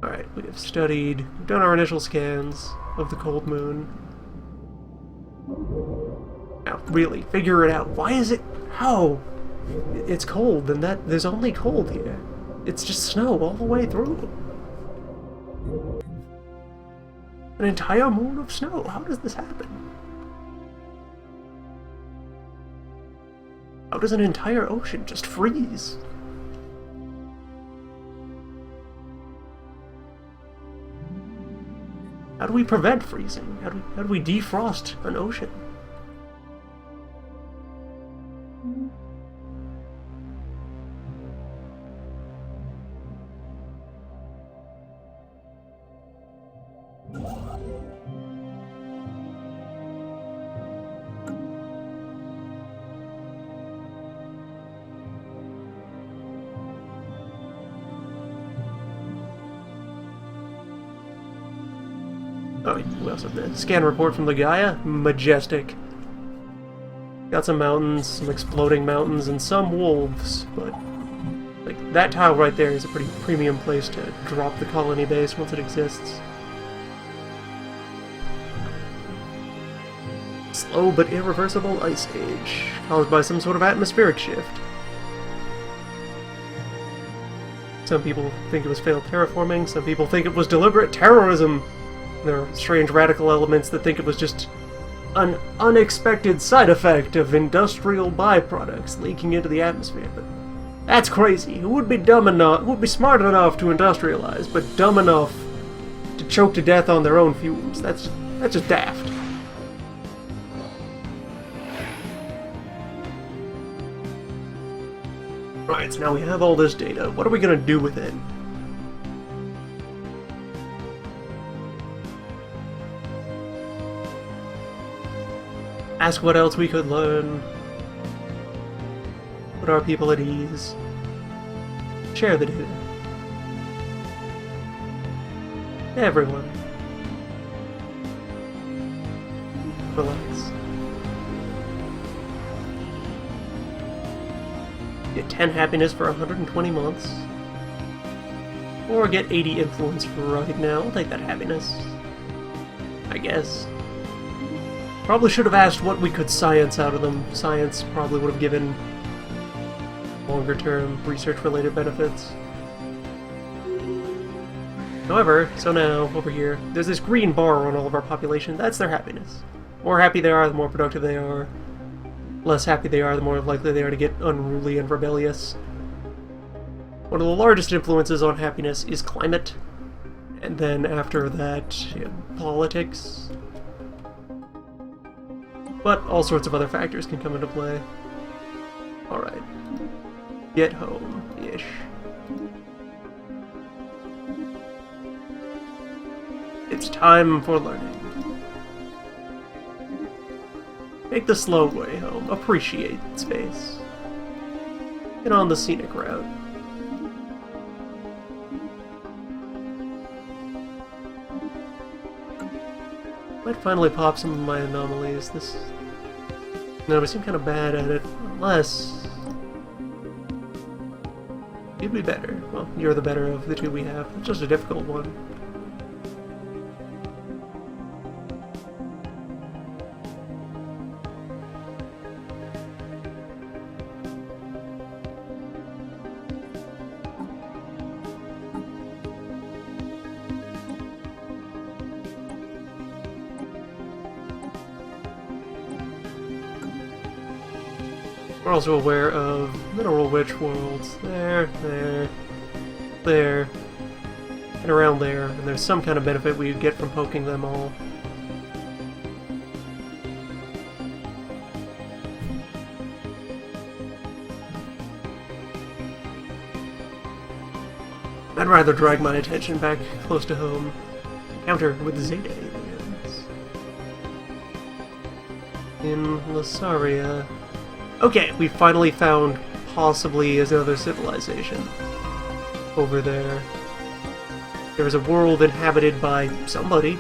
Alright, we have studied, we've done our initial scans of the cold moon. Now, really, figure it out. Why is it... How? It's cold, and there's only cold here. It's just snow all the way through. An entire moon of snow. How does this happen? How does an entire ocean just freeze? How do we prevent freezing? How do we defrost an ocean? Oh, we also have the scan report from the Gaia. Majestic. Got some mountains, some exploding mountains, and some wolves, but like that tile right there is a pretty premium place to drop the colony base once it exists. Slow but irreversible ice age, caused by some sort of atmospheric shift. Some people think it was failed terraforming, some people think it was deliberate terrorism. There are strange radical elements that think it was just an unexpected side effect of industrial byproducts leaking into the atmosphere, but that's crazy. Who would be dumb enough, who would be smart enough to industrialize, but dumb enough to choke to death on their own fumes? That's just daft. Right, so now we have all this data. What are we gonna do with it? Ask what else we could learn. Put our people at ease. Share the data. Everyone. Relax. Get 10 happiness for 120 months. Or get 80 influence for right now. I'll take that happiness. I guess. Probably should have asked what we could science out of them. Science probably would have given longer-term research-related benefits. However, so now, over here, there's this green bar on all of our population. That's their happiness. The more happy they are, the more productive they are. Less happy they are, the more likely they are to get unruly and rebellious. One of the largest influences on happiness is climate. And then after that, politics. But all sorts of other factors can come into play. Alright. Get home-ish. It's time for learning. Take the slow way home. Appreciate space. Get on the scenic route. Might finally pop some of my anomalies. No, we seem kind of bad at it. Unless... you'd be better. Well, you're the better of the two we have. It's just a difficult one. We're also aware of mineral rich worlds. There, and around there, and there's some kind of benefit we get from poking them all. I'd rather drag my attention back close to home. Encounter with Zeta aliens. In Lasaria. Okay, we finally found possibly another civilization over there. There is a world inhabited by somebody.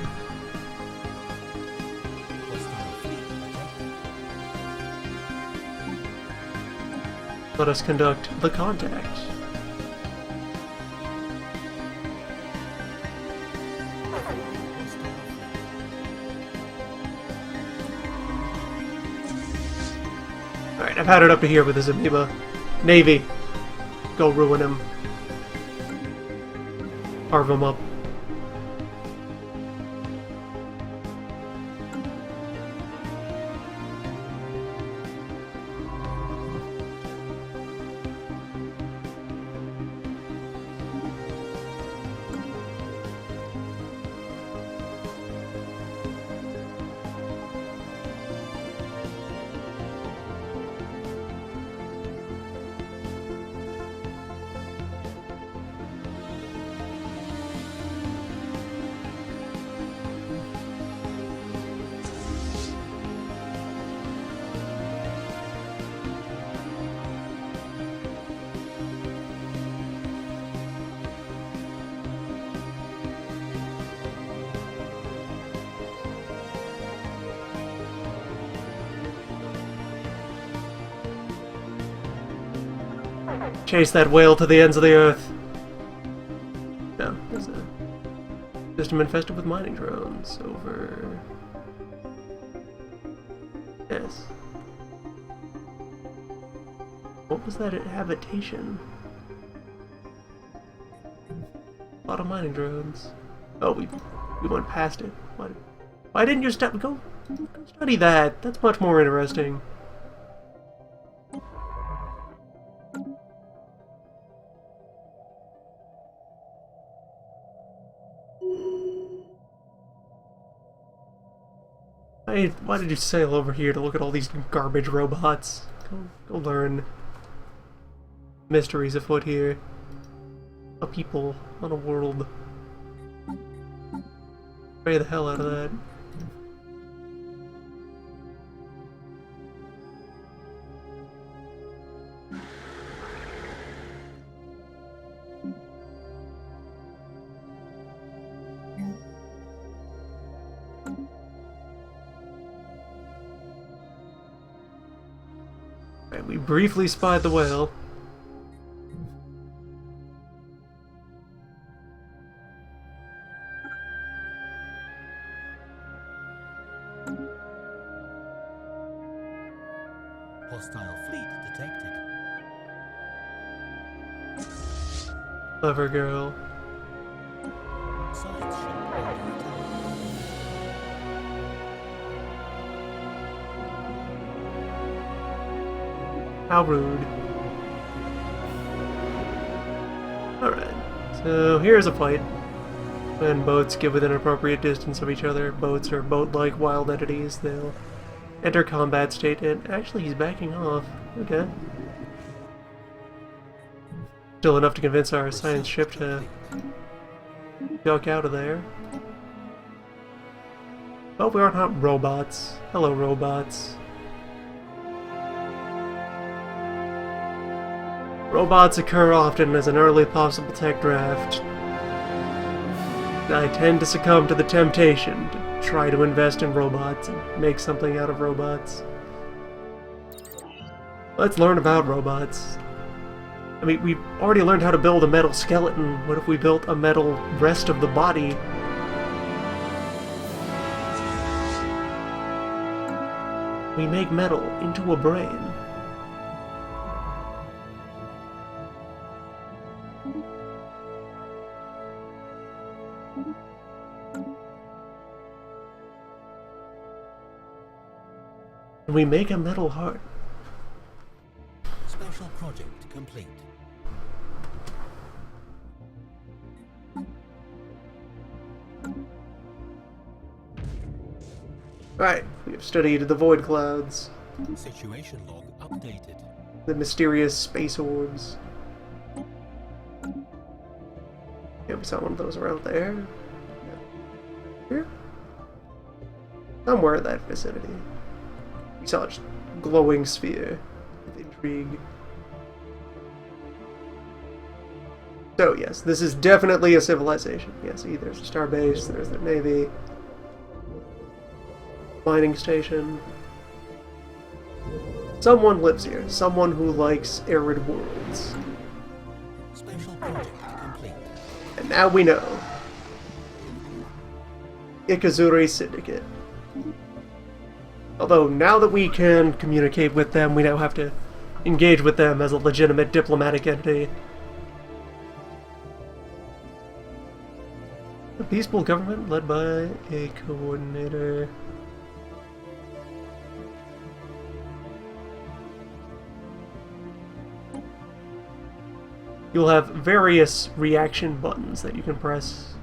Let us conduct the contact. Alright, I've had it up to here with this amoeba. Navy. Go ruin him. Carve him up. Chase that whale to the ends of the earth. No, there's a system infested with mining drones over. Yes. What was that habitation? A lot of mining drones. Oh, we went past it. Why didn't you go study that? That's much more interesting. Why did you sail over here to look at all these garbage robots? Go learn. Mysteries afoot here. A people on a world. Pray the hell out of that. We briefly spied the whale. Hostile fleet detected. Clever girl. Science ship under attack. How rude. Alright, so here's a fight. When boats get within an appropriate distance of each other, boats are boat-like wild entities, they'll enter combat state, and actually he's backing off. Okay. Still enough to convince our science ship to duck out of there. Oh, we aren't not robots. Hello, robots. Robots occur often as an early possible tech draft. I tend to succumb to the temptation to try to invest in robots and make something out of robots. Let's learn about robots. I mean, we've already learned how to build a metal skeleton. What if we built a metal rest of the body? We make metal into a brain. And we make a metal heart. Special project complete. Right, we have studied the void clouds. Situation log updated. The mysterious space orbs. Yeah, we saw one of those around there. Here? Somewhere in that vicinity. We saw a glowing sphere with intrigue. So yes, this is definitely a civilization. Yeah, see, there's a star base, there's the navy. Mining station. Someone lives here. Someone who likes arid worlds. Special project complete. And now we know. Ikazuri Syndicate. Although, now that we can communicate with them, we now have to engage with them as a legitimate diplomatic entity. A peaceful government led by a coordinator. You'll have various reaction buttons that you can press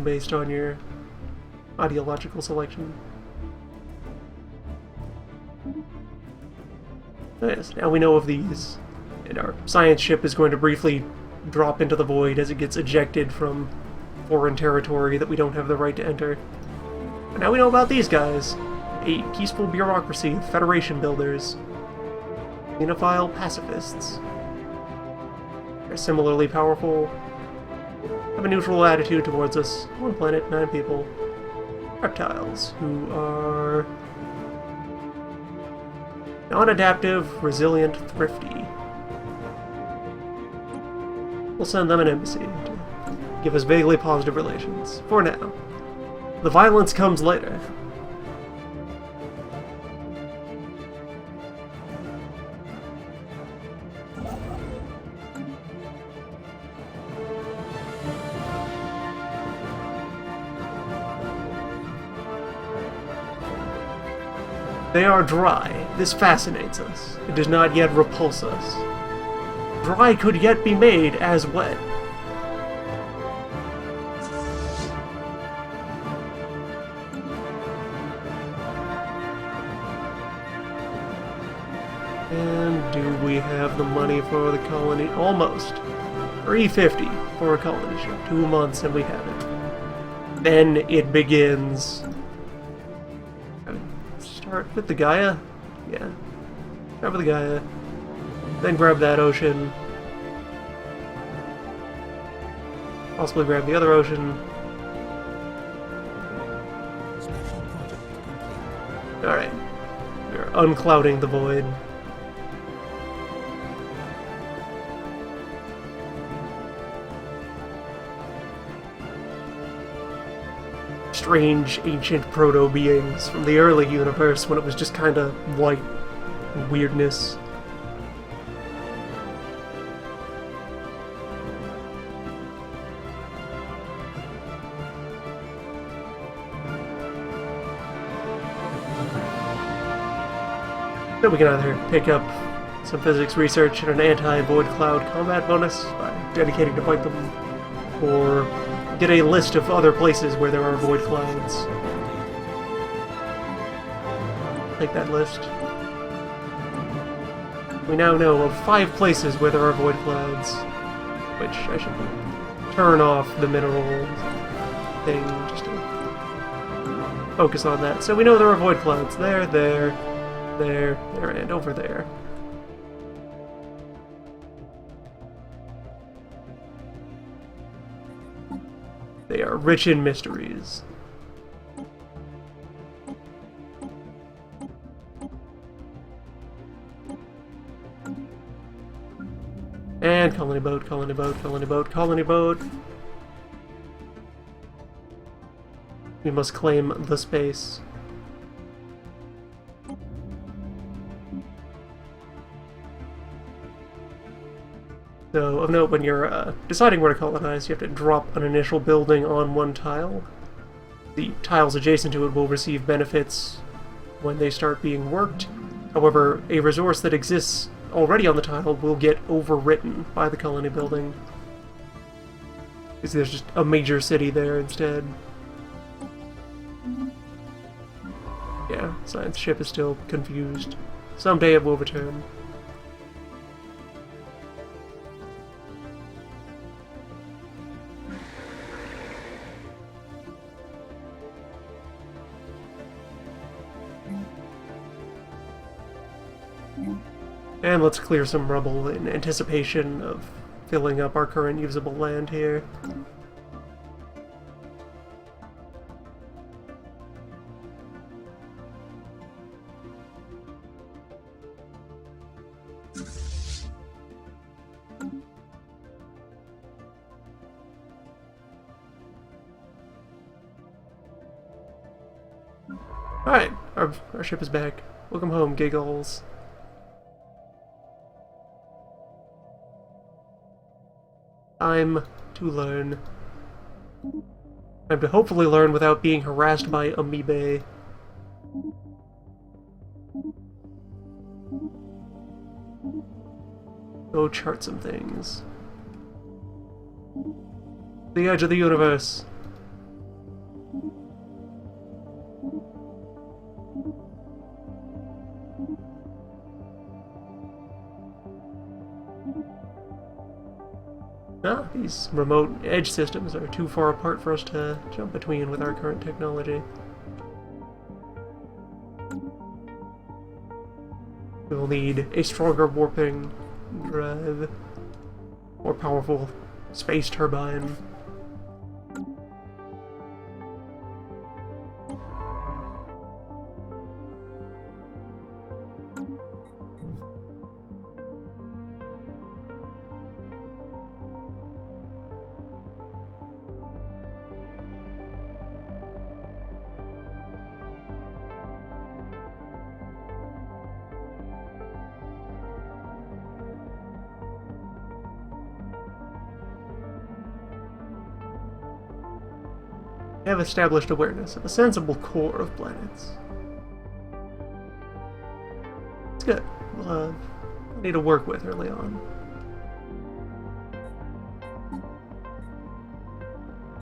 based on your ideological selection. Yes, now we know of these, and our science ship is going to briefly drop into the void as it gets ejected from foreign territory that we don't have the right to enter. But now we know about these guys. A peaceful bureaucracy of Federation builders. Xenophile pacifists. They're similarly powerful. Have a neutral attitude towards us. 1 planet, 9 people. Reptiles, who are non-adaptive, resilient, thrifty. We'll send them an embassy to give us vaguely positive relations. For now. The violence comes later. They are dry. This fascinates us. It does not yet repulse us. Dry could yet be made as wet. And do we have the money for the colony? Almost. 350 for a colony ship. 2 months and we have it. Then it begins. Start with the Gaia? Yeah. Start with the Gaia. Then grab that ocean. Possibly grab the other ocean. Special project complete. Alright. We're unclouding the void. Strange, ancient proto-beings from the early universe when it was just kind of white weirdness. So we can either pick up some physics research and an anti-void cloud combat bonus by dedicating to fight them, or get a list of other places where there are void clouds. Take that list. We now know of 5 places where there are void clouds, which I should turn off the mineral thing just to focus on that. So we know there are void clouds there, there, and over there. They are rich in mysteries. And colony boat, colony boat, colony boat, colony boat. We must claim the space. So, of note, when you're deciding where to colonize, you have to drop an initial building on one tile. The tiles adjacent to it will receive benefits when they start being worked. However, a resource that exists already on the tile will get overwritten by the colony building, because there's just a major city there instead. Yeah, science ship is still confused. Someday it will return. And let's clear some rubble in anticipation of filling up our current usable land here. Alright, our ship is back. Welcome home, Giggles. Time to learn. Time to hopefully learn without being harassed by amoebae. Go chart some things. The edge of the universe. Ah, these remote edge systems are too far apart for us to jump between with our current technology. We will need a stronger warping drive, more powerful space turbine. We have established awareness of a sensible core of planets. It's good. We'll have plenty to work with early on.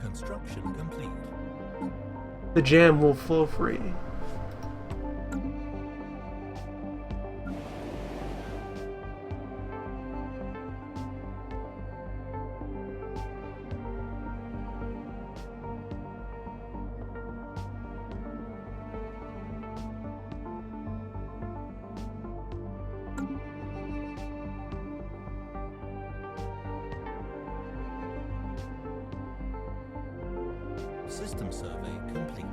Construction complete. The jam will flow free. System survey complete.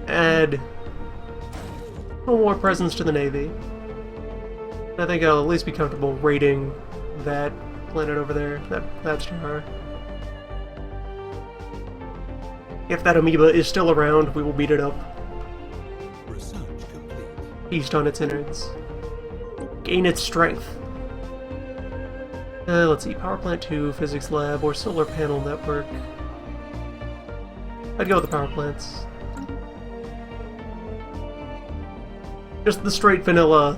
Add one more presence to the Navy. I think I'll at least be comfortable raiding that planet over there, that star. If that amoeba is still around, we will beat it up. Research complete. Feast on its innards. Gain its strength. Let's see, Power Plant 2, Physics Lab, or Solar Panel Network. I'd go with the power plants. Just the straight vanilla,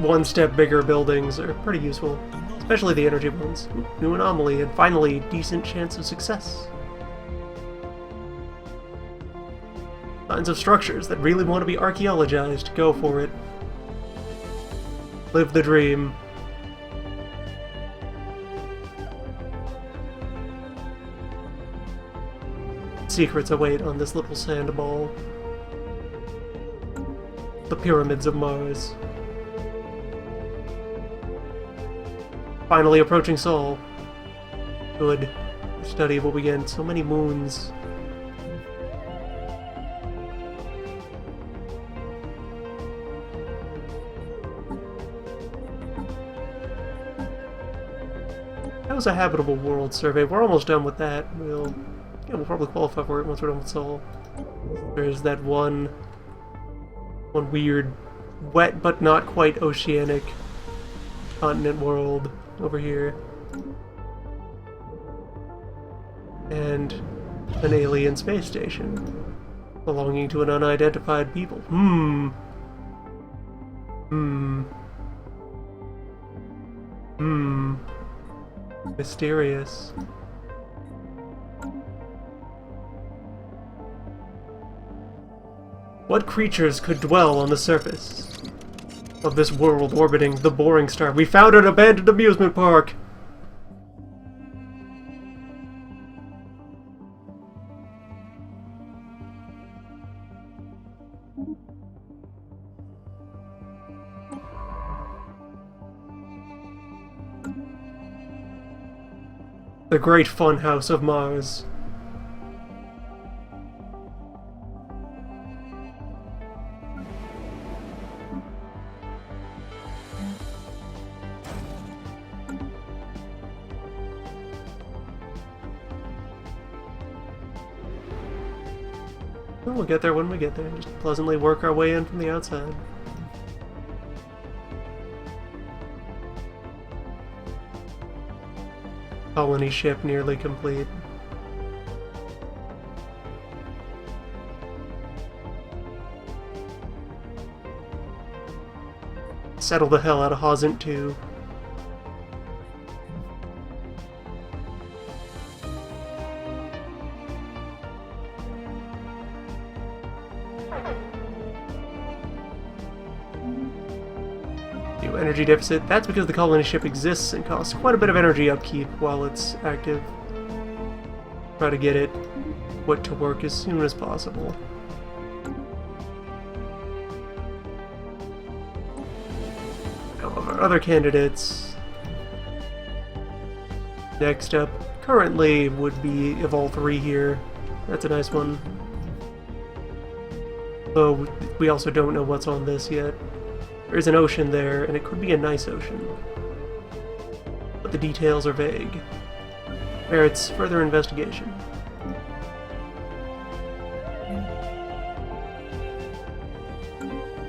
one step bigger buildings are pretty useful. Especially the energy ones. Ooh, new anomaly, and finally, decent chance of success. Signs of structures that really want to be archaeologized. Go for it. Live the dream. Secrets await on this little sand ball. The pyramids of Mars. Finally approaching Sol. Good. The study will begin. So many moons. That was a habitable world survey. We're almost done with that. We'll probably qualify for it once we're done with Sol. There's that one weird, wet but not quite oceanic continent world over here. And an alien space station belonging to an unidentified people. Mysterious. What creatures could dwell on the surface of this world orbiting the boring star? We found an abandoned amusement park! The great funhouse of Mars. We'll get there when we get there. Just pleasantly work our way in from the outside. Colony ship nearly complete. Settle the hell out of Hosint 2. New energy deficit. That's because the colony ship exists and costs quite a bit of energy upkeep while it's active. Try to get it put to work as soon as possible. Our other candidates, next up currently would be Evol 3 here. That's a nice one. Though we also don't know what's on this yet. There's an ocean there, and it could be a nice ocean. But the details are vague. Merits further investigation.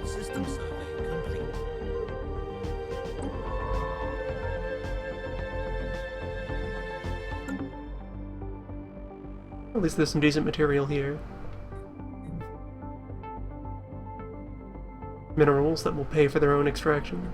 System survey complete. At least there's some decent material here. Minerals that will pay for their own extraction.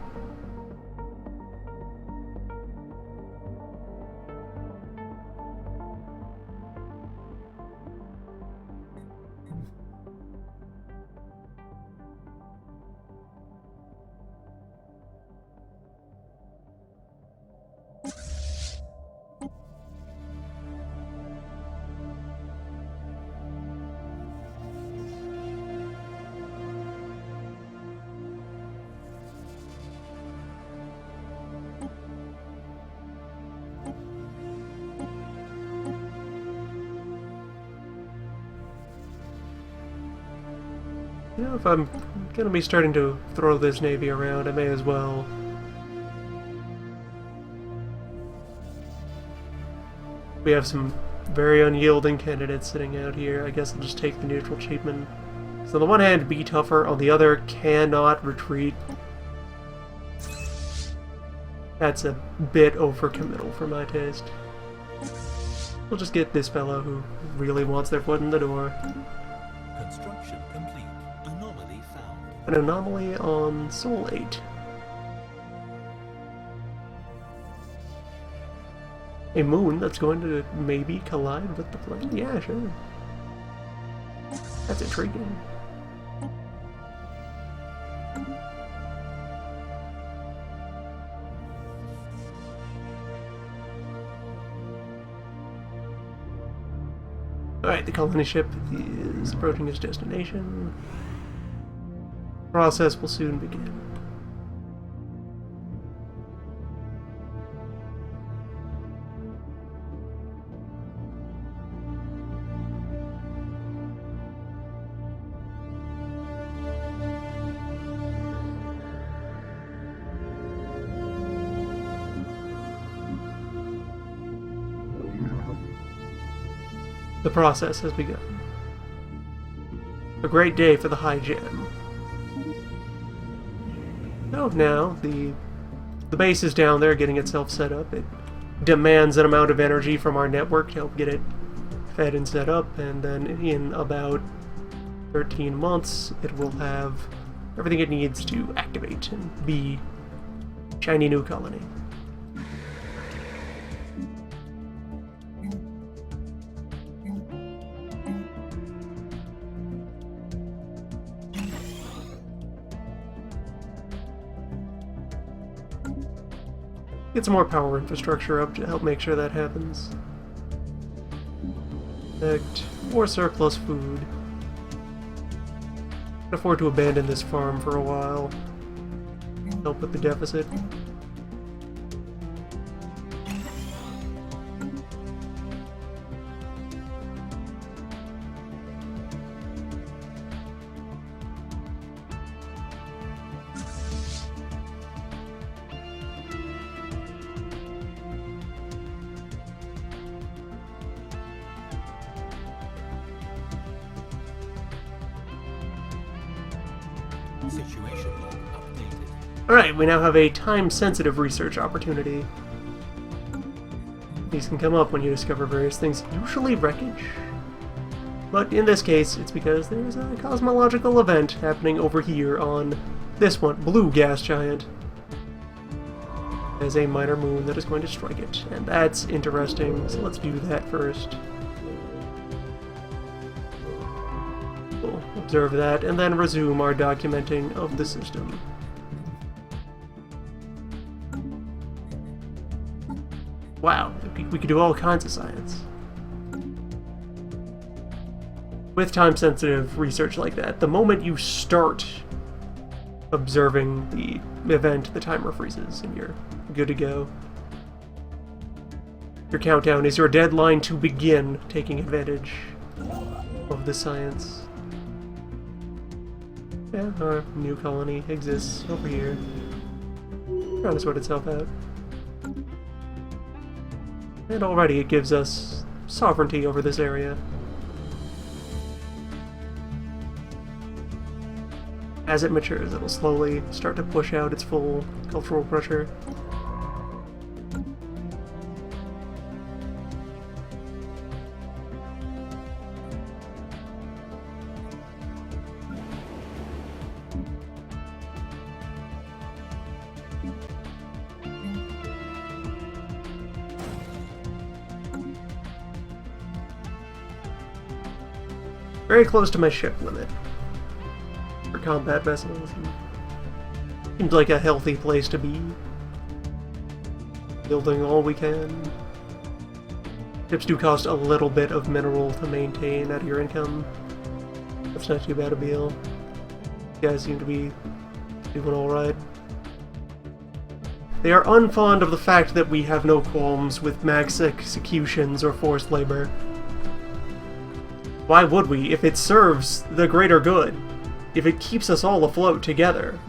You know, if I'm gonna be starting to throw this navy around, I may as well. We have some very unyielding candidates sitting out here. I guess I'll just take the neutral Cheapman. So on the one hand, be tougher. On the other, cannot retreat. That's a bit overcommittal for my taste. We'll just get this fellow who really wants their foot in the door. Construction complete. Anomaly found. An anomaly on Sol 8. A moon that's going to maybe collide with the planet? Yeah, sure. That's intriguing. Alright, the colony ship is approaching its destination. Process will soon begin. The process has begun. A great day for the High Gem. Oh, now the base is down there getting itself set up. It demands an amount of energy from our network to help get it fed and set up, and then in about 13 months it will have everything it needs to activate and be shiny new colony. Get some more power infrastructure up to help make sure that happens. Collect more surplus food. Can afford to abandon this farm for a while. Help with the deficit. Situation log updated. Alright, we now have a time-sensitive research opportunity. These can come up when you discover various things, usually wreckage. But in this case, it's because there's a cosmological event happening over here on this one, Blue Gas Giant. There's a minor moon that is going to strike it, and that's interesting, so let's do that first. We'll observe that, and then resume our documenting of the system. Wow, we could do all kinds of science. With time-sensitive research like that, the moment you start observing the event, the timer freezes, and you're good to go. Your countdown is your deadline to begin taking advantage of the science. Yeah, our new colony exists over here. Trying to sort itself out. And already it gives us sovereignty over this area. As it matures, it'll slowly start to push out its full cultural pressure. Very close to my ship limit for combat vessels. Seems like a healthy place to be. Building all we can. Ships do cost a little bit of mineral to maintain out of your income. That's not too bad a deal. You guys seem to be doing alright. They are unfond of the fact that we have no qualms with max executions or forced labor. Why would we, if it serves the greater good? If it keeps us all afloat together?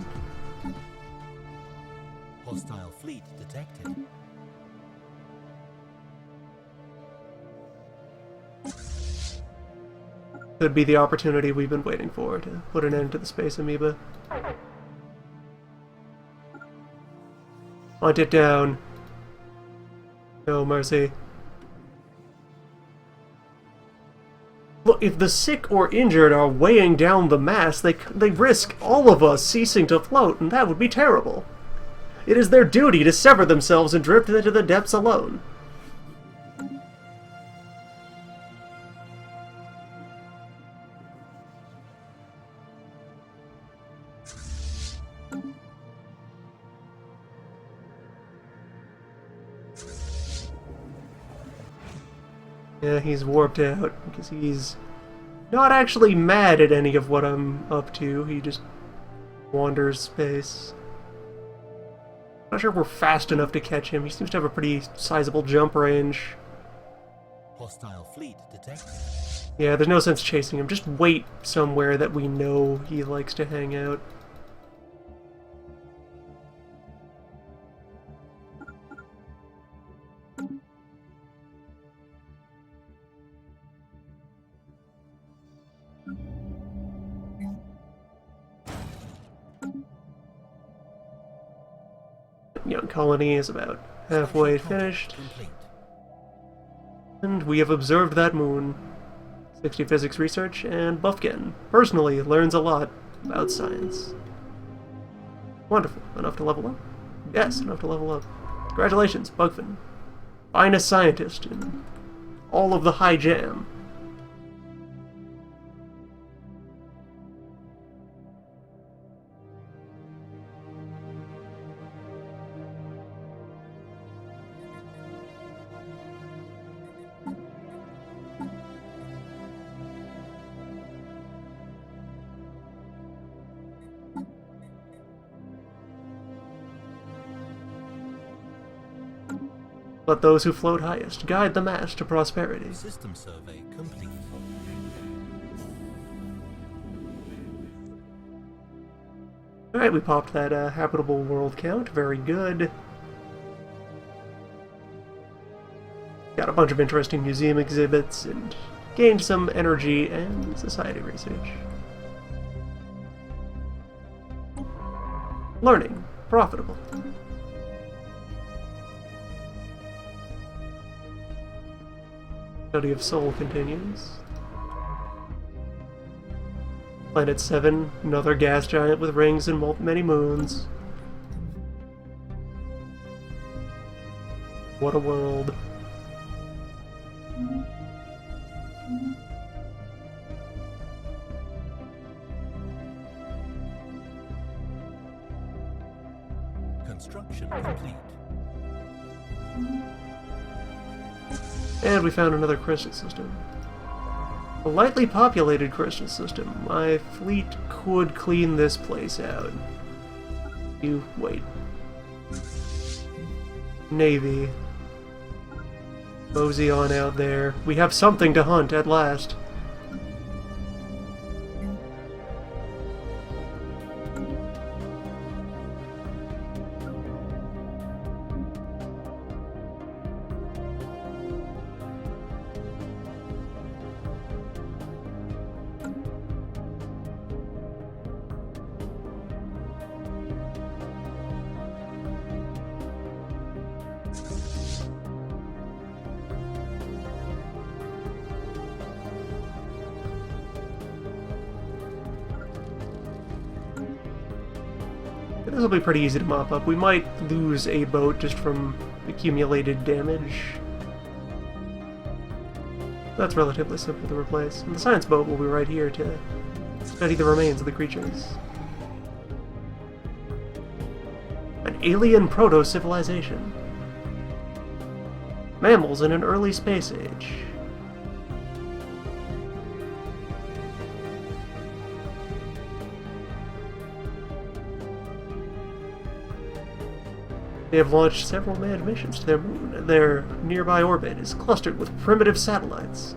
Hostile fleet detected. Could be the opportunity we've been waiting for to put an end to the space amoeba. Hunt it down. No mercy. Look, if the sick or injured are weighing down the mass, they risk all of us ceasing to float, and that would be terrible. It is their duty to sever themselves and drift into the depths alone. Yeah, he's warped out because he's not actually mad at any of what I'm up to. He just wanders space. Not sure if we're fast enough to catch him. He seems to have a pretty sizable jump range. Hostile fleet detected. Yeah, there's no sense chasing him. Just wait somewhere that we know he likes to hang out. Young colony is about halfway finished, and we have observed that moon. 60 physics research, and Buffkin personally learns a lot about science. Wonderful. Enough to level up? Yes, enough to level up. Congratulations, Bugfin. Finest scientist in all of the high jam. Let those who float highest guide the mass to prosperity. System survey complete. Alright, we popped that habitable world count. Very good. Got a bunch of interesting museum exhibits and gained some energy and society research. Learning. Profitable. Study of Soul continues. Planet 7, another gas giant with rings and many moons. What a world. Construction complete. And we found another crystal system. A lightly populated crystal system. My fleet could clean this place out. You wait. Navy. Mosey on out there. We have something to hunt at last. This will be pretty easy to mop up. We might lose a boat just from accumulated damage. That's relatively simple to replace. And the science boat will be right here to study the remains of the creatures. An alien proto-civilization. Mammals in an early space age. They have launched several manned missions to their moon. Their nearby orbit is clustered with primitive satellites.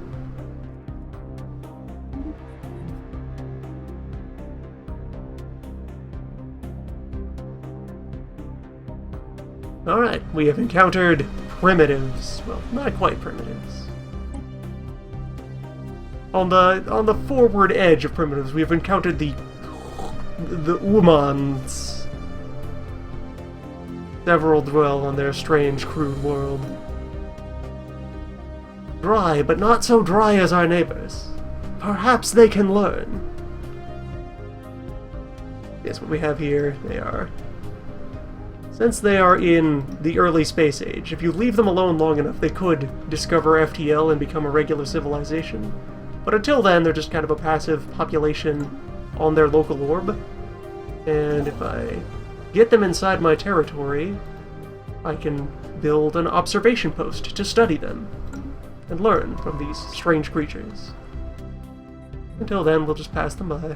Alright, we have encountered primitives. Well, not quite primitives. On the forward edge of primitives, we have encountered the humans. Several dwell on their strange, crude world. Dry, but not so dry as our neighbors. Perhaps they can learn. Yes, what we have here, they are. Since they are in the early space age, if you leave them alone long enough, they could discover FTL and become a regular civilization. But until then, they're just kind of a passive population on their local orb. And if I get them inside my territory, I can build an observation post to study them and learn from these strange creatures. Until then, we'll just pass them by.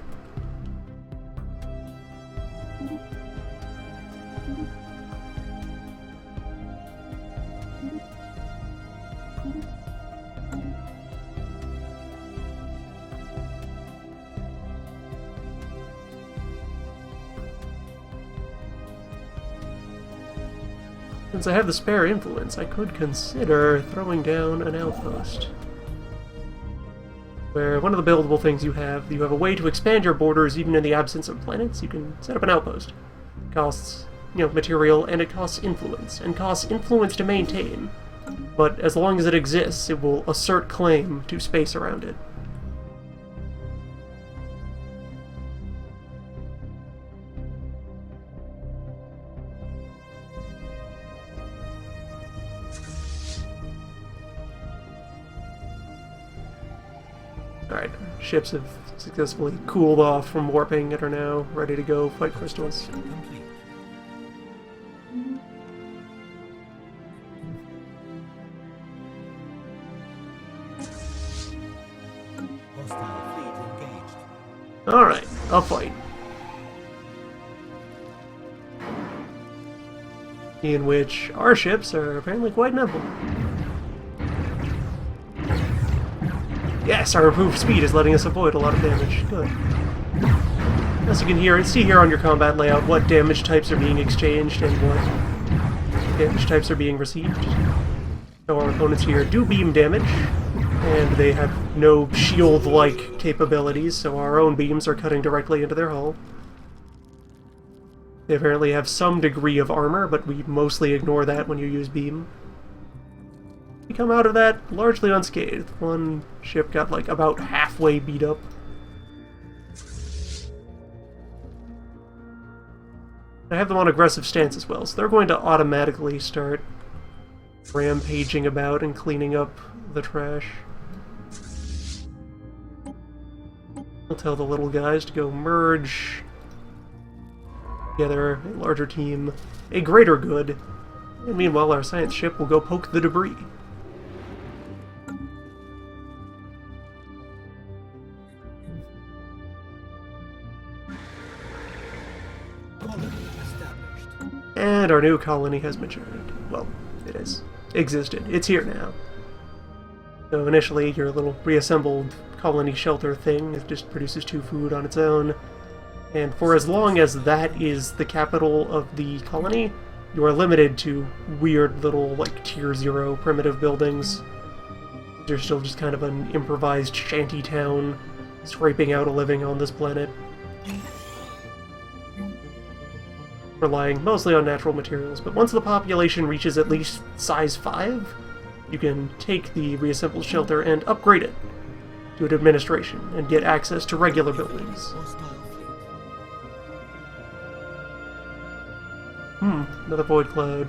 Since I have the spare influence, I could consider throwing down an outpost. Where one of the buildable things you have a way to expand your borders even in the absence of planets. You can set up an outpost. It costs, material, and it costs influence. And costs influence to maintain. But as long as it exists, it will assert claim to space around it. Alright, ships have successfully cooled off from warping and are now ready to go fight crystals. Complete. Hostile fleet engaged. Alright, I'll fight. In which our ships are apparently quite nimble. Yes, our improved speed is letting us avoid a lot of damage. Good. As you can see here on your combat layout what damage types are being exchanged and what damage types are being received. So our opponents here do beam damage, and they have no shield-like capabilities, so our own beams are cutting directly into their hull. They apparently have some degree of armor, but we mostly ignore that when you use beam. We come out of that largely unscathed. One ship got like about halfway beat up. I have them on aggressive stance as well, so they're going to automatically start rampaging about and cleaning up the trash. I'll tell the little guys to go merge together, a larger team, a greater good, and meanwhile our science ship will go poke the debris. And our new colony has matured. Well, it has existed. It's here now. So initially, your little reassembled colony shelter thing, it just produces 2 food on its own. And for as long as that is the capital of the colony, you are limited to weird little, like, Tier 0 primitive buildings. They're still just kind of an improvised shanty town, scraping out a living on this planet. Relying mostly on natural materials, but once the population reaches at least size 5, you can take the reassembled shelter and upgrade it to an administration and get access to regular buildings. Another void cloud.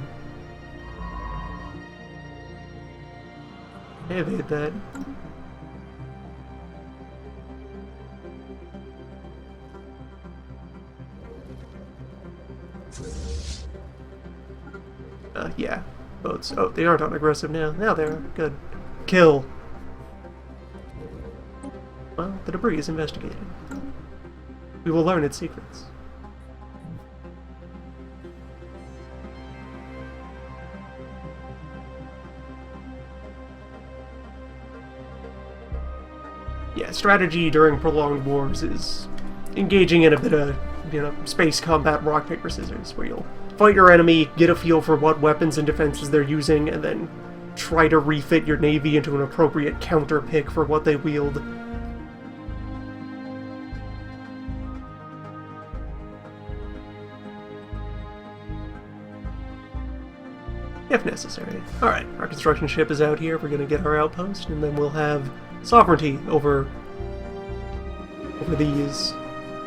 I evade that. Yeah, boats. Oh, they aren't on aggressive now. Now they're good. Kill. Well, the debris is investigated. We will learn its secrets. Yeah, strategy during prolonged wars is engaging in a bit of, space combat rock, paper, scissors, where you'll fight your enemy, get a feel for what weapons and defenses they're using, and then try to refit your navy into an appropriate counter pick for what they wield. If necessary. Alright, our construction ship is out here, we're gonna get our outpost, and then we'll have sovereignty over these.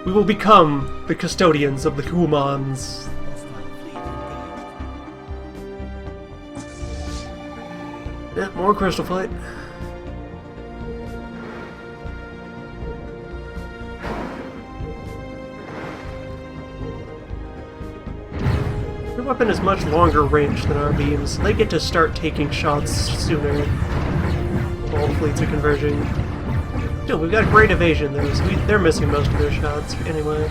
We will become the custodians of the humans. Yeah, more crystal fight. Their weapon is much longer range than our beams. They get to start taking shots sooner. All the fleets are converging. Still, we've got great evasion though, so they're missing most of their shots anyway.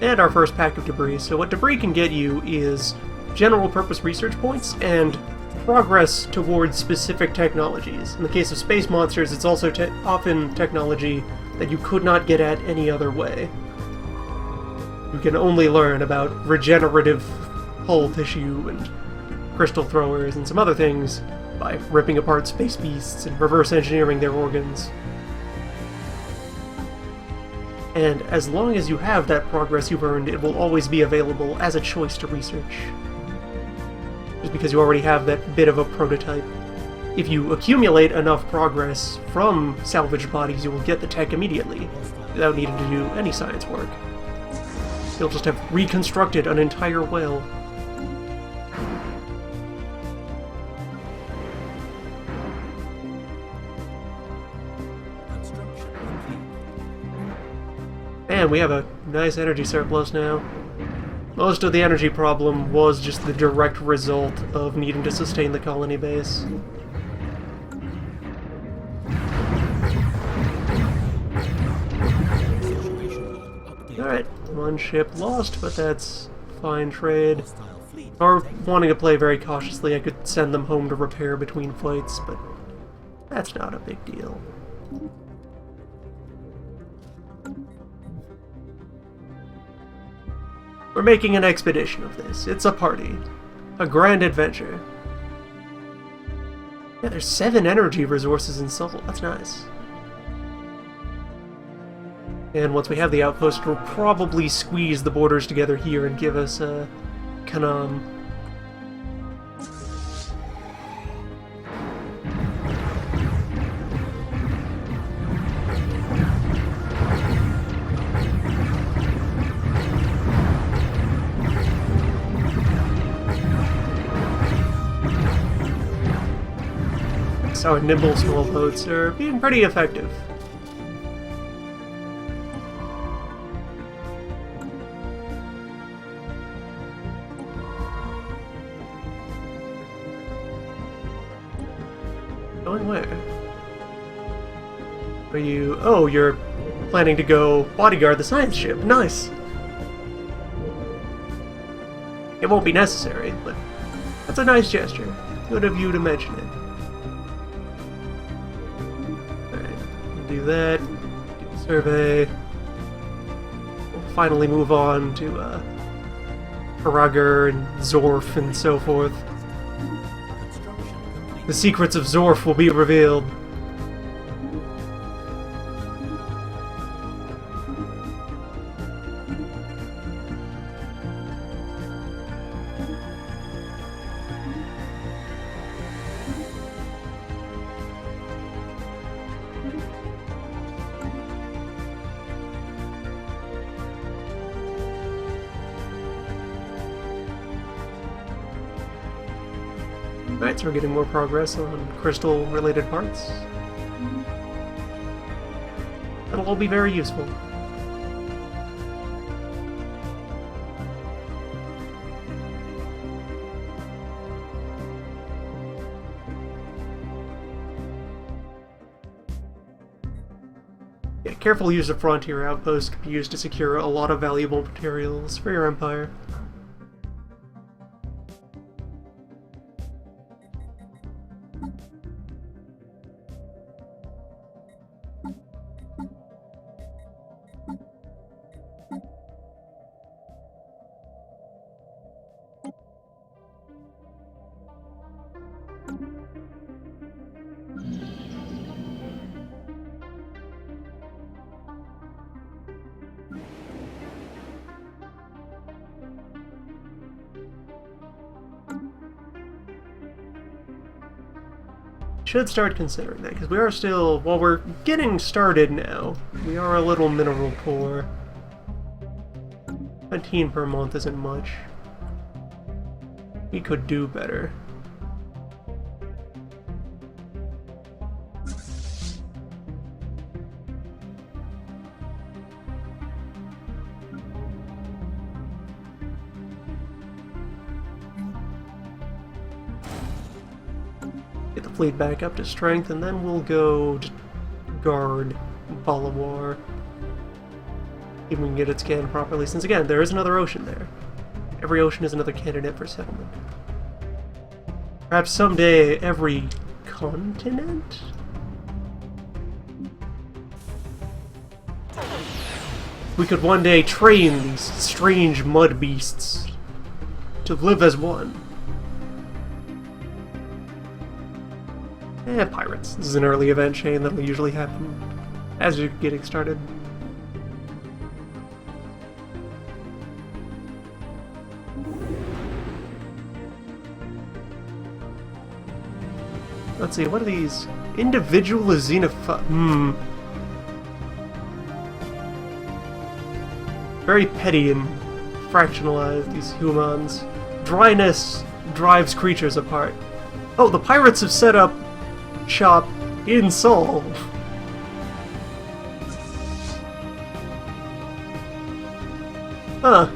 And our first pack of debris. So what debris can get you is general purpose research points and progress towards specific technologies. In the case of space monsters, it's also often technology that you could not get at any other way. You can only learn about regenerative hull tissue and crystal throwers and some other things by ripping apart space beasts and reverse engineering their organs. And as long as you have that progress you've earned, it will always be available as a choice to research. Just because you already have that bit of a prototype. If you accumulate enough progress from salvaged bodies, you will get the tech immediately, without needing to do any science work. You'll just have reconstructed an entire whale. And we have a nice energy surplus now. Most of the energy problem was just the direct result of needing to sustain the colony base. Alright, one ship lost, but that's fine trade. Or wanting to play very cautiously, I could send them home to repair between fights, but that's not a big deal. We're making an expedition of this. It's a party. A grand adventure. Yeah, there's 7 energy resources in Sol. That's nice. And once we have the outpost, we'll probably squeeze the borders together here and give us Kanam. So our nimble small boats are being pretty effective. Going where? Are you... Oh, you're planning to go bodyguard the science ship. Nice! It won't be necessary, but that's a nice gesture. Good of you to mention it. Alright, do that. Do the survey. We'll finally move on to Paragar and Zorf and so forth. The secrets of Zorf will be revealed. Alright, so we're getting more progress on crystal-related parts. That'll all be very useful. Yeah, careful use of frontier outposts can be used to secure a lot of valuable materials for your empire. Should start considering that, because we are still, while we're getting started now, we are a little mineral poor. 17 per month isn't much. We could do better. Get the fleet back up to strength, and then we'll go to guard Balawar. See if we can get it scanned properly, since again, there is another ocean there. Every ocean is another candidate for settlement. Perhaps someday every continent? We could one day train these strange mud beasts to live as one. Pirates. This is an early event chain that'll usually happen as you're getting started. Let's see, what are these? Individual xenophobe. Very petty and fractionalized, these humans. Dryness drives creatures apart. Oh, the pirates have set up shop in Seoul. Huh.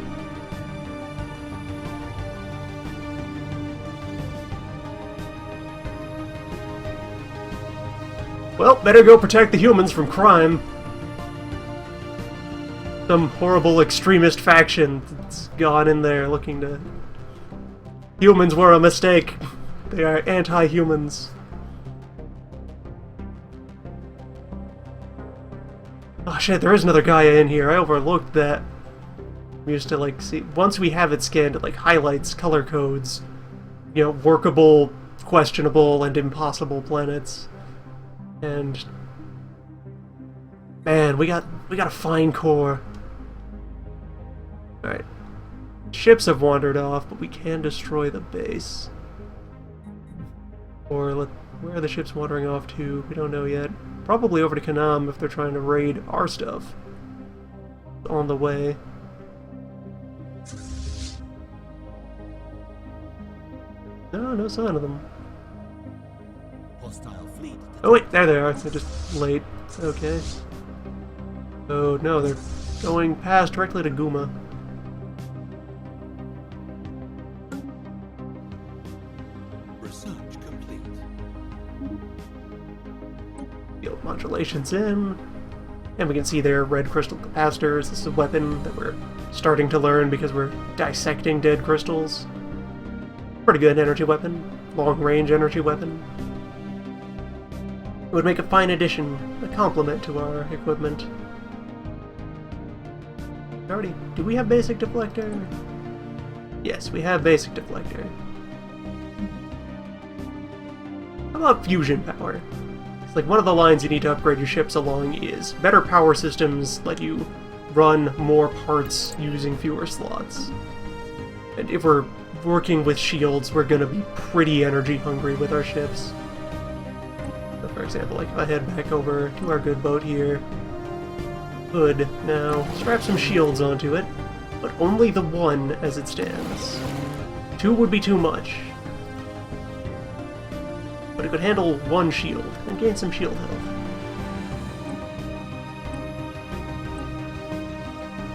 Well, better go protect the humans from crime. Some horrible extremist faction that's gone in there looking to... Humans were a mistake. They are anti-humans. Oh shit, there is another Gaia in here. I overlooked that. We used to, like, see... Once we have it scanned, it, like, highlights color codes. You know, workable, questionable, and impossible planets. And... Man, we got a fine core. Alright. Ships have wandered off, but we can destroy the base. Or where are the ships wandering off to? We don't know yet. Probably over to Kanam if they're trying to raid our stuff. On the way. No sign of them. Hostile fleet. Oh wait, there they are. They're just late. Okay. Oh no, they're going past directly to Guma. Research complete. Field modulations in. And we can see their red crystal capacitors. This is a weapon that we're starting to learn because we're dissecting dead crystals. Pretty good energy weapon. Long-range energy weapon. It would make a fine addition, a complement to our equipment. Do we have basic deflector? Yes, we have basic deflector. How about fusion power? It's like one of the lines you need to upgrade your ships along is better power systems let you run more parts using fewer slots. And if we're working with shields, we're gonna be pretty energy hungry with our ships. So for example, like if I head back over to our good boat here, could now strap some shields onto it, but only the one as it stands. 2 would be too much. But it could handle 1 shield and gain some shield health.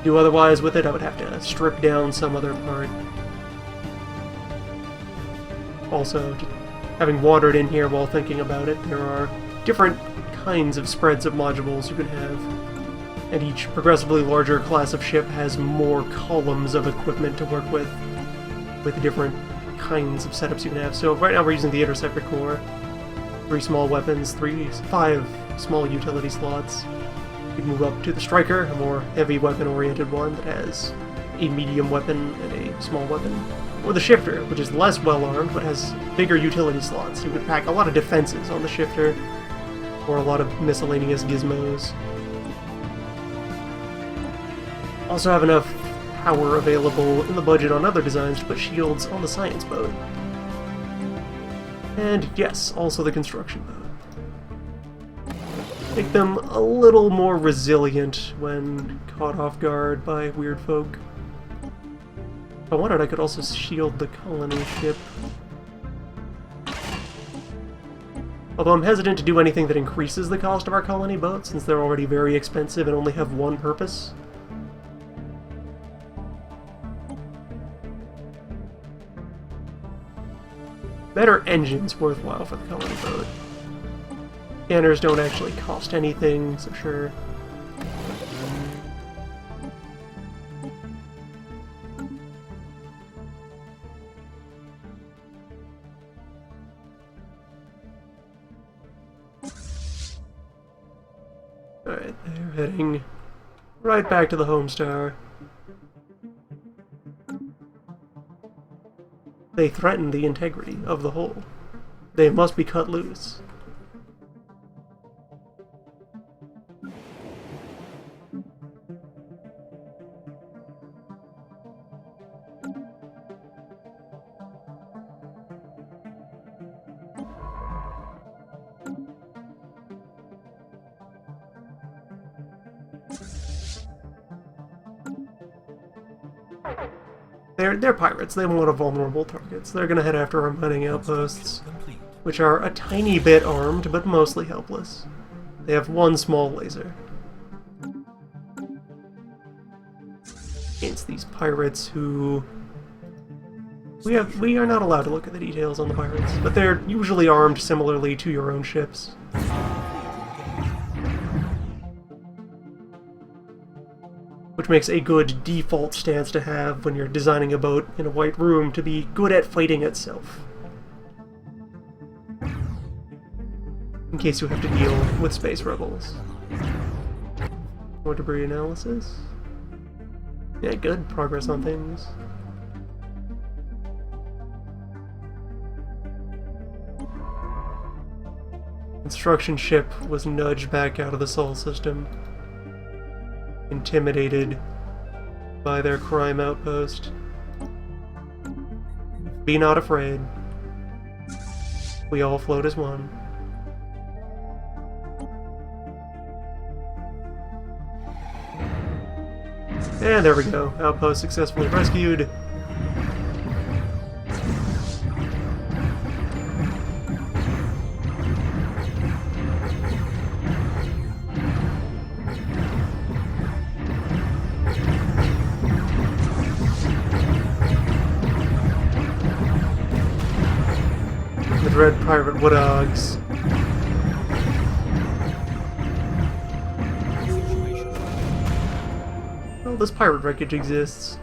Do otherwise with it, I would have to strip down some other part. Also, just having wandered in here while thinking about it, there are different kinds of spreads of modules you can have, and each progressively larger class of ship has more columns of equipment to work with different kinds of setups you can have. So right now we're using the Interceptor core, 3 small weapons, 5 small utility slots. You can move up to the Striker, a more heavy weapon-oriented one that has a medium weapon and a small weapon. Or the Shifter, which is less well-armed but has bigger utility slots. You could pack a lot of defenses on the Shifter, or a lot of miscellaneous gizmos. Also have enough power available in the budget on other designs to put shields on the Science boat. And yes, also the Construction boat. Make them a little more resilient when caught off guard by weird folk. If I wanted, I could also shield the colony ship. Although I'm hesitant to do anything that increases the cost of our colony boat, since they're already very expensive and only have one purpose. Better engines worthwhile for the colony boat. Scanners don't actually cost anything, so sure. Alright, they're heading right back to the home star. They threaten the integrity of the hull. They must be cut loose. They're pirates. They want vulnerable targets. They're gonna head after our mining outposts, which are a tiny bit armed, but mostly helpless. They have 1 small laser. Against these pirates who... We are not allowed to look at the details on the pirates, but they're usually armed similarly to your own ships. Which makes a good default stance to have when you're designing a boat in a white room to be good at fighting itself. In case you have to deal with space rebels. More debris analysis. Yeah, good progress on things. Construction ship was nudged back out of the Sol system. intimidated by their crime outpost. Be not afraid. We all float as one. And there we go. Outpost successfully rescued. The Dread Pirate Woodhogs. Well, this pirate wreckage exists.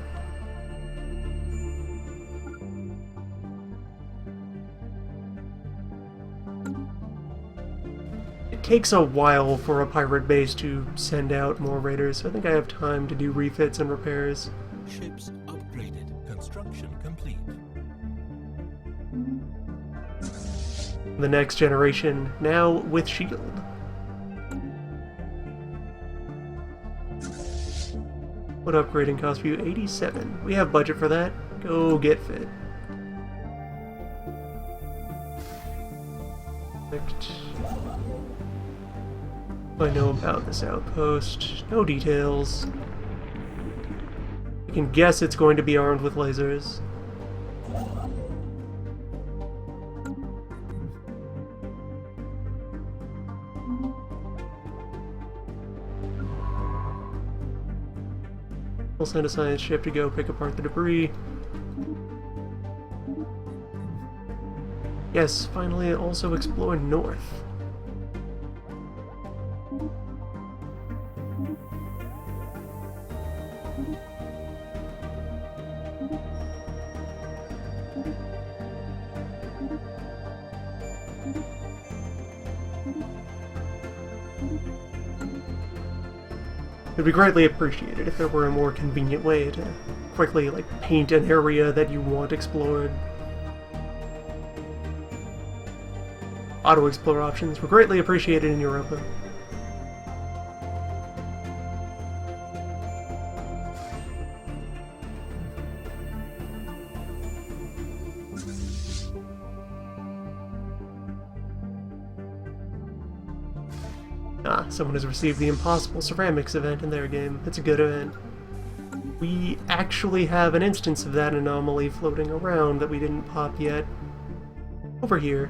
It takes a while for a pirate base to send out more raiders, so I think I have time to do refits and repairs. Ships upgraded. Construction complete. The next generation, now with shield. What upgrading cost for you? 87. We have budget for that. Go get fit. Perfect. What do I know about this outpost? No details. I can guess it's going to be armed with lasers. We'll send a science ship to go pick apart the debris. Yes, finally also explore north. It would be greatly appreciated if there were a more convenient way to quickly, paint an area that you want explored. Auto-explore options were greatly appreciated in Europa. Ah, someone has received the Impossible Ceramics event in their game. It's a good event. We actually have an instance of that anomaly floating around that we didn't pop yet. Over here.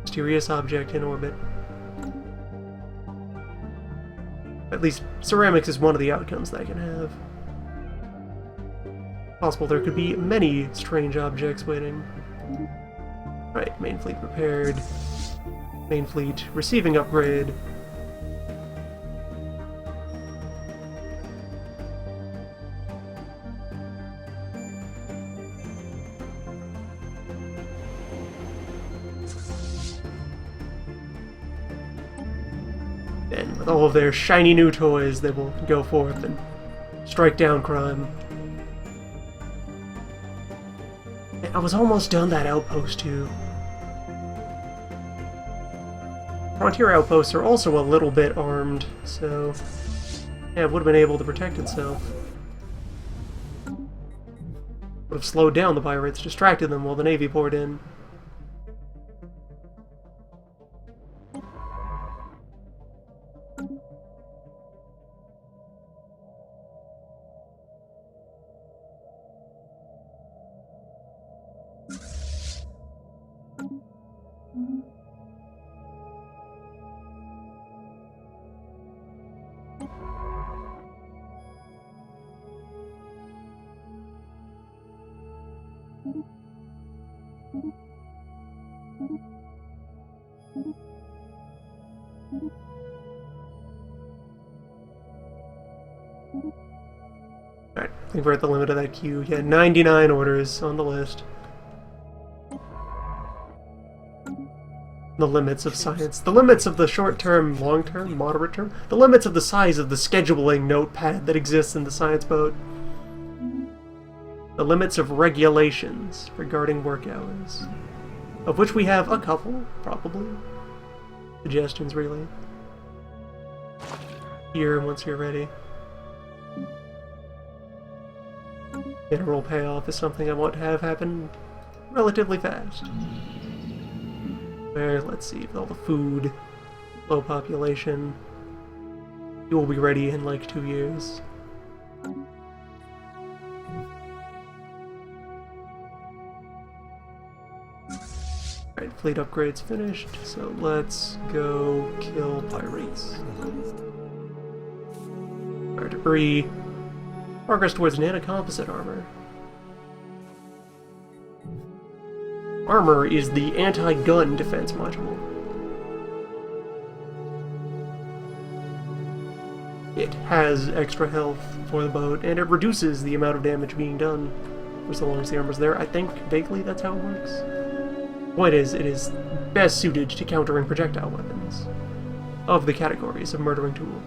Mysterious object in orbit. At least, ceramics is one of the outcomes that can have. Possible there could be many strange objects waiting. Right, main fleet repaired. Main fleet receiving upgrade. And with all of their shiny new toys, they will go forth and strike down crime. I was almost done that outpost too. Frontier outposts are also a little bit armed, so yeah, it would have been able to protect itself. Would have slowed down the pirates, distracted them while the Navy poured in. Alright, I think we're at the limit of that queue. Yeah, 99 orders on the list. The limits of science. The limits of the short-term, long-term, moderate-term. The limits of the size of the scheduling notepad that exists in the science boat. The limits of regulations regarding work hours. Of which we have a couple, probably. Suggestions, really. Here, once you're ready. Mineral payoff is something I want to have happen relatively fast. Where, let's see, with all the food, low population, it will be ready in like 2 years. Alright, fleet upgrade's finished, so let's go kill pirates. Our debris. Progress towards nanocomposite armor. Armor is the anti-gun defense module. It has extra health for the boat, and it reduces the amount of damage being done for so long as the armor's there. I think vaguely that's how it works. Point is, it is best suited to countering projectile weapons of the categories of murdering tool.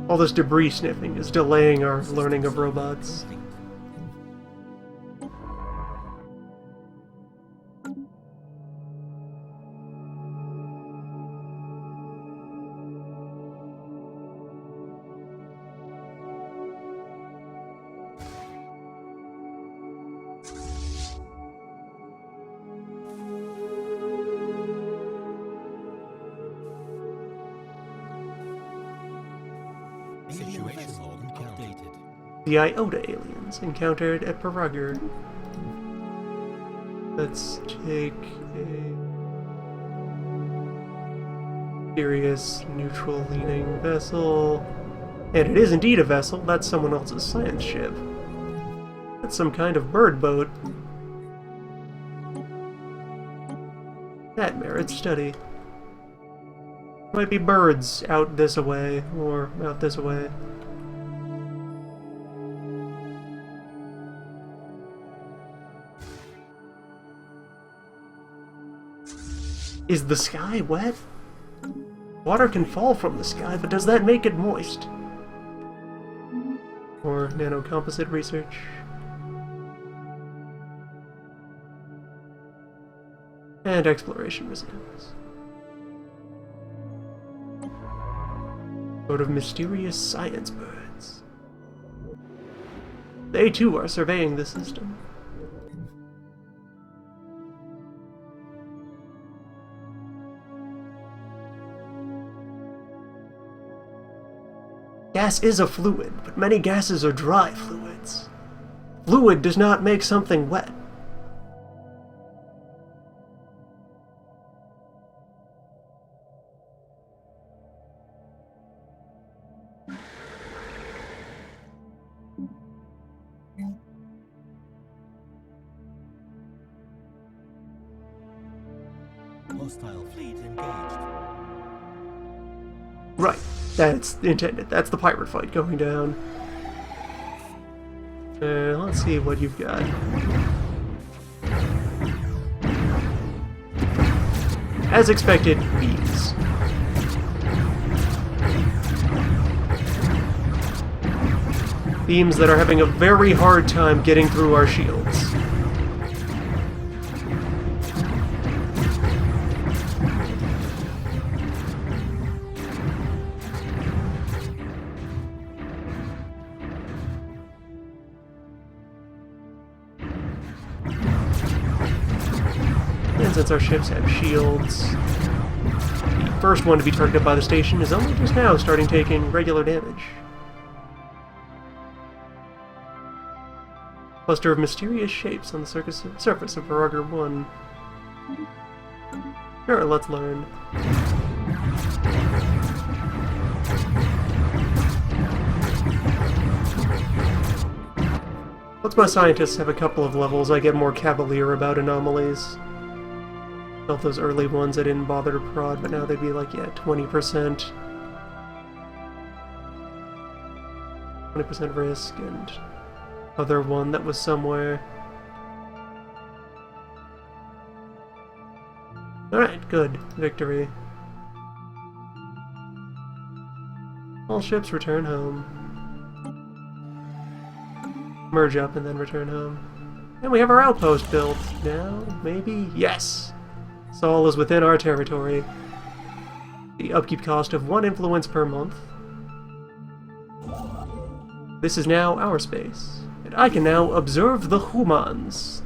All this debris sniffing is delaying our learning of robots. Situation log updated. The Iota aliens encountered at Paragur. Let's take a serious neutral-leaning vessel. And it is indeed a vessel. That's someone else's science ship. That's some kind of bird boat. That merits study. Might be birds out this away, or out this away. Is the sky wet? Water can fall from the sky, but does that make it moist? Or nanocomposite research. And exploration resumes. Sort of mysterious science birds. They too are surveying the system. Gas is a fluid, but many gases are dry fluids. Fluid does not make something wet. Hostile fleet engaged. Right, that's intended. That's the pirate fight going down. Let's see what you've got. As expected, beams. Beams that are having a very hard time getting through our shields. And since our ships have shields, the first one to be targeted by the station is only just now starting taking regular damage. Cluster of mysterious shapes on the surface of Paragur 1. Sure, let's learn. Once my scientists have a couple of levels, I get more cavalier about anomalies. Of those early ones I didn't bother to prod, but now they'd be like, yeah, 20%. 20% risk, and other one that was somewhere. Alright, good. Victory. All ships return home. Merge up and then return home. And we have our outpost built now, maybe? Yes! Sol is within our territory. The upkeep cost of 1 influence per month. This is now our space. And I can now observe the humans.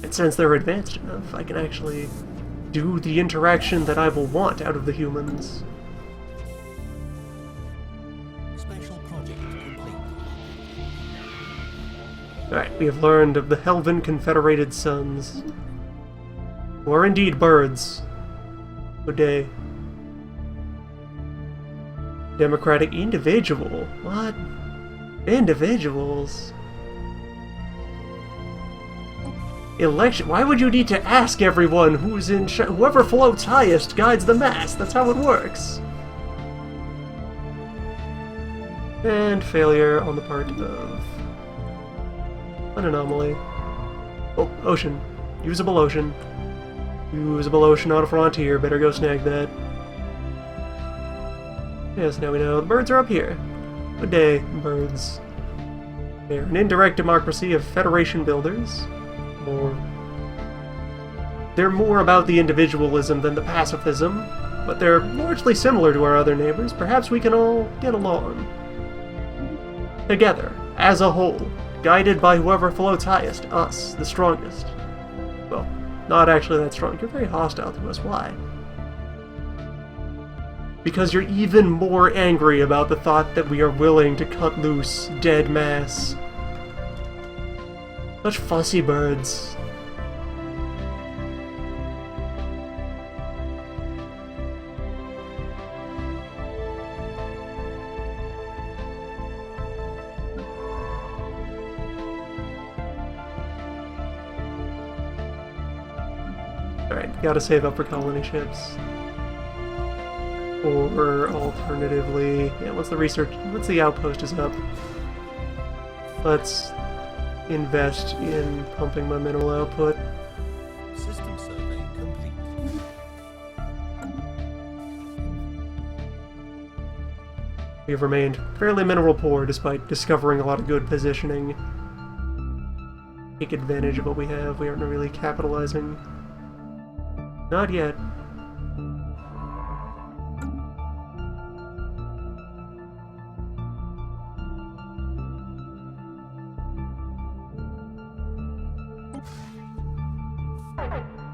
And since they're advanced enough, I can actually do the interaction that I will want out of the humans. Special project complete. Alright, we have learned of the Helvan Confederated Sons, who are indeed birds. Good day. Democratic individual? What? Individuals? Election? Why would you need to ask everyone who's in whoever floats highest guides the mass? That's how it works. And failure on the part of an anomaly. Oh, ocean. Usable ocean. Usable ocean on a frontier. Better go snag that. Yes, now we know the birds are up here. Good day, birds. They're an indirect democracy of Federation builders. They're more about the individualism than the pacifism, but they're largely similar to our other neighbors. Perhaps we can all get along. Together, as a whole, guided by whoever floats highest, us, the strongest. Well, not actually that strong. You're very hostile to us. Why? Because you're even more angry about the thought that we are willing to cut loose dead mass. Such fussy birds. Alright, gotta save up for colony ships. Or alternatively, yeah, once the outpost is up, let's invest in pumping my mineral output. System survey complete. We have remained fairly mineral poor despite discovering a lot of good positioning. Take advantage of what we have. We aren't really capitalizing. Not yet.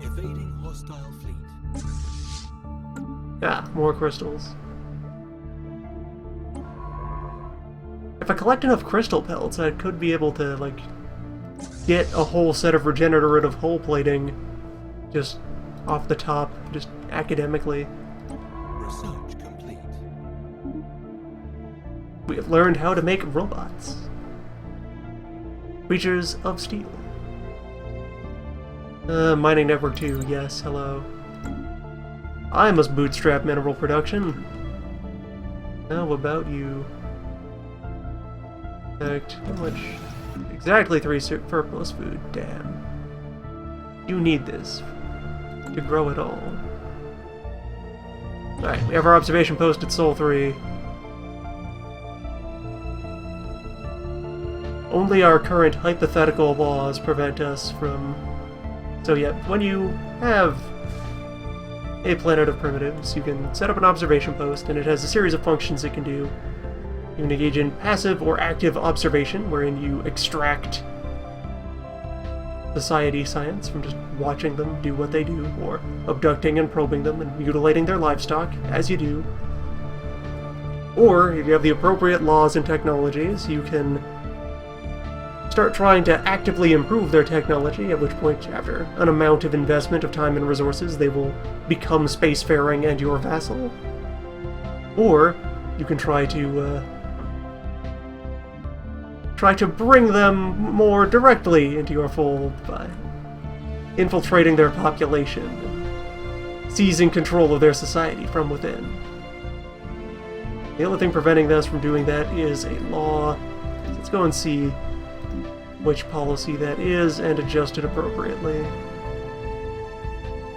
Evading hostile fleet. Ah, more crystals. If I collect enough crystal pelts, I could be able to, like, get a whole set of regenerative hull plating just off the top, just academically. Research complete. We have learned how to make robots. Creatures of steel. Mining network 2, yes, hello. I must bootstrap mineral production. How about you? In fact, how much? Exactly 3 surplus food, damn. You need this to grow it all. Alright, we have our observation post at Sol 3. Only our current hypothetical laws prevent us from... So yeah, when you have a planet of primitives, you can set up an observation post, and it has a series of functions it can do. You can engage in passive or active observation, wherein you extract society science from just watching them do what they do, or abducting and probing them and mutilating their livestock, as you do. Or, if you have the appropriate laws and technologies, you can start trying to actively improve their technology, at which point, after an amount of investment of time and resources, they will become spacefaring and your vassal. Or, you can try to bring them more directly into your fold by infiltrating their population and seizing control of their society from within. The only thing preventing us from doing that is a law. Let's go and see which policy that is and adjust it appropriately.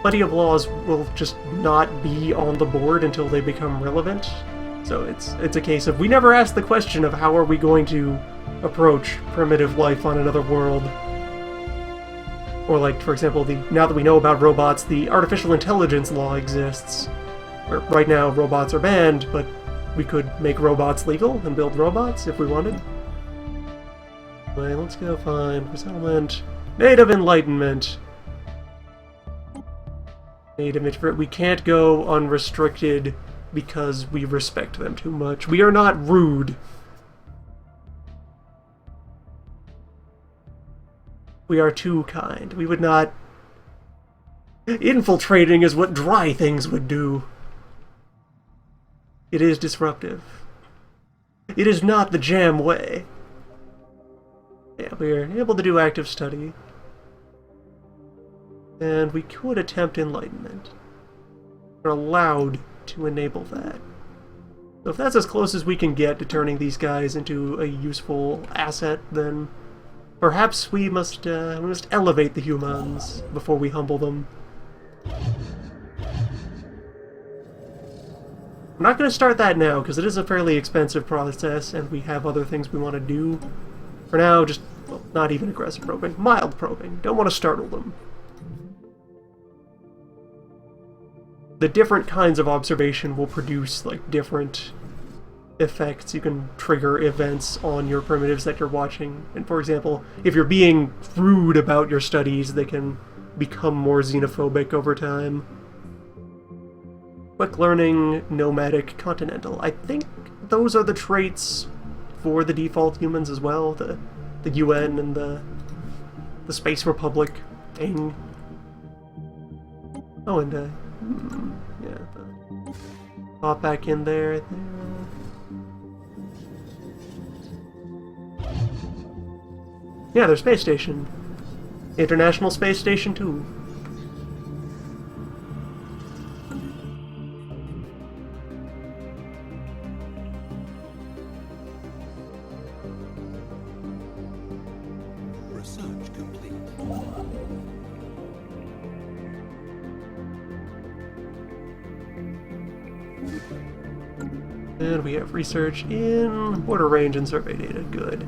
Plenty of laws will just not be on the board until they become relevant. So it's a case of we never ask the question of how are we going to approach primitive life on another world. Or like, for example, now that we know about robots, the artificial intelligence law exists. Where right now robots are banned, but we could make robots legal and build robots if we wanted. Anyway, let's go find resettlement. Native Enlightenment. We can't go unrestricted because we respect them too much. We are not rude. We are too kind. We would not... Infiltrating is what dry things would do. It is disruptive. It is not the jam way. Yeah, we're able to do active study. And we could attempt enlightenment. We're allowed to enable that. So if that's as close as we can get to turning these guys into a useful asset, then perhaps we must elevate the humans before we humble them. I'm not going to start that now, because it is a fairly expensive process, and we have other things we want to do. For now, just, well, not even aggressive probing. Mild probing. Don't want to startle them. The different kinds of observation will produce, like, different effects. You can trigger events on your primitives that you're watching. And for example, if you're being rude about your studies, they can become more xenophobic over time. Quick learning, nomadic, continental. I think those are the traits for the default humans as well. The UN and the Space Republic thing. Oh, and yeah, pop back in there. Yeah, their space station. International Space Station 2. Research complete. And we have research in border range and survey data. Good.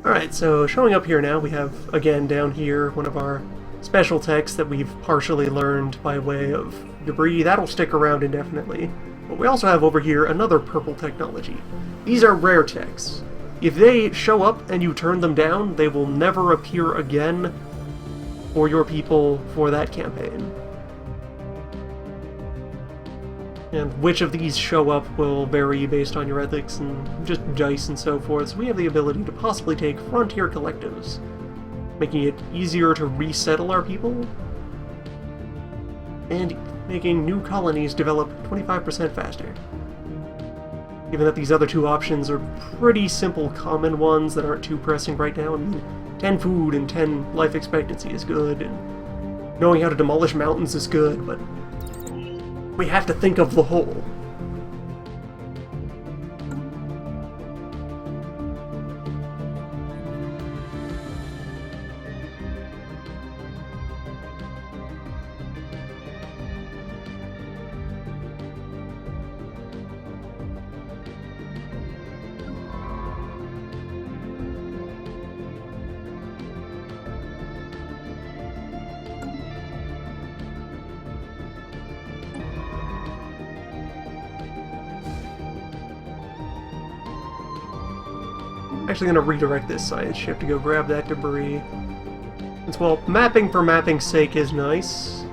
Alright, so showing up here now, we have, again, down here, one of our special techs that we've partially learned by way of debris. That'll stick around indefinitely. But we also have over here another purple technology. These are rare techs. If they show up and you turn them down, they will never appear again for your people for that campaign. And which of these show up will vary based on your ethics and just dice and so forth, so we have the ability to possibly take frontier collectives, making it easier to resettle our people, and making new colonies develop 25% faster. Given that these other two options are pretty simple common ones that aren't too pressing right now, I mean, 10 food and 10 life expectancy is good, and knowing how to demolish mountains is good, but we have to think of the whole. Actually going to redirect this science ship to go grab that debris. Since, well, mapping for mapping's sake is nice.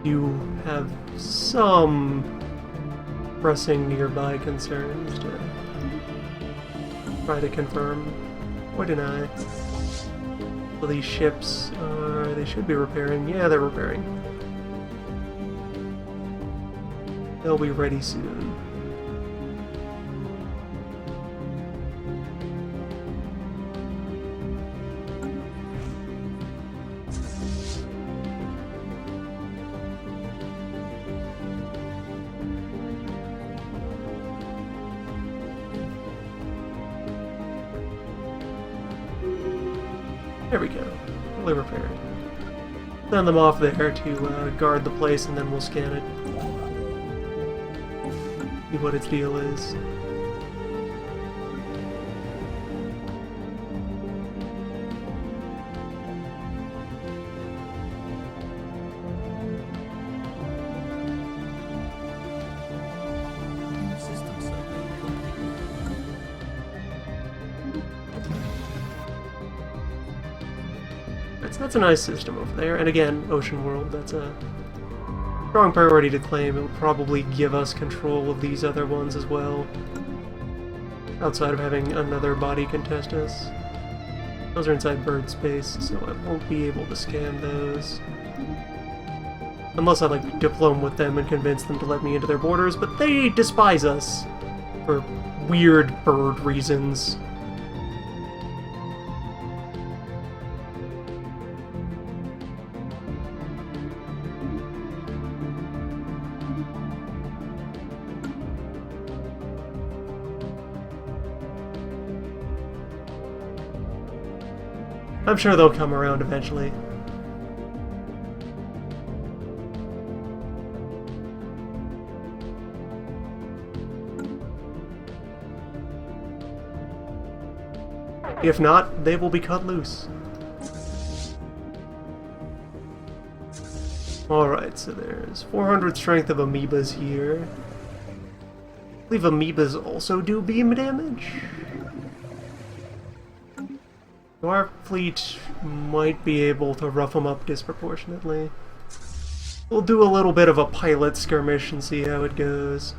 You have some pressing nearby concerns to try to confirm or deny. Well, these ships are... they should be repairing. Yeah, they're repairing. They'll be ready soon. There we go. Fully repaired. Send them off there to guard the place, and then we'll scan it. See what its deal is. System survey complete. That's a nice system over there. And again, Ocean World, that's a strong priority to claim. It will probably give us control of these other ones as well, outside of having another body contest us. Those are inside bird space, so I won't be able to scan those. Unless I, like, diplome with them and convince them to let me into their borders, but they despise us for weird bird reasons. I'm sure they'll come around eventually. If not, they will be cut loose. Alright, so there's 400 strength of amoebas here. I believe amoebas also do beam damage. So our fleet might be able to rough them up disproportionately. We'll do a little bit of a pilot skirmish and see how it goes.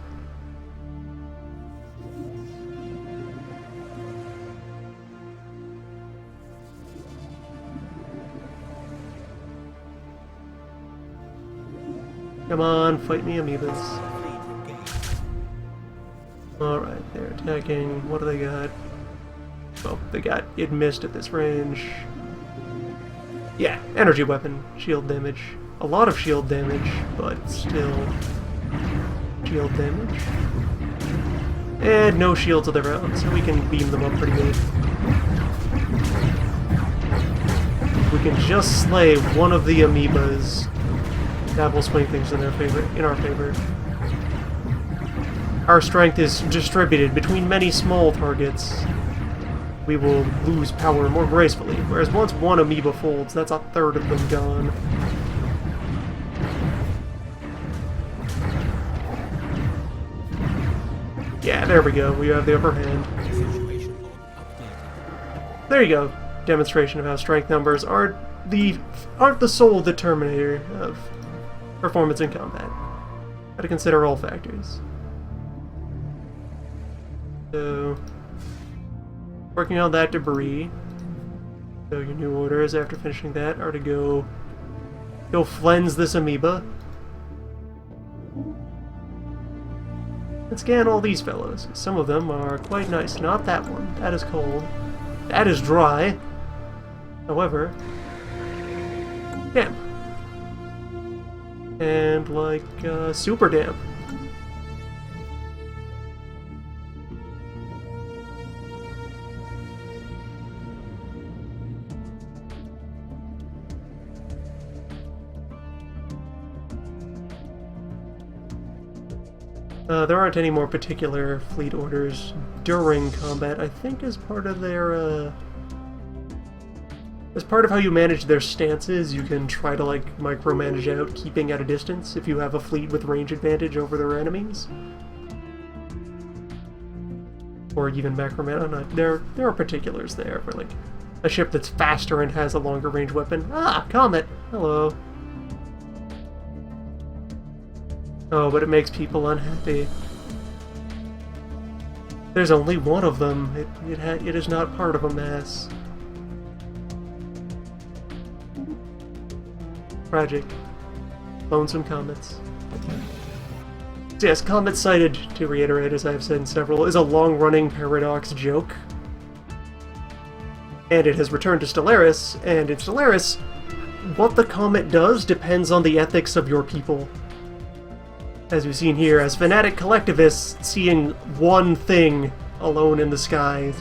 Come on, fight me, amoebas. Alright, they're attacking. What do they got? Well, they got it missed at this range. Yeah, energy weapon, shield damage. A lot of shield damage, but still shield damage. And no shields of their own, so we can beam them up pretty good. We can just slay one of the amoebas. That will swing things in our favor. Our strength is distributed between many small targets. We will lose power more gracefully, whereas once one amoeba folds, that's a third of them gone. Yeah, there we go. We have the upper hand. There you go. Demonstration of how strength numbers aren't the sole determinator of performance in combat. Got to consider all factors. So, working on that debris. So your new orders after finishing that are to go cleanse this amoeba. And scan all these fellows. Some of them are quite nice. Not that one. That is cold. That is dry. However, damp. And like super damp. There aren't any more particular fleet orders during combat. I think as part of their, as part of how you manage their stances, you can try to, like, micromanage out keeping at a distance if you have a fleet with range advantage over their enemies. Or even macromanage. There are particulars there for, like, a ship that's faster and has a longer range weapon. Ah, Comet! Hello. Oh, but it makes people unhappy. There's only one of them. It is not part of a mass. Tragic. Lonesome comets. So yes, Comet sighted, to reiterate, as I've said in several, is a long-running paradox joke. And it has returned to Stellaris, and in Stellaris, what the comet does depends on the ethics of your people. As we've seen here, as fanatic collectivists, seeing one thing alone in the sky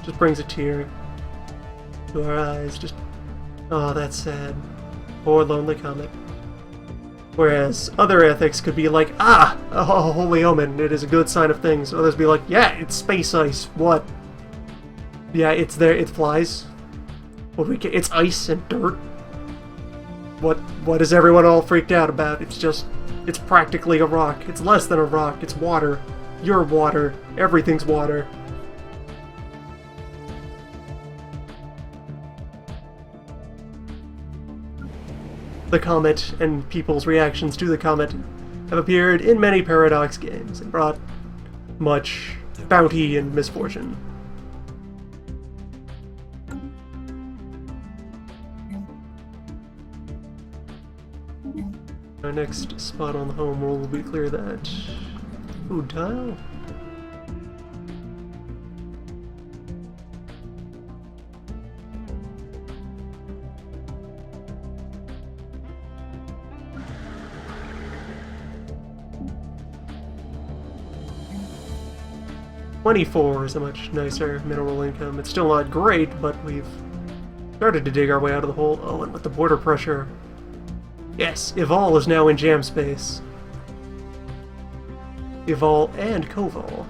just brings a tear to our eyes. Just Oh, that's sad. Poor lonely comet. Whereas other ethics could be like, ah, a holy omen, it is a good sign of things. Others be like, yeah, it's space ice. What? Yeah, it's there. It flies. What we get? It's ice and dirt. What is everyone all freaked out about? It's practically a rock. It's less than a rock. It's water. You're water. Everything's water. The comet and people's reactions to the comet have appeared in many Paradox games and brought much bounty and misfortune. Our next spot on the home roll will be clear that food tile. $24 is a much nicer mineral income. It's still not great, but we've started to dig our way out of the hole. Oh, and with the border pressure. Yes, Evol is now in jam space. Evol and Covol.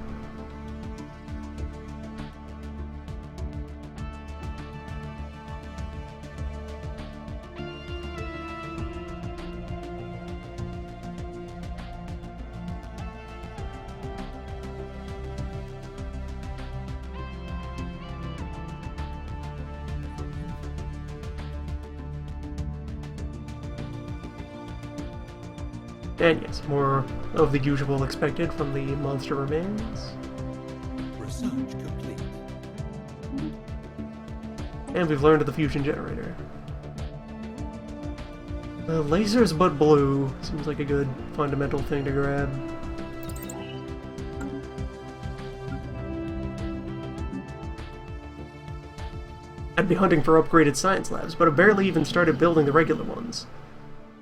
And yes, more of the usual expected from the monster remains. Research complete. And we've learned of the fusion generator. Lasers but blue seems like a good fundamental thing to grab. I'd be hunting for upgraded science labs, but I've barely even started building the regular ones.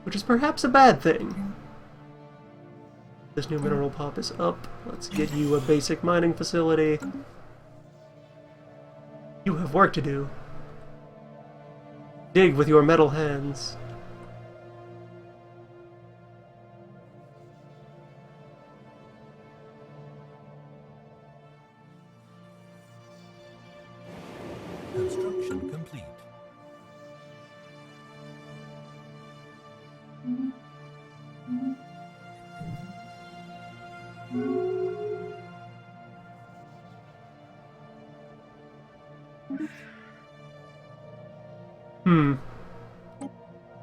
Which is perhaps a bad thing. This new mineral pop is up. Let's get you a basic mining facility. You have work to do. Dig with your metal hands. Construction complete.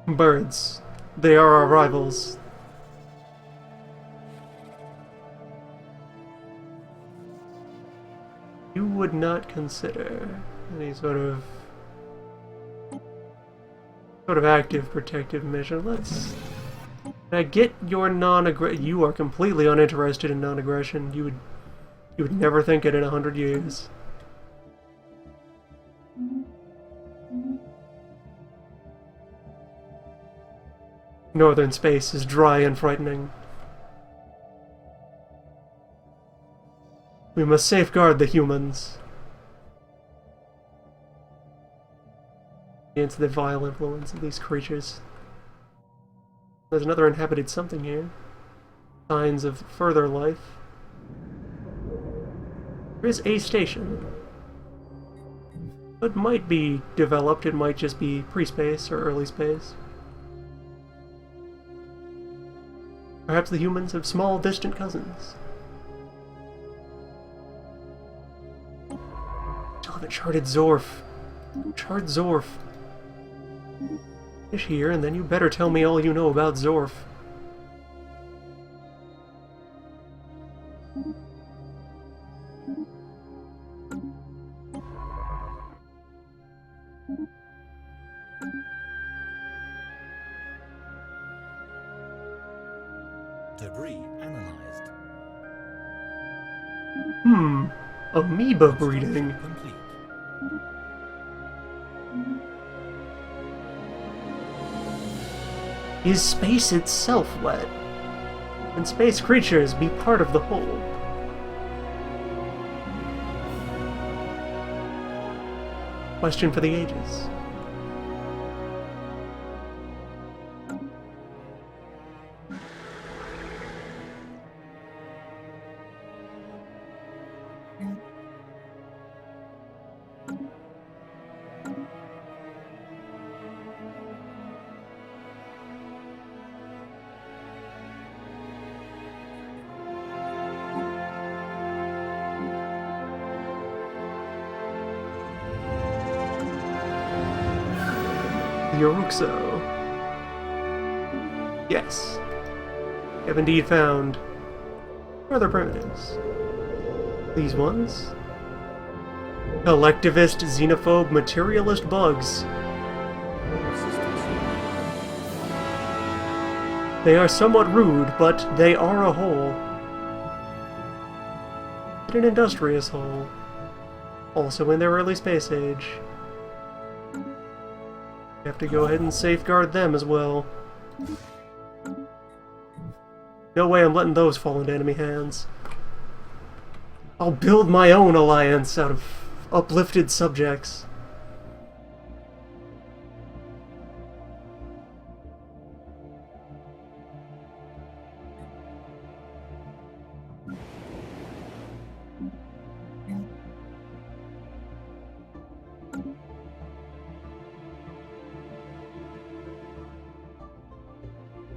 Birds. They are our rivals. You would not consider any sort of active protective measure. Let's get your non-aggression. You are completely uninterested in non-aggression. You would never think it in 100 years. Northern space is dry and frightening. We must safeguard the humans against the vile influence of these creatures. There's another inhabited something here. Signs of further life. There is a station. It might be developed, it might just be pre-space or early space. Perhaps the humans have small, distant cousins. Still haven't charted Zorf. Chart Zorf. Finish here, and then you better tell me all you know about Zorf. Debris analyzed. Amoeba breeding. Complete. Is space itself wet? Can space creatures be part of the whole? Question for the ages. Yoruxo. Yes. We have indeed found further primitives. These ones. Collectivist, xenophobe, materialist bugs. They are somewhat rude, but they are a whole. An industrious whole. Also in their early space age. We have to go ahead and safeguard them as well. No way I'm letting those fall into enemy hands. I'll build my own alliance out of uplifted subjects.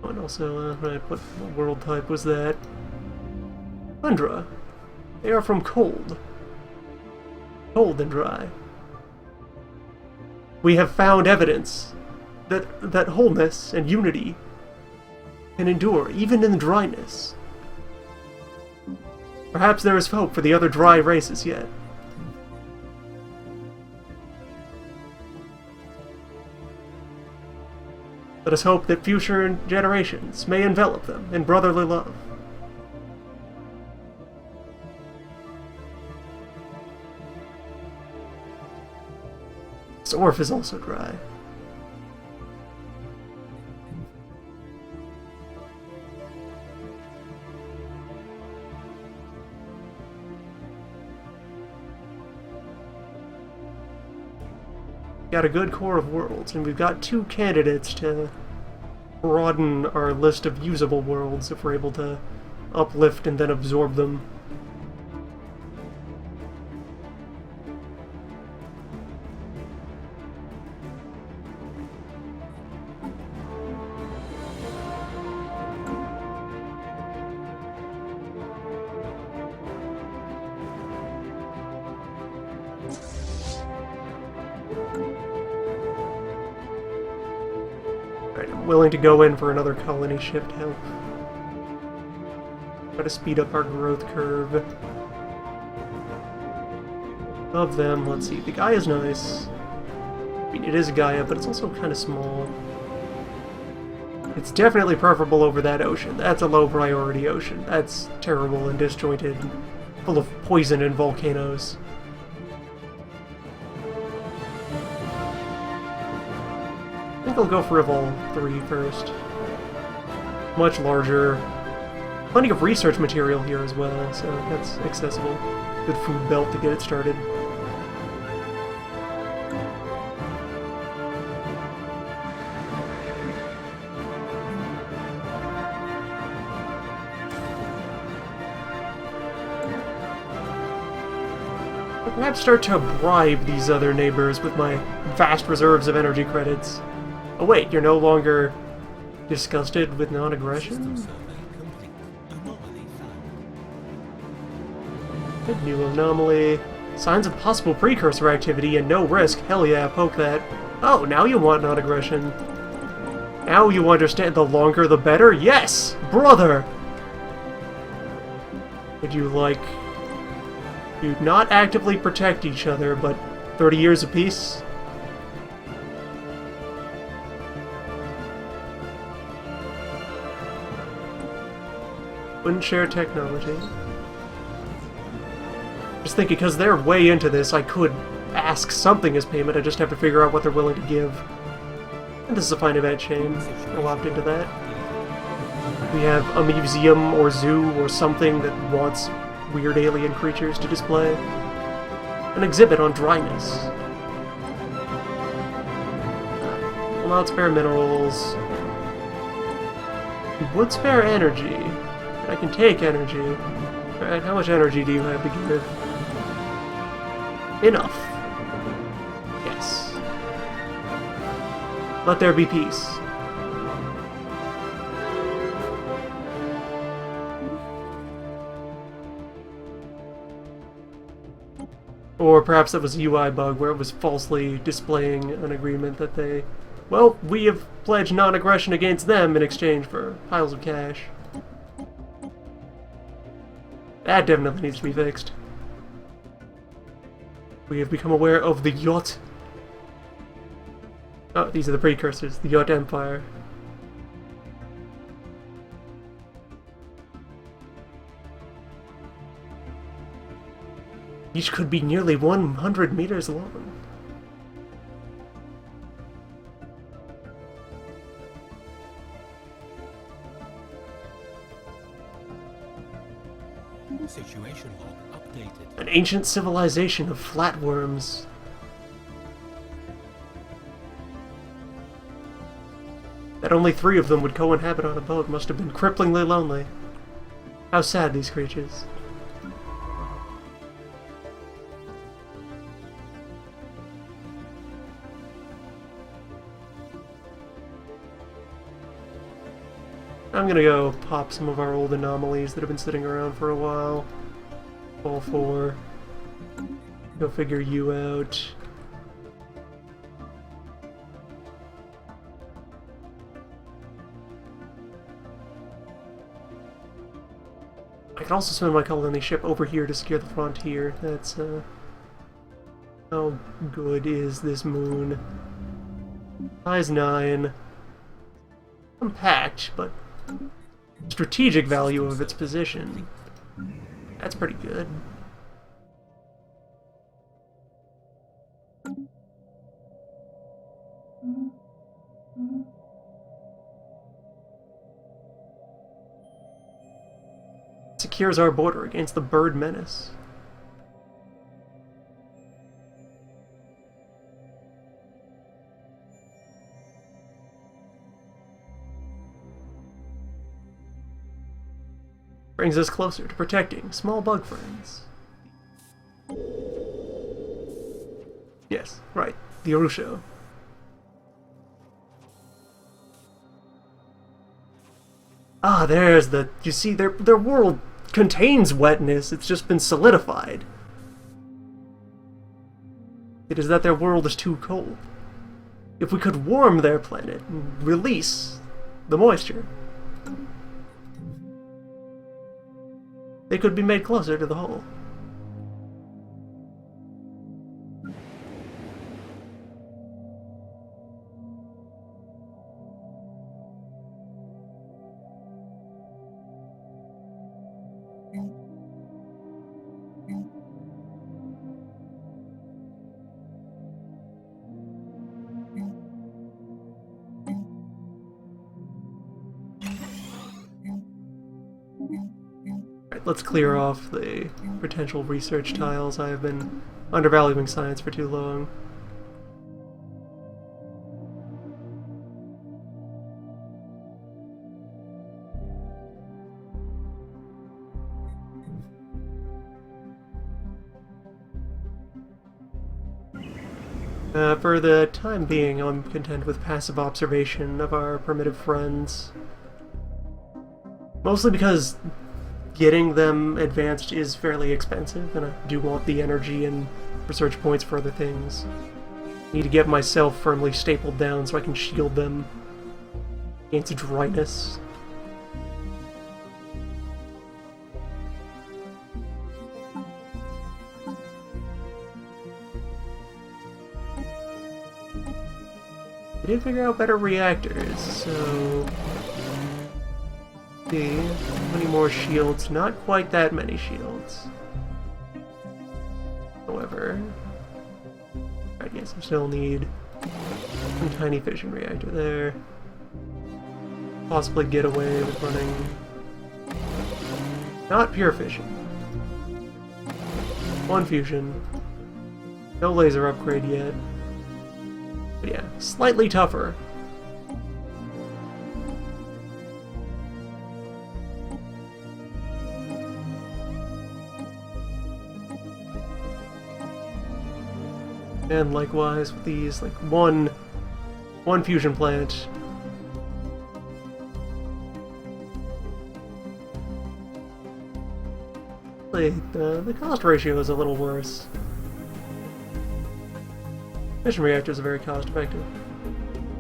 And also, what world type was that? Tundra. They are from cold. Cold and dry. We have found evidence that wholeness and unity can endure even in the dryness. Perhaps there is hope for the other dry races yet. Let us hope that future generations may envelop them in brotherly love. This Orf is also dry. Got a good core of worlds, and we've got 2 candidates to broaden our list of usable worlds if we're able to uplift and then absorb them. I'm willing to go in for another colony ship to help try to speed up our growth curve. Of them, let's see, the Gaia is nice. I mean, it is a Gaia, but it's also kind of small. It's definitely preferable over that ocean. That's a low priority ocean. That's terrible and disjointed, full of poison and volcanoes. I think I'll go for Evolve 3 first. Much larger. Plenty of research material here as well, so that's accessible. Good food belt to get it started. I'll perhaps start to bribe these other neighbors with my vast reserves of energy credits. Oh wait, you're no longer disgusted with non-aggression? Good new anomaly. Signs of possible precursor activity and no risk. Hell yeah, poke that. Oh, now you want non-aggression. Now you understand the longer the better? Yes! Brother! Would you like... you not actively protect each other, but 30 years of peace? Wouldn't share technology. Just thinking, because they're way into this, I could ask something as payment, I just have to figure out what they're willing to give. And this is a fine event chain. I'll opt into that. We have a museum or zoo or something that wants weird alien creatures to display. An exhibit on dryness. Will not spare minerals. We would spare energy. I can take energy. Alright, how much energy do you have to give? Enough. Yes. Let there be peace. Or perhaps that was a UI bug where it was falsely displaying an agreement that they Well, we have pledged non-aggression against them in exchange for piles of cash. That definitely needs to be fixed. We have become aware of the yacht. Oh, these are the precursors. The yacht empire. Each could be nearly 100 meters long. Situation log updated. An ancient civilization of flatworms. That only 3 of them would co-inhabit on a boat must have been cripplingly lonely. How sad, these creatures. I'm gonna go pop some of our old anomalies that have been sitting around for a while. All 4. Go figure you out. I can also send my colony ship over here to secure the frontier. That's, how good is this moon? Size 9. Compact, but strategic value of its position. That's pretty good. Secures our border against the bird menace. Brings us closer to protecting small bug friends. Yes, right, the Arusho. Ah, there's the... You see, their world contains wetness, it's just been solidified. It is that their world is too cold. If we could warm their planet and release the moisture, they could be made closer to the hole. Let's clear off the potential research tiles. I have been undervaluing science for too long. For the time being, I'm content with passive observation of our primitive friends. Mostly because getting them advanced is fairly expensive, and I do want the energy and research points for other things. Need to get myself firmly stapled down so I can shield them against dryness. I did figure out better reactors, so... See, how many more shields? Not quite that many shields. However, I guess I still need some tiny fission reactor there. Possibly get away with running not pure fission. 1 fusion. No laser upgrade yet. But yeah, slightly tougher. And likewise with these, like one fusion plant. The cost ratio is a little worse. Fission reactors are very cost effective.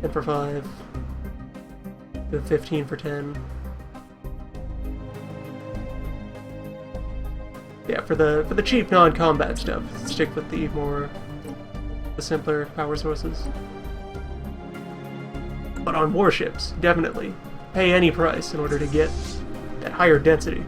10 for 5. Do 15 for 10. Yeah, for the cheap non-combat stuff, stick with the simpler power sources. But on warships, definitely pay any price in order to get that higher density.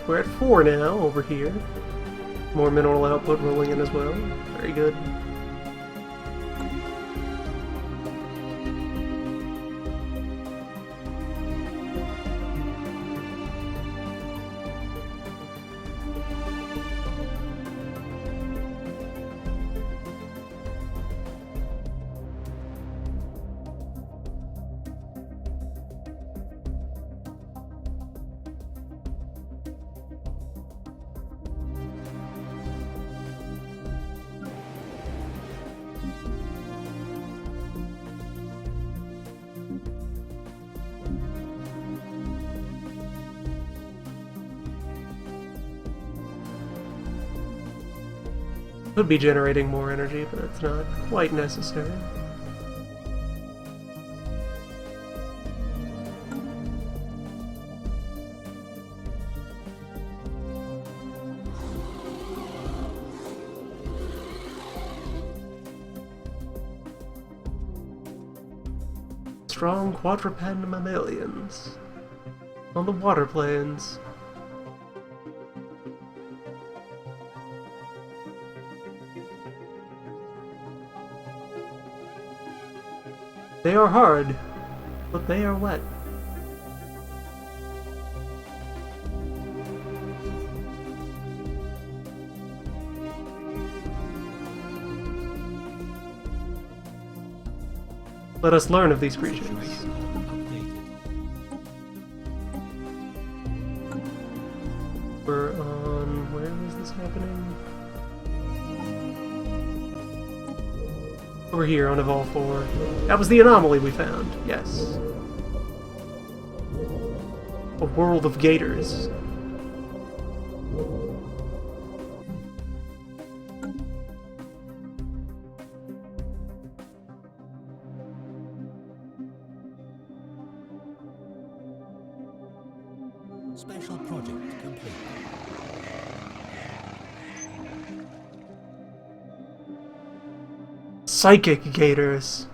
We're at 4 now, over here. More mineral output rolling in as well. Very good. Could be generating more energy, but it's not quite necessary. Strong quadruped mammalians on the water plains. They are hard, but they are wet. Let us learn of these creatures. We're on... where is this happening? Over here on Evolve 4. That was the anomaly we found, yes. A world of gators. Special project complete. Psychic gators.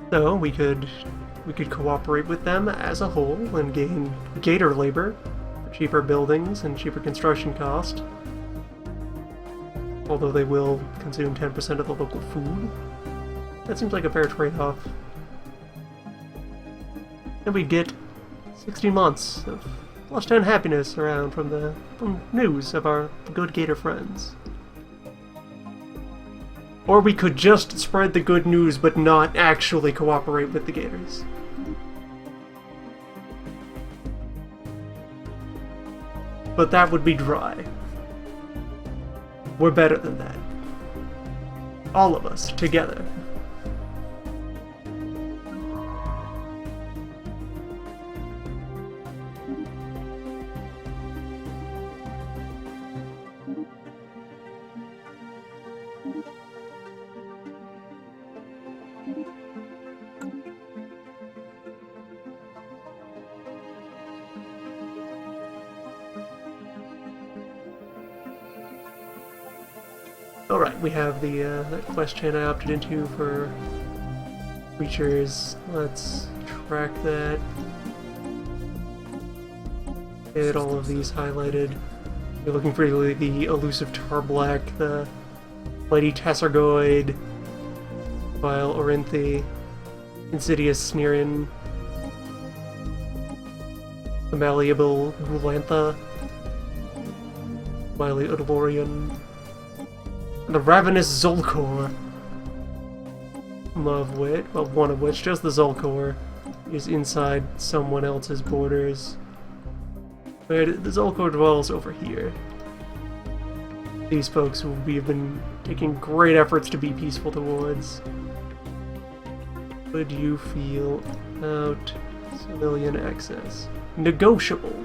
So we could cooperate with them as a whole and gain gator labor for cheaper buildings and cheaper construction cost. Although they will consume 10% of the local food. That seems like a fair trade-off. And we get 60 months of +10 happiness around from news of our good gator friends. Or we could just spread the good news but not actually cooperate with the gators. But that would be dry. We're better than that. All of us, together. Alright, we have the that quest chain I opted into for creatures. Let's track that. Get all of these highlighted. You're looking for the elusive Tarblack, the Mighty Tassergoid, Vile Orinthe, Insidious Sneerin, The malleable Gulantha, wily Udalorian, and the ravenous Zolkor. One of which, just the Zolkor, is inside someone else's borders. But the Zolkor dwells over here. These folks who we have been taking great efforts to be peaceful towards. Would you feel out civilian access? Negotiable.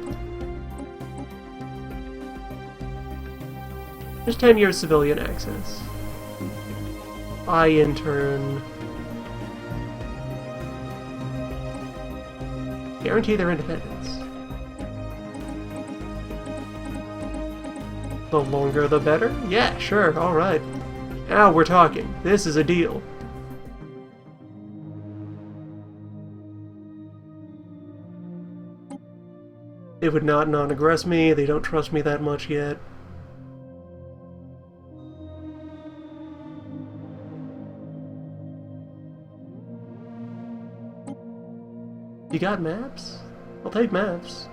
Just 10 years civilian access. I, in turn, guarantee their independence. The longer the better? Yeah, sure, alright. Now we're talking. This is a deal. They would not non-aggress me, they don't trust me that much yet. You got maps? I'll take maps.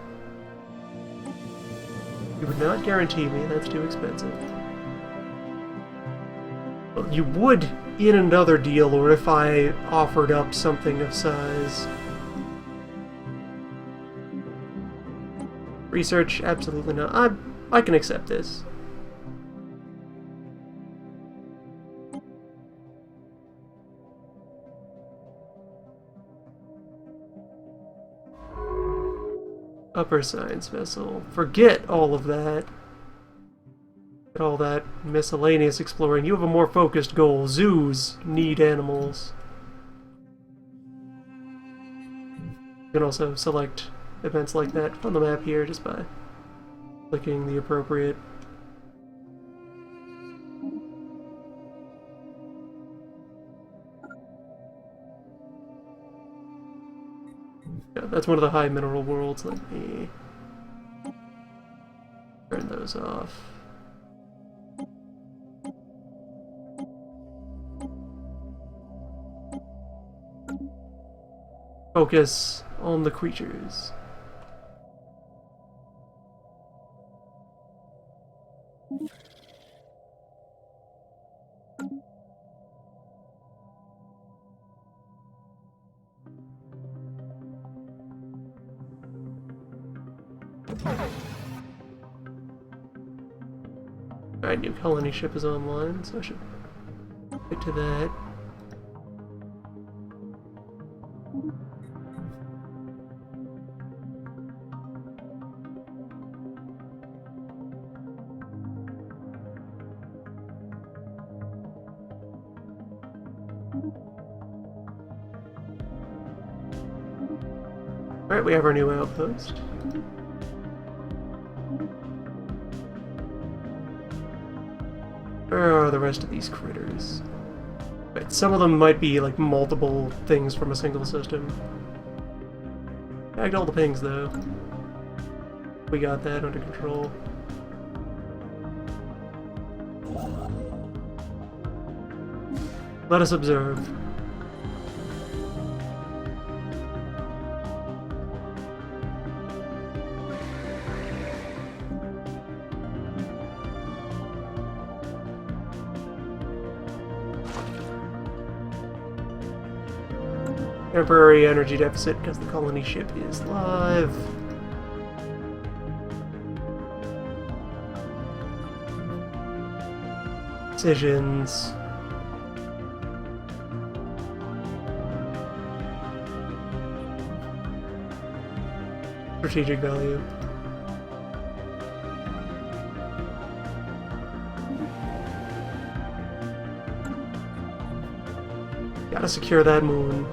You would not guarantee me, that's too expensive. Well, you would in another deal, or if I offered up something of size. Research? Absolutely not. I can accept this. Upper science vessel. Forget all of that. Forget all that miscellaneous exploring. You have a more focused goal. Zoos need animals. You can also select events like that on the map here just by clicking the appropriate. Yeah, that's one of the high mineral worlds. Let me turn those off. Focus on the creatures. Alright, new colony ship is online, so I should get to that. Alright, we have our new outpost. Where are the rest of these critters? Right, some of them might be like multiple things from a single system. Tagged all the pings though. We got that under control. Let us observe. Temporary energy deficit because the colony ship is live. Decisions. Strategic value. Gotta secure that moon.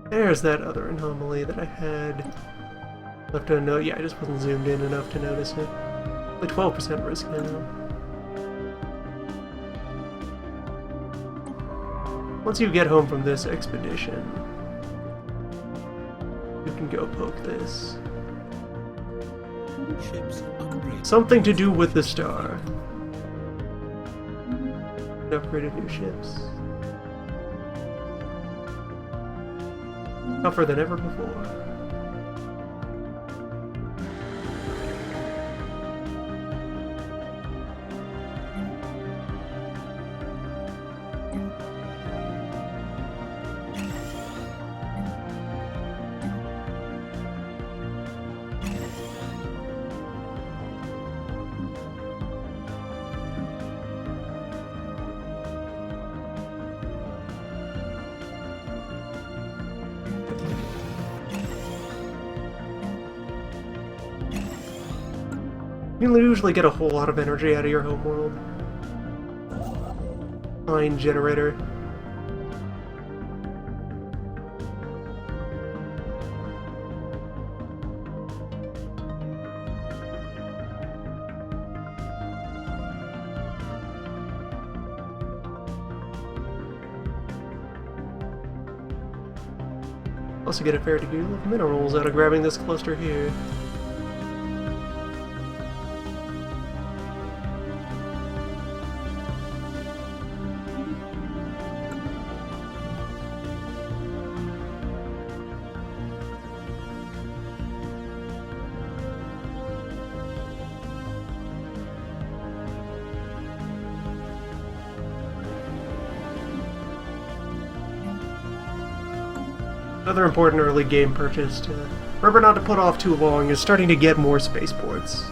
There's that other anomaly that I had left to note. Yeah, I just wasn't zoomed in enough to notice it. Like 12% risk now. Once you get home from this expedition, you can go poke this. Ships upgrade. Something to do with the star. Upgraded new ships. Tougher than ever before. You usually get a whole lot of energy out of your homeworld. Mine generator. Also get a fair degree of minerals out of grabbing this cluster here. Another important early game purchase to remember not to put off too long is starting to get more spaceports.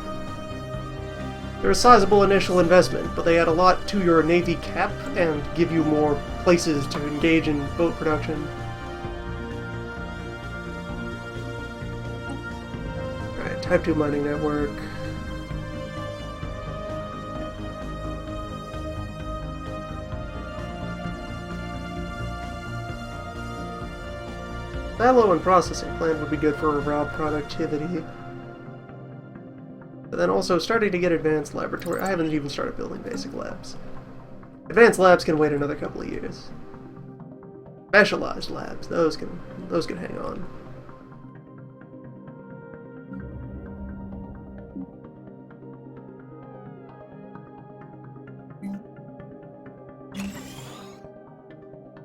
They're a sizable initial investment, but they add a lot to your Navy cap and give you more places to engage in boat production. Alright, Type 2 mining network. Silo and processing plant would be good for raw productivity. But then also starting to get advanced laboratory. I haven't even started building basic labs. Advanced labs can wait another couple of years. Specialized labs, those can hang on.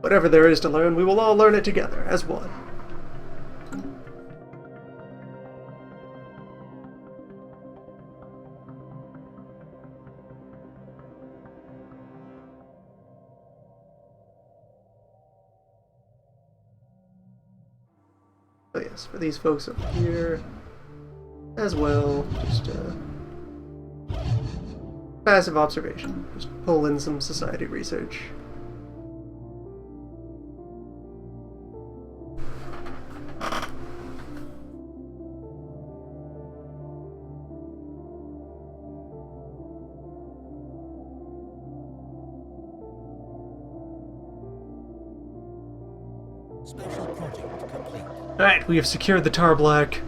Whatever there is to learn, we will all learn it together as one. Oh yes, for these folks up here as well, just passive observation. Just pull in some society research. Special project complete. Alright, we have secured the tar black.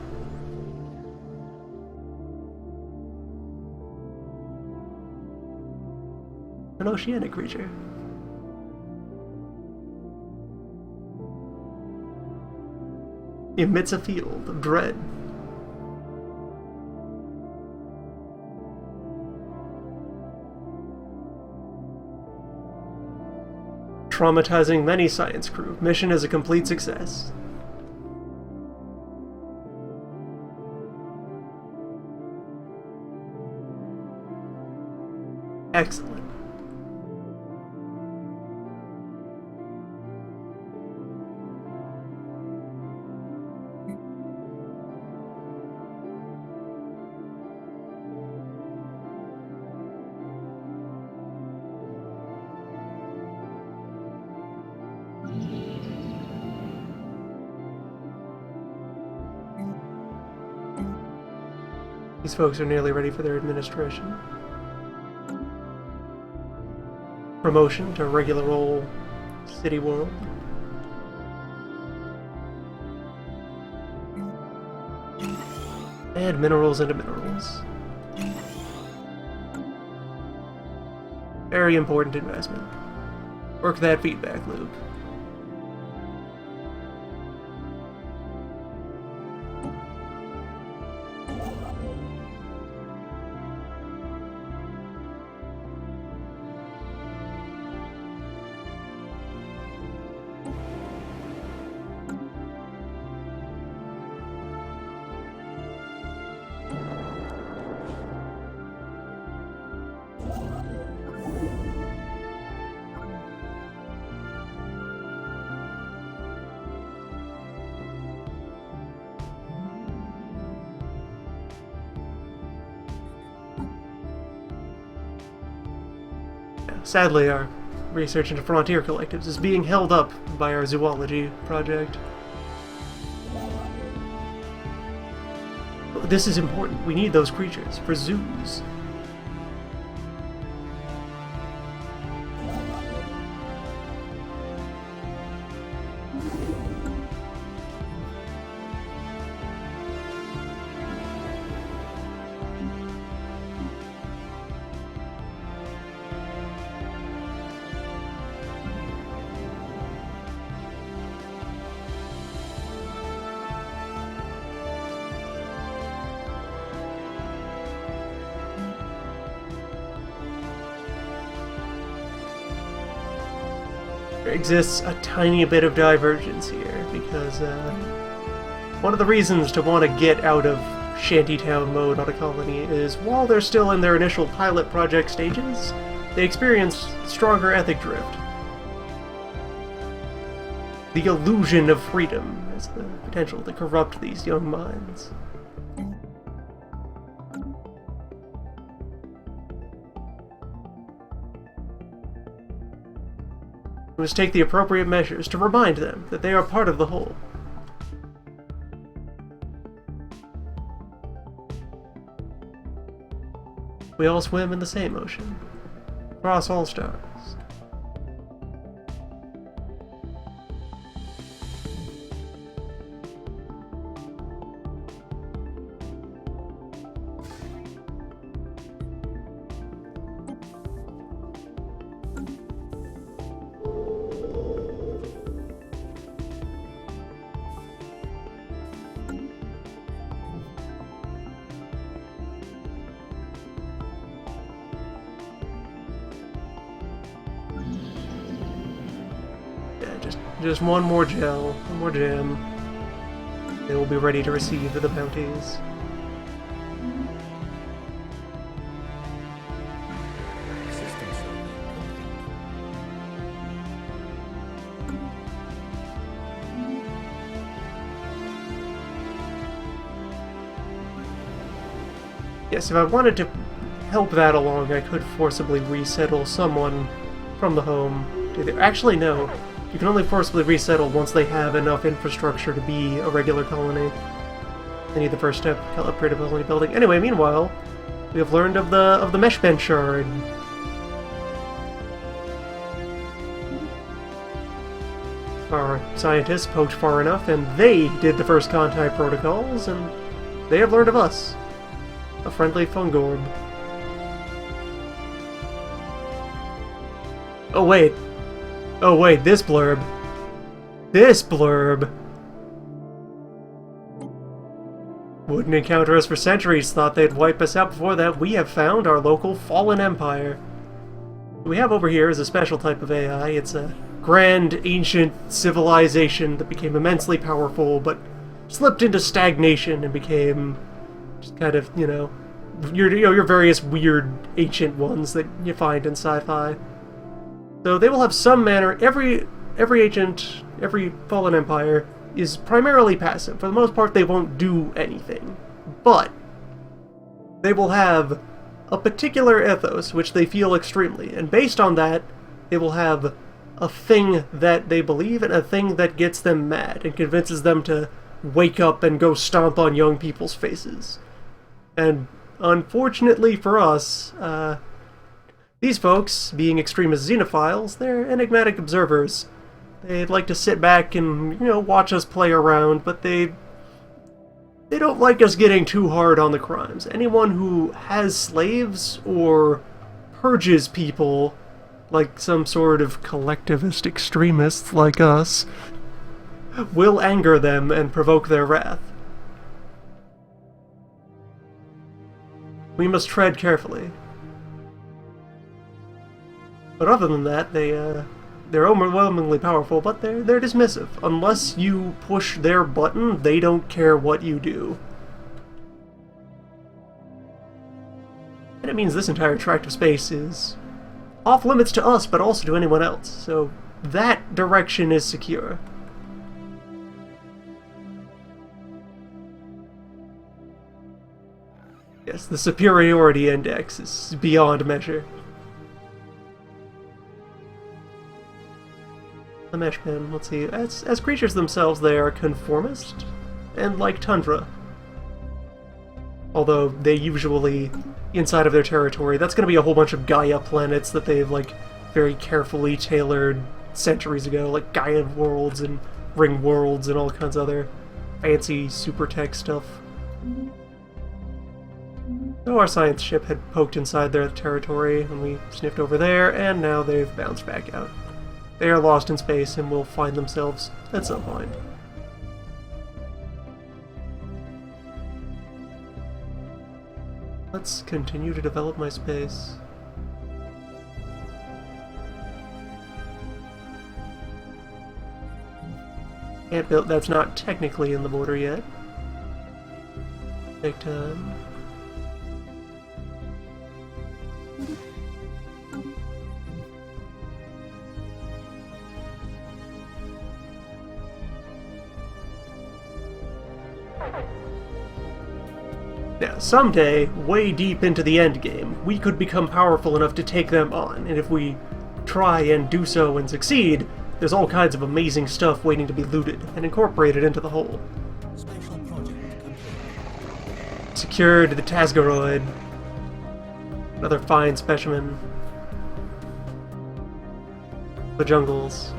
An oceanic creature. Emits a field of dread. Traumatizing many science crew. Mission is a complete success. Excellent. These folks are nearly ready for their administration. Promotion to regular old city world. And minerals into minerals. Very important investment. Work that feedback loop. Sadly, our research into frontier collectives is being held up by our zoology project. This is important. We need those creatures for zoos. There exists a tiny bit of divergence here, because one of the reasons to want to get out of shantytown mode on a colony is, while they're still in their initial pilot project stages, they experience stronger ethic drift. The illusion of freedom has the potential to corrupt these young minds. We must take the appropriate measures to remind them that they are part of the whole. We all swim in the same ocean, across all stars. Just one more gel, one more gem. They will be ready to receive the bounties. System survey complete. Yes, if I wanted to help that along, I could forcibly resettle someone from the home. Actually, no. You can only forcibly resettle once they have enough infrastructure to be a regular colony. They need the first step, upgrade a colony building. Anyway, meanwhile, we have learned of the mesh bench shard. Our scientists poked far enough, and they did the first contact protocols, and they have learned of us. A friendly fungorb. Oh wait. Oh wait, this blurb. This blurb! Wouldn't encounter us for centuries, thought they'd wipe us out before that. We have found our local fallen empire. What we have over here is a special type of AI. It's a grand, ancient civilization that became immensely powerful, but slipped into stagnation and became just kind of, your various weird ancient ones that you find in sci-fi. So they will have some manner. Every ancient, every fallen empire is primarily passive. For the most part, they won't do anything. But they will have a particular ethos which they feel extremely, and based on that, they will have a thing that they believe and a thing that gets them mad and convinces them to wake up and go stomp on young people's faces. And unfortunately for us, these folks, being extremist xenophiles, they're enigmatic observers. They'd like to sit back and, watch us play around, but they They don't like us getting too hard on the crimes. Anyone who has slaves or purges people, like some sort of collectivist extremists like us, will anger them and provoke their wrath. We must tread carefully. But other than that, they're overwhelmingly powerful, but they're dismissive. Unless you push their button, they don't care what you do. And it means this entire tract of space is off limits to us, but also to anyone else. So that direction is secure. Yes, the superiority index is beyond measure. The Meshmen, let's see, as creatures themselves, they are conformist and like tundra. Although they usually, inside of their territory, that's going to be a whole bunch of Gaia planets that they've, like, very carefully tailored centuries ago, like Gaia worlds and ring worlds and all kinds of other fancy super tech stuff. So our science ship had poked inside their territory, and we sniffed over there, and now they've bounced back out. They are lost in space and will find themselves at some point. Let's continue to develop my space. Can't build, that's not technically in the border yet. Take time. Now, someday, way deep into the endgame, we could become powerful enough to take them on, and if we try and do so and succeed, there's all kinds of amazing stuff waiting to be looted and incorporated into the whole. Special project complete. Secured the Tasgaroid. Another fine specimen. The jungles.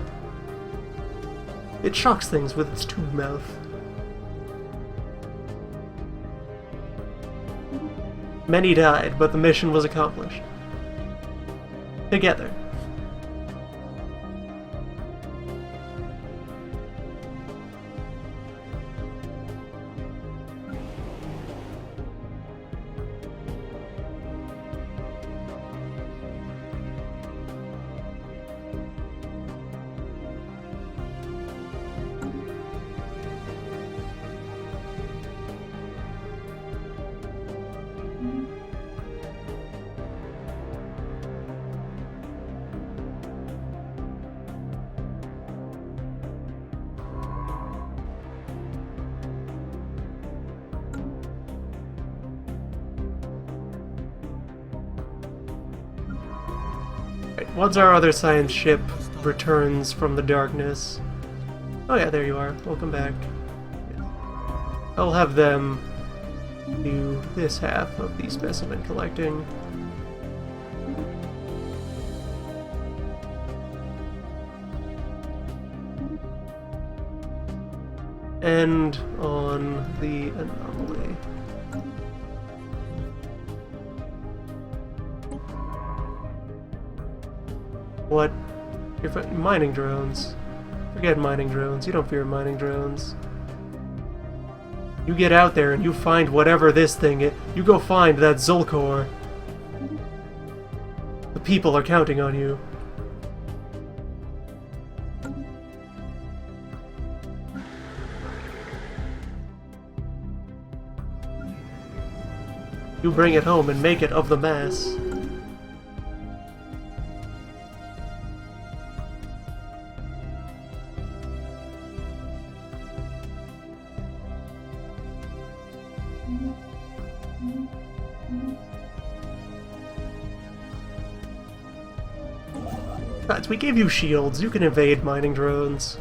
It shocks things with its tube mouth. Many died, but the mission was accomplished. Together. Once our other science ship returns from the darkness... Oh yeah, there you are. Welcome back. I'll have them do this half of the specimen collecting. And on the anomaly. What? You're mining drones. Forget mining drones. You don't fear mining drones. You get out there and you find whatever this thing is. You go find that Zulkor. The people are counting on you. You bring it home and make it of the mass. Besides, we gave you shields. You can evade mining drones.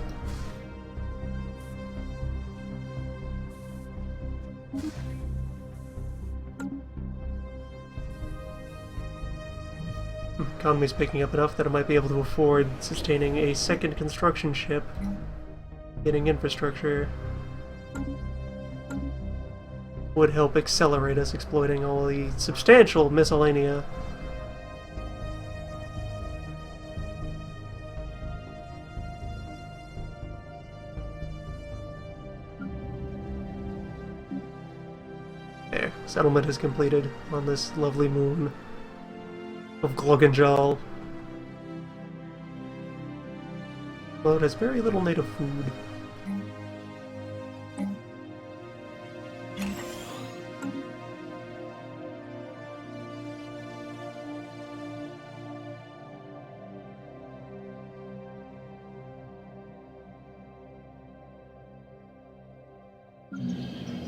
Economy's picking up enough that I might be able to afford sustaining a second construction ship, getting infrastructure. would help accelerate us exploiting all the substantial miscellanea. There, settlement is completed on this lovely moon of Gloggenjal. Well, it has very little native food.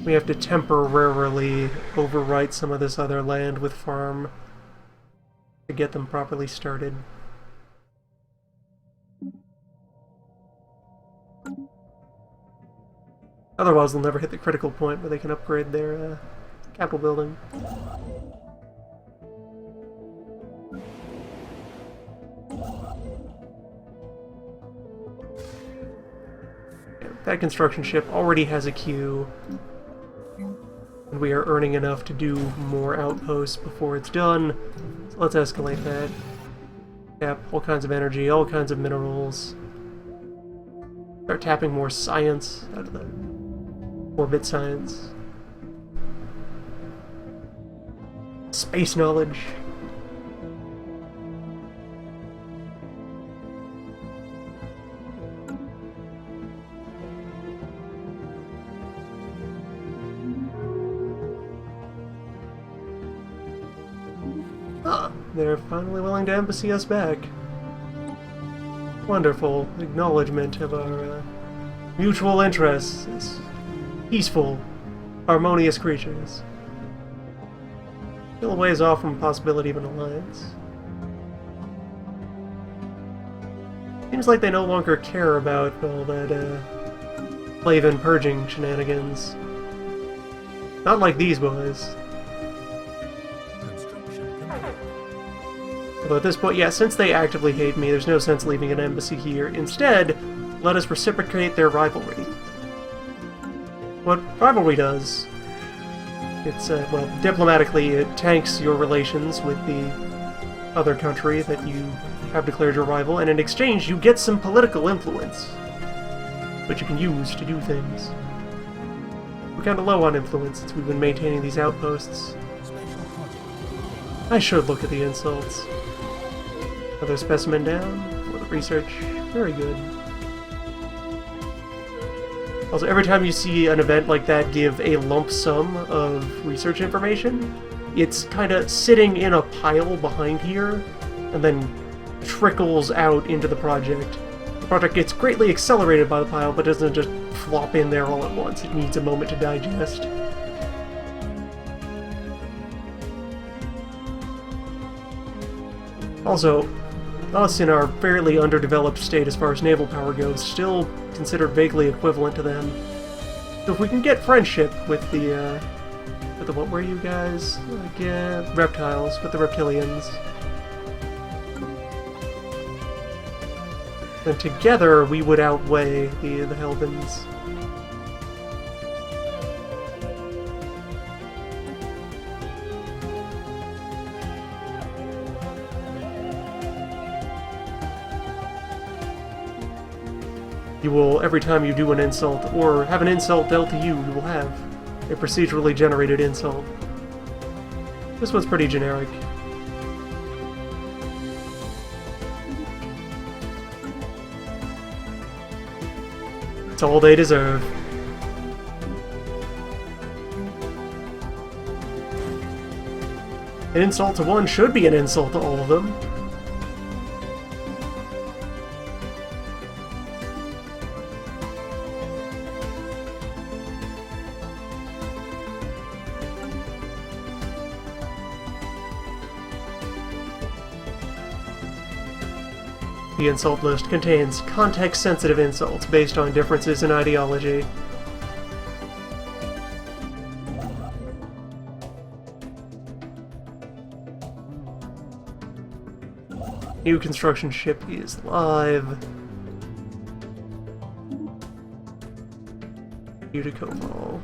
We have to temporarily overwrite some of this other land with farm to get them properly started. Otherwise, they'll never hit the critical point where they can upgrade their capital building. That construction ship already has a queue, and we are earning enough to do more outposts before it's done, so let's escalate that. Tap all kinds of energy, all kinds of minerals. Start tapping more science out of the orbit science. Space knowledge. They're finally willing to embassy us back. Wonderful acknowledgement of our mutual interests as peaceful, harmonious creatures. Still a ways off from possibility of an alliance. Seems like they no longer care about all that slave and purging shenanigans. Not like these boys. Although at this point, yeah, since they actively hate me, there's no sense leaving an embassy here. Instead, let us reciprocate their rivalry. What rivalry does, it's, well, diplomatically, it tanks your relations with the other country that you have declared your rival, and in exchange, you get some political influence, which you can use to do things. We're kind of low on influence since we've been maintaining these outposts. I should look at the insults. Another specimen down for the research. Very good. Also, every time you see an event like that give a lump sum of research information, it's kind of sitting in a pile behind here, and then trickles out into the project. The project gets greatly accelerated by the pile, but doesn't just flop in there all at once. It needs a moment to digest. Also, us in our fairly underdeveloped state as far as naval power goes, still considered vaguely equivalent to them. So if we can get friendship with the what were you guys? Like, reptiles, with the reptilians. Then together we would outweigh the Helvins. You will, every time you do an insult, or have an insult dealt to you, you will have a procedurally generated insult. This one's pretty generic. It's all they deserve. An insult to one should be an insult to all of them. The insult list contains context-sensitive insults based on differences in ideology. New construction ship is live. Due to Cobol.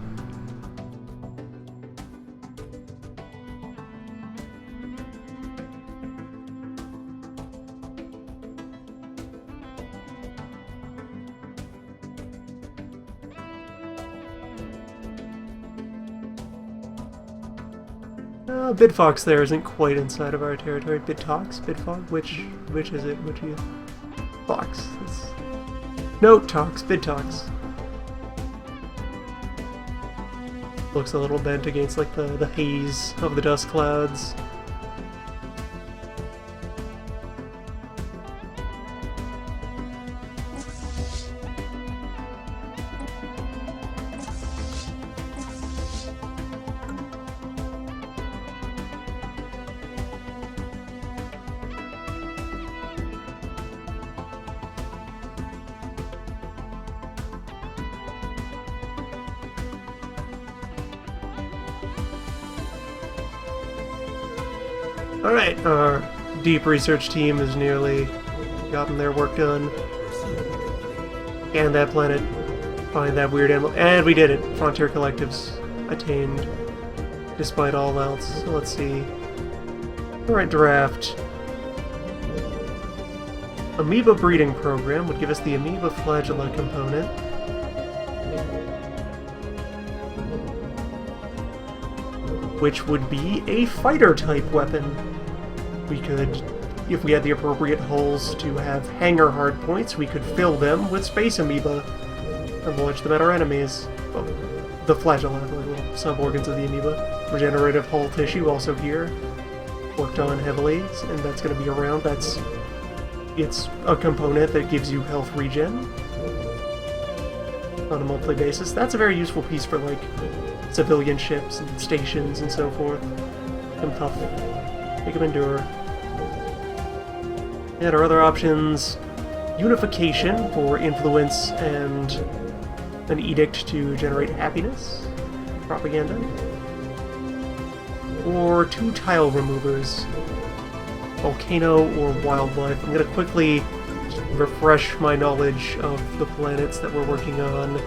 Bitfox there isn't quite inside of our territory. Bittox? Bitfog? Which is it? Which is Fox? No, Tox. Bittox. Looks a little bent against like the haze of the dust clouds. Alright, our deep research team has nearly gotten their work done. Scan that planet, find that weird animal, and we did it! Frontier Collectives attained, despite all else. So let's see. Alright, draft. Amoeba breeding program would give us the amoeba flagella component. Which would be a fighter-type weapon. We could, if we had the appropriate hulls to have hangar hardpoints, we could fill them with space amoeba and launch them at our enemies. Well, the flagella, the little sub-organs of the amoeba. Regenerative hull tissue also here. Worked on heavily, and that's going to be around. It's a component that gives you health regen on a monthly basis. That's a very useful piece for, like, civilian ships and stations and so forth. Make them tough. Make them endure. And our other options, unification for influence and an edict to generate happiness, propaganda, or 2 tile removers, volcano or wildlife. I'm going to quickly refresh my knowledge of the planets that we're working on,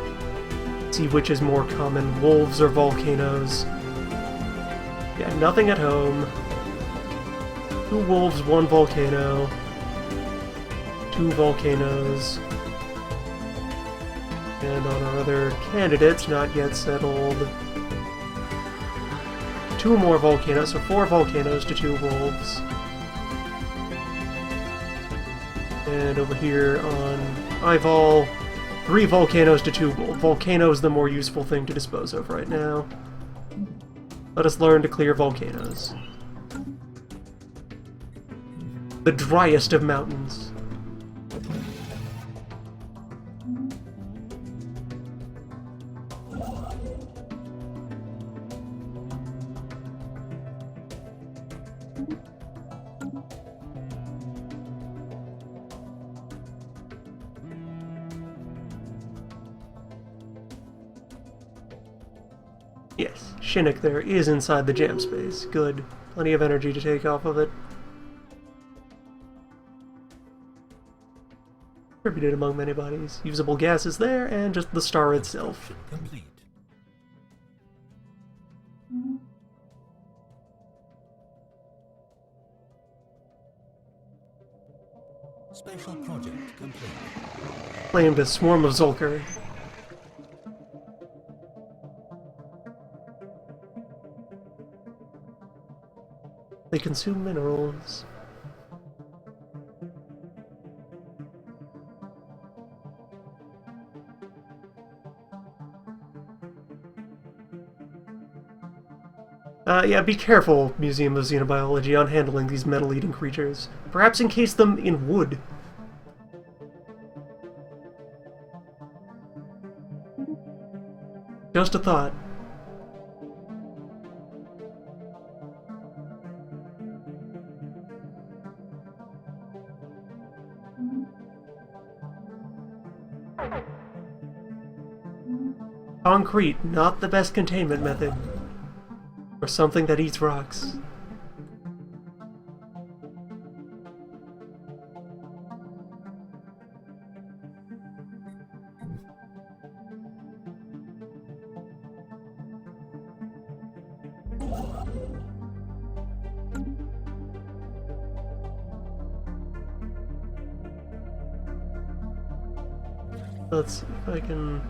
see which is more common, wolves or volcanoes. Yeah, nothing at home. 2 wolves, 1 volcano. 2 volcanoes. And on our other candidates, not yet settled, 2 more volcanoes, so 4 volcanoes to 2 wolves. And over here on Ivol, 3 volcanoes to 2 wolves. Volcanoes the more useful thing to dispose of right now. Let us learn to clear volcanoes. The driest of mountains. Yes, Shinnik there is inside the jam space. Good. Plenty of energy to take off of it. Distributed among many bodies. Usable gas is there, and just the star itself. Complete. Special project complete. Claimed a swarm of Zulker. They consume minerals. Yeah, be careful, Museum of Xenobiology, on handling these metal-eating creatures. Perhaps encase them in wood. Just a thought. Concrete, not the best containment method. Or something that eats rocks. Let's see if I can...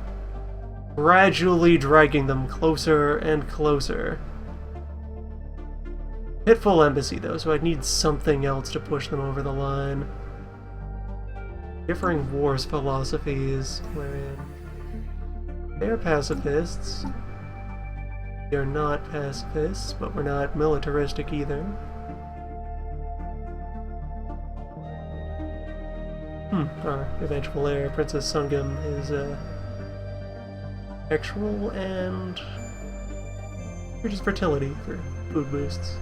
Gradually dragging them closer and closer. Hit full embassy though, so I'd need something else to push them over the line. Differing wars philosophies, wherein they're pacifists. We are not pacifists, but we're not militaristic either. Our eventual heir, Princess Sungam, is sexual and just fertility for food boosts.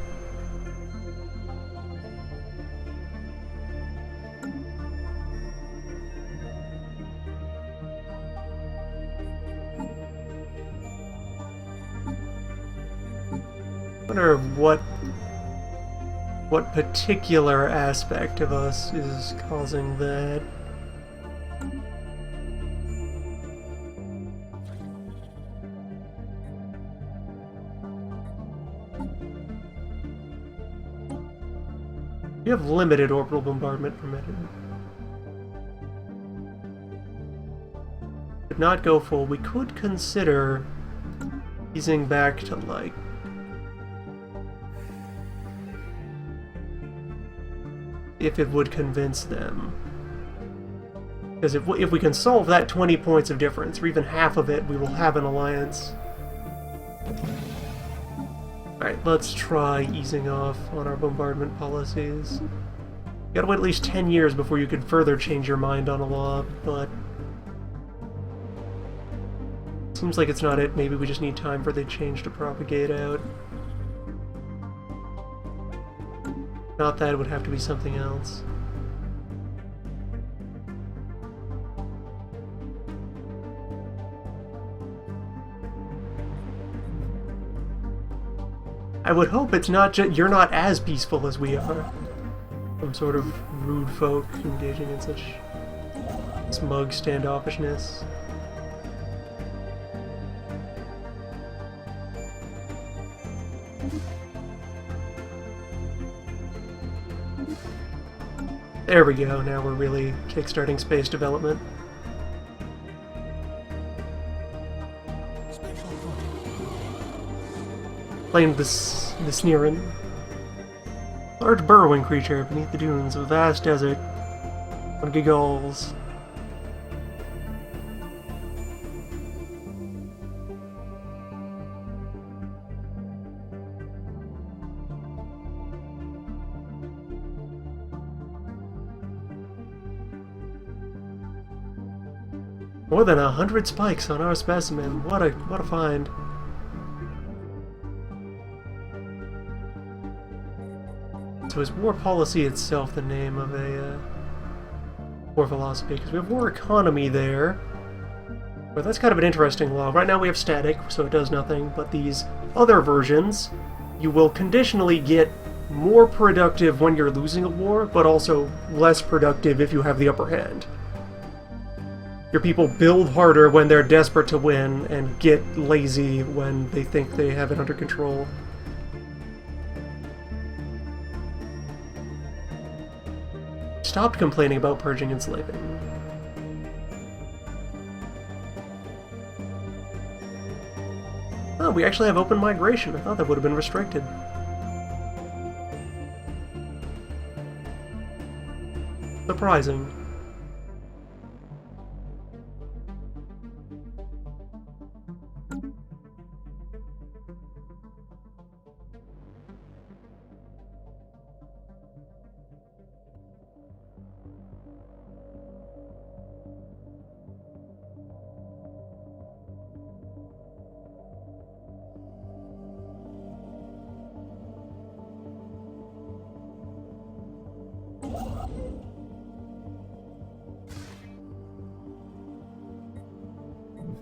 I wonder what particular aspect of us is causing that. We have limited orbital bombardment permitted. Could not go full. We could consider easing back to like if it would convince them. Because if we can solve that 20 points of difference, or even half of it, we will have an alliance. Alright, let's try easing off on our bombardment policies. You gotta wait at least 10 years before you could further change your mind on a law, but seems like it's not it. Maybe we just need time for the change to propagate out. Not that, it would have to be something else. I would hope it's not you're not as peaceful as we are. Some sort of rude folk engaging in such smug standoffishness. There we go, now we're really kickstarting space development. Claimed the Sneerin. Large burrowing creature beneath the dunes of a vast desert. On giggles. More than 100 spikes on our specimen. What a find. So is war policy itself the name of a war philosophy? Because we have war economy there. But that's kind of an interesting law. Right now we have static, so it does nothing. But these other versions, you will conditionally get more productive when you're losing a war, but also less productive if you have the upper hand. Your people build harder when they're desperate to win, and get lazy when they think they have it under control. Stopped complaining about purging and slaving. Oh, we actually have open migration. I thought that would have been restricted. Surprising.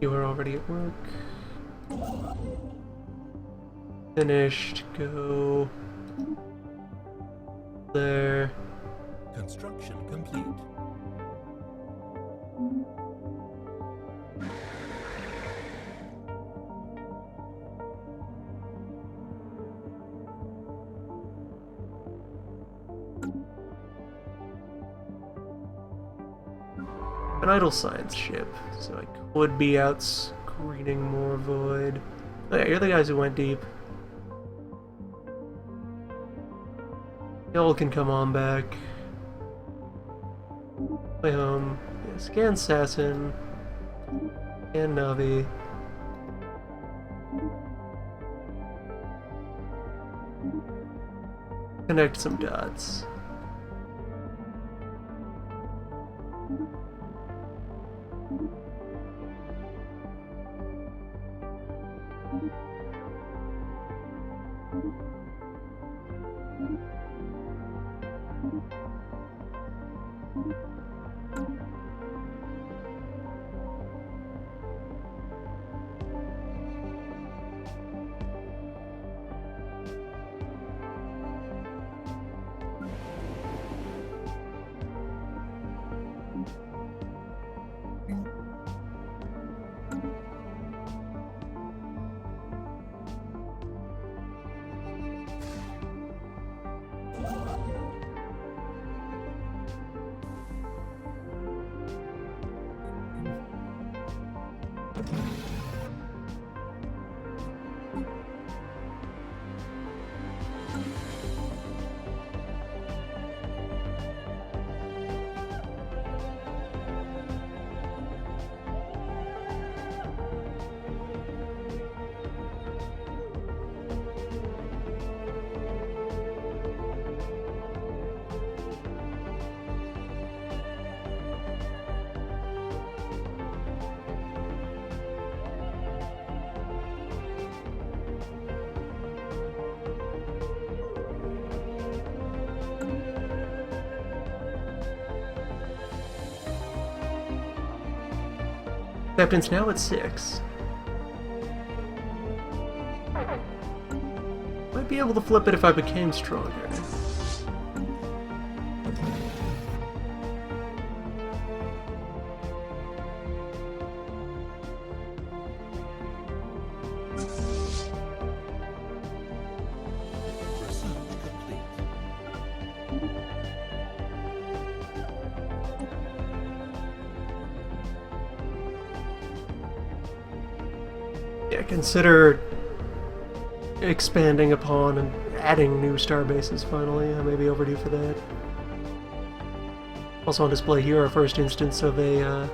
You are already at work. Finished. Go there. Construction complete. An idle science ship, so I could be out screening more void. Oh yeah, you're the guys who went deep. Y'all can come on back. Play home. Yeah, scan Assassin. And Navi. Connect some dots. Acceptance now at 6. Might be able to flip it if I became stronger. Research complete. Yeah, consider expanding upon and adding new star bases finally. I may be overdue for that. Also on display here, our first instance of a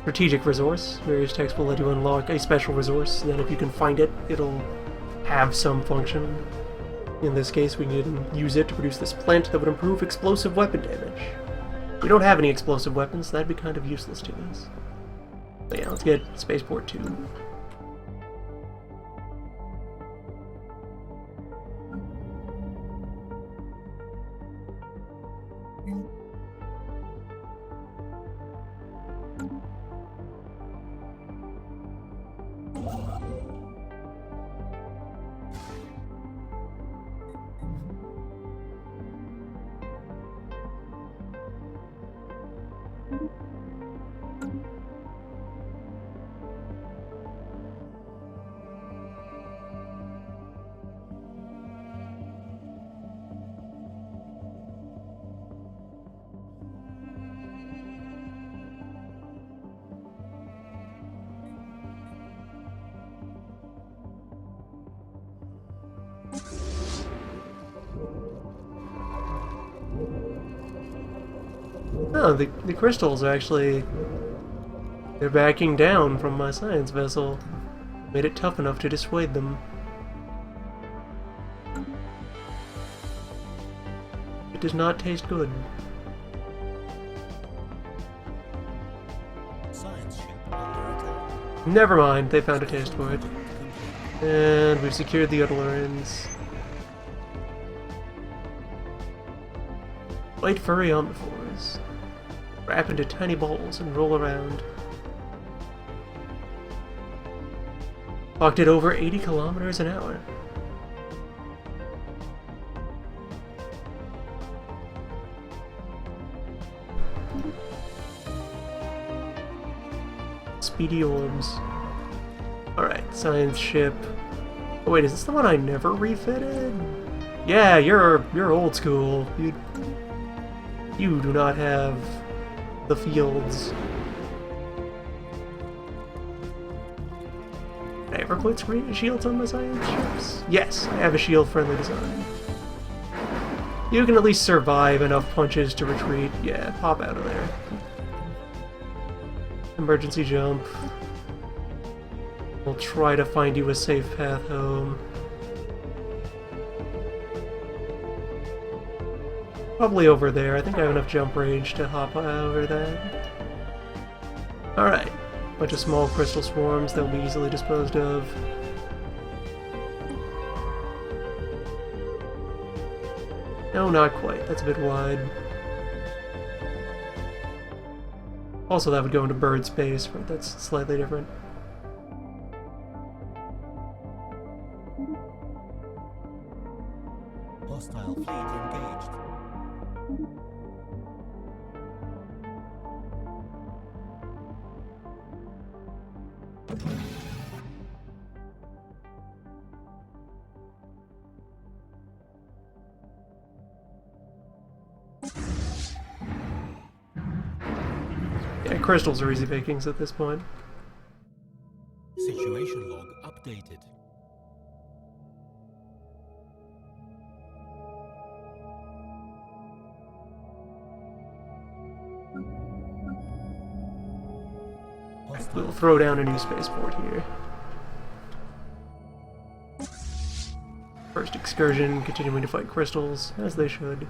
strategic resource. Various texts will let you unlock a special resource, and then if you can find it, it'll have some function. In this case, we can use it to produce this plant that would improve explosive weapon damage. We don't have any explosive weapons, so that'd be kind of useless to us. But yeah, let's get Spaceport 2. Oh, the crystals are actually... they're backing down from my science vessel. Made it tough enough to dissuade them. It does not taste good. Science ship under attack. Never mind, they found a taste for it. And we've secured the Udalorans. White furry omnivores. Wrap into tiny balls and roll around. Clocked at over 80 kilometers an hour. Speedy orbs. Alright, science ship. Oh wait, is this the one I never refitted? Yeah, you're old school. You do not have the fields. Did I ever put screen shields on my science ships? Yes, I have a shield-friendly design. You can at least survive enough punches to retreat. Yeah, pop out of there. Emergency jump. We'll try to find you a safe path home. Probably over there. I think I have enough jump range to hop over that. Alright. Bunch of small crystal swarms that will be easily disposed of. No, not quite. That's a bit wide. Also, that would go into bird space, but that's slightly different. Hostile fleet engaged. Yeah, crystals are easy pickings at this point. Situation log updated. We'll throw down a new spaceport here. First excursion, continuing to fight crystals, as they should.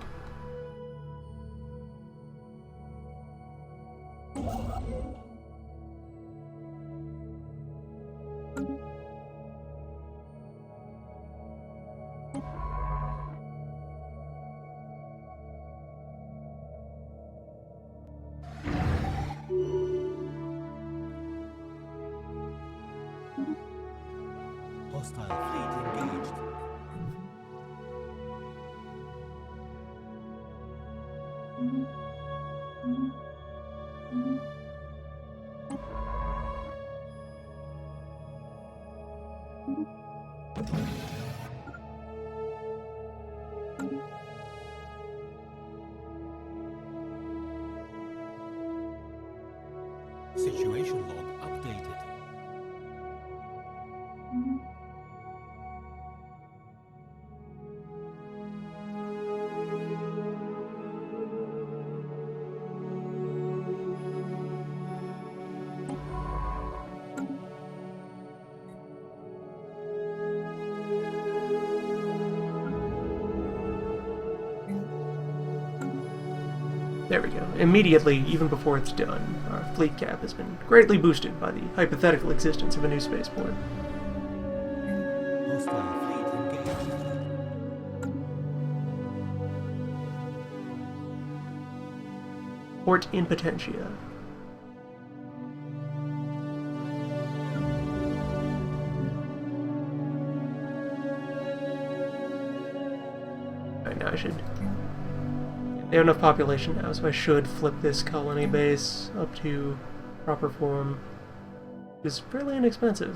Hostile fleet engaged. Situation log updated. There we go. Immediately, even before it's done, our fleet cap has been greatly boosted by the hypothetical existence of a new spaceport. Hostile fleet engaged. Port in Potentia. Alright, now I should... They have enough population now, so I should flip this colony base up to proper form. It's fairly inexpensive.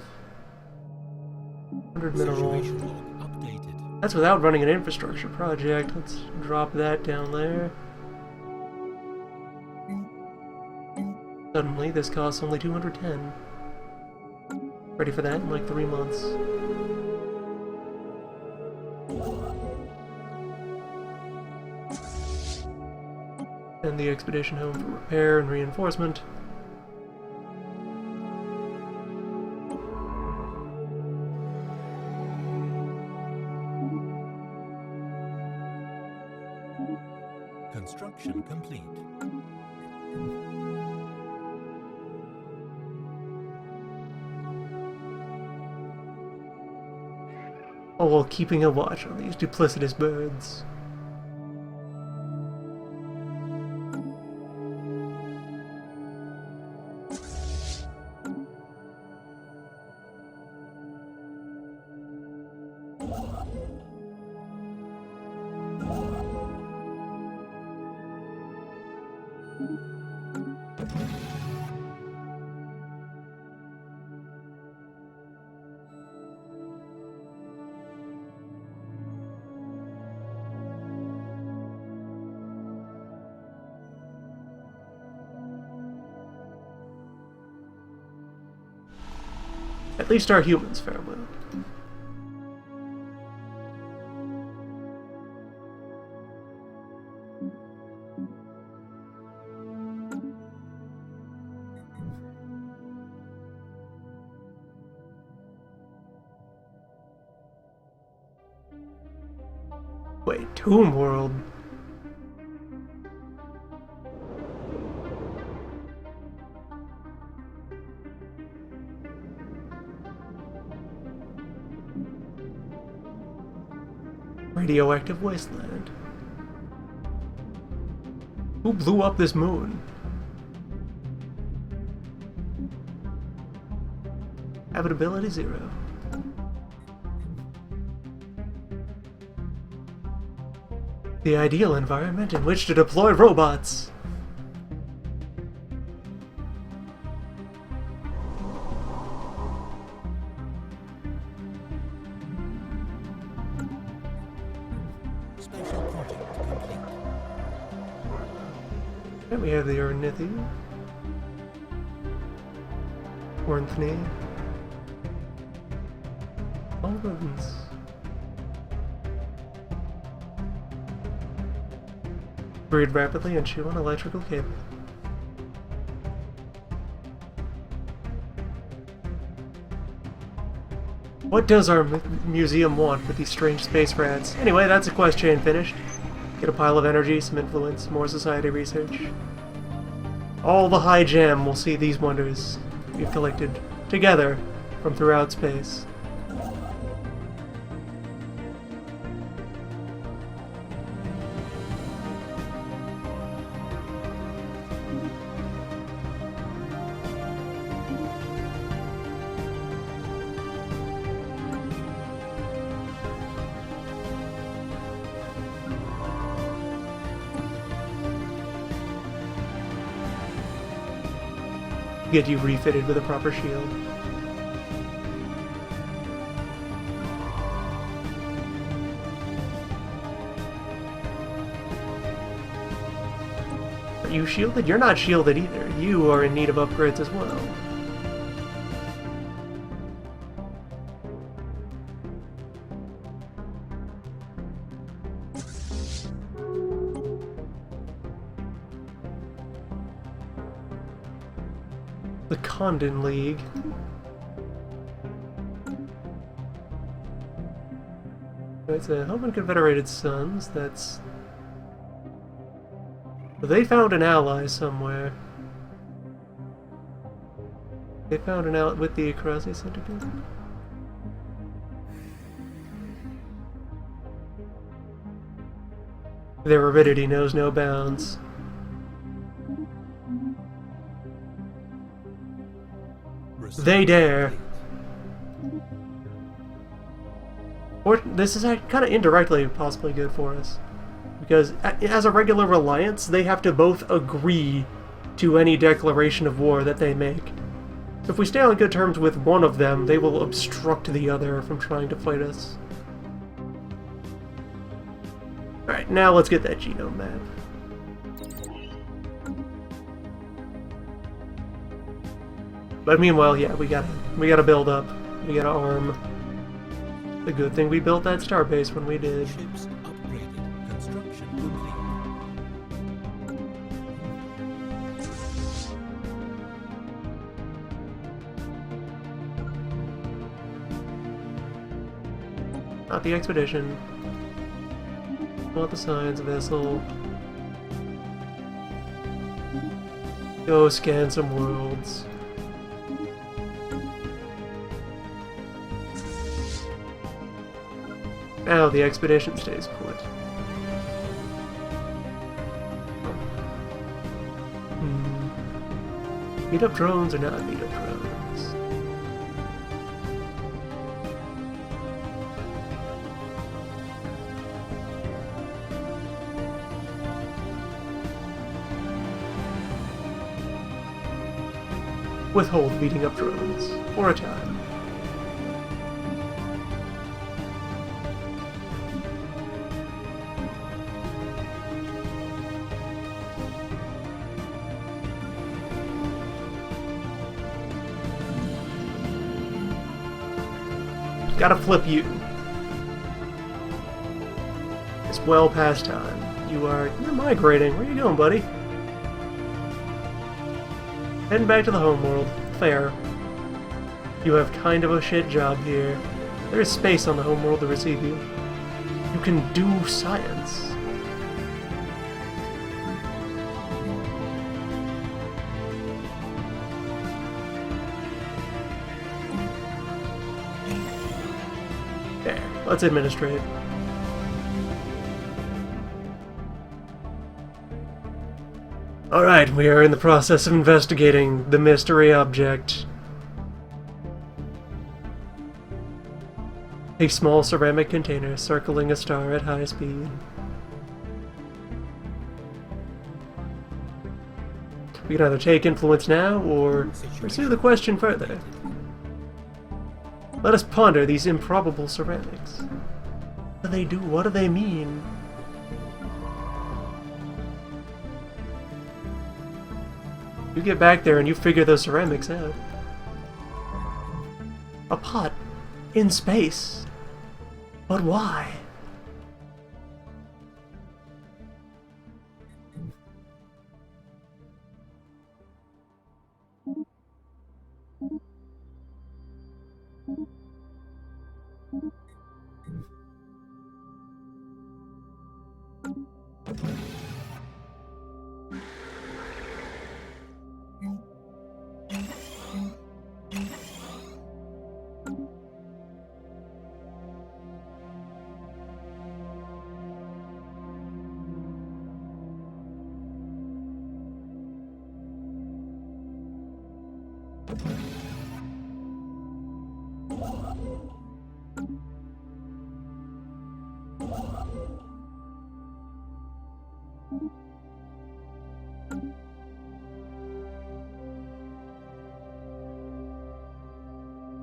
100 mineral. Situation log updated. That's without running an infrastructure project. Let's drop that down there. Suddenly, this costs only 210. Ready for that in like 3 months. And the expedition home for repair and reinforcement. Construction complete. All while keeping a watch on these duplicitous birds. At least our humans fare well. Wait, Tomb World? Radioactive wasteland. Who blew up this moon? Habitability 0. The ideal environment in which to deploy robots. Special project complete. And we have the Ornithy. Ornthny. All rodents. Breed rapidly and chew on electrical cable. What does our museum want with these strange space rats? Anyway, that's a quest chain finished. Get a pile of energy, some influence, more society research. All the high gem will see these wonders we've collected together from throughout space. Get you refitted with a proper shield. Are you shielded? You're not shielded either. You are in need of upgrades as well. The Condon League. It's a Home and Confederated Sons. That's... They found an ally somewhere. They found an ally with the Akrasi Syndicate. Their aridity knows no bounds. They dare. Or this is kind of indirectly possibly good for us. Because as a regular alliance, they have to both agree to any declaration of war that they make. So if we stay on good terms with one of them, they will obstruct the other from trying to fight us. Alright, now let's get that genome map. But meanwhile, yeah, we gotta build up. We gotta arm. The good thing we built that starbase when we did. Ships upgraded. Construction complete. Not the expedition. Not the science vessel. Go scan some worlds. Now the expedition stays put. Meet up drones or not meet up drones? Withhold beating up drones for a time. Gotta flip you. It's well past time. You're migrating. Where are you going, buddy? Heading back to the homeworld. Fair. You have kind of a shit job here. There is space on the homeworld to receive you. You can do science. There, let's administrate. Alright, we are in the process of investigating the mystery object. A small ceramic container circling a star at high speed. We can either take influence now, or pursue the question further. Let us ponder these improbable ceramics. What do they do? What do they mean? You get back there and you figure those ceramics out. A pot in space. But why?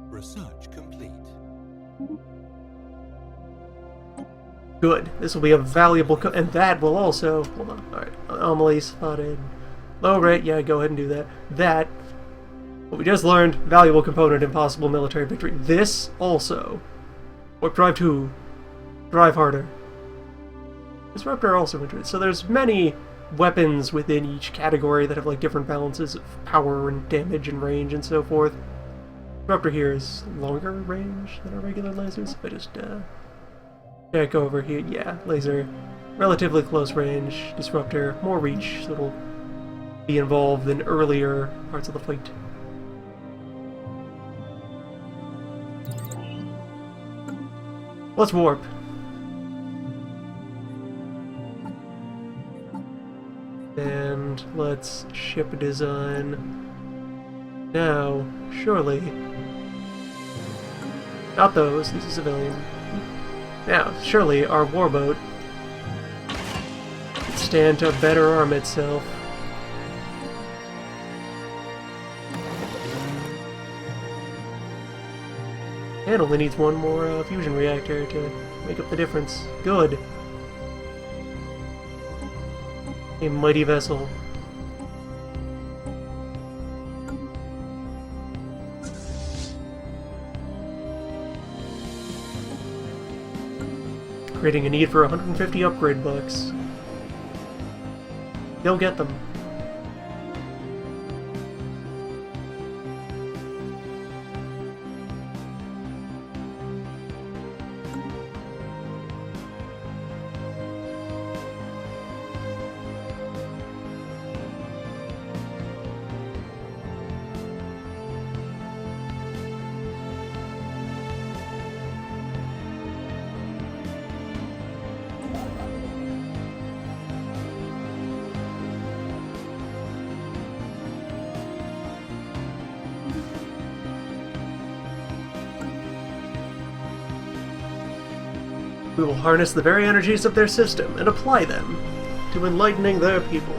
Research complete. Good. This will be a valuable and that will also... Hold on. Alright. Anomaly spotted. Low rate. Yeah, go ahead and do that. That... What we just learned. Valuable component in possible military victory. This also. Warp Drive 2. Drive harder. Disruptor also interesting. So there's many weapons within each category that have like different balances of power and damage and range and so forth. Disruptor here is longer range than our regular lasers. If I just check over here, yeah, laser, relatively close range. Disruptor, more reach, so it'll be involved in earlier parts of the fight. Let's warp. And let's ship design. Now, surely... Not those, this is civilian. Now, surely our warboat could stand to better arm itself. And only needs one more fusion reactor to make up the difference. Good. A mighty vessel. Creating a need for 150 upgrade bucks. They'll get them. We will harness the very energies of their system and apply them to enlightening their people.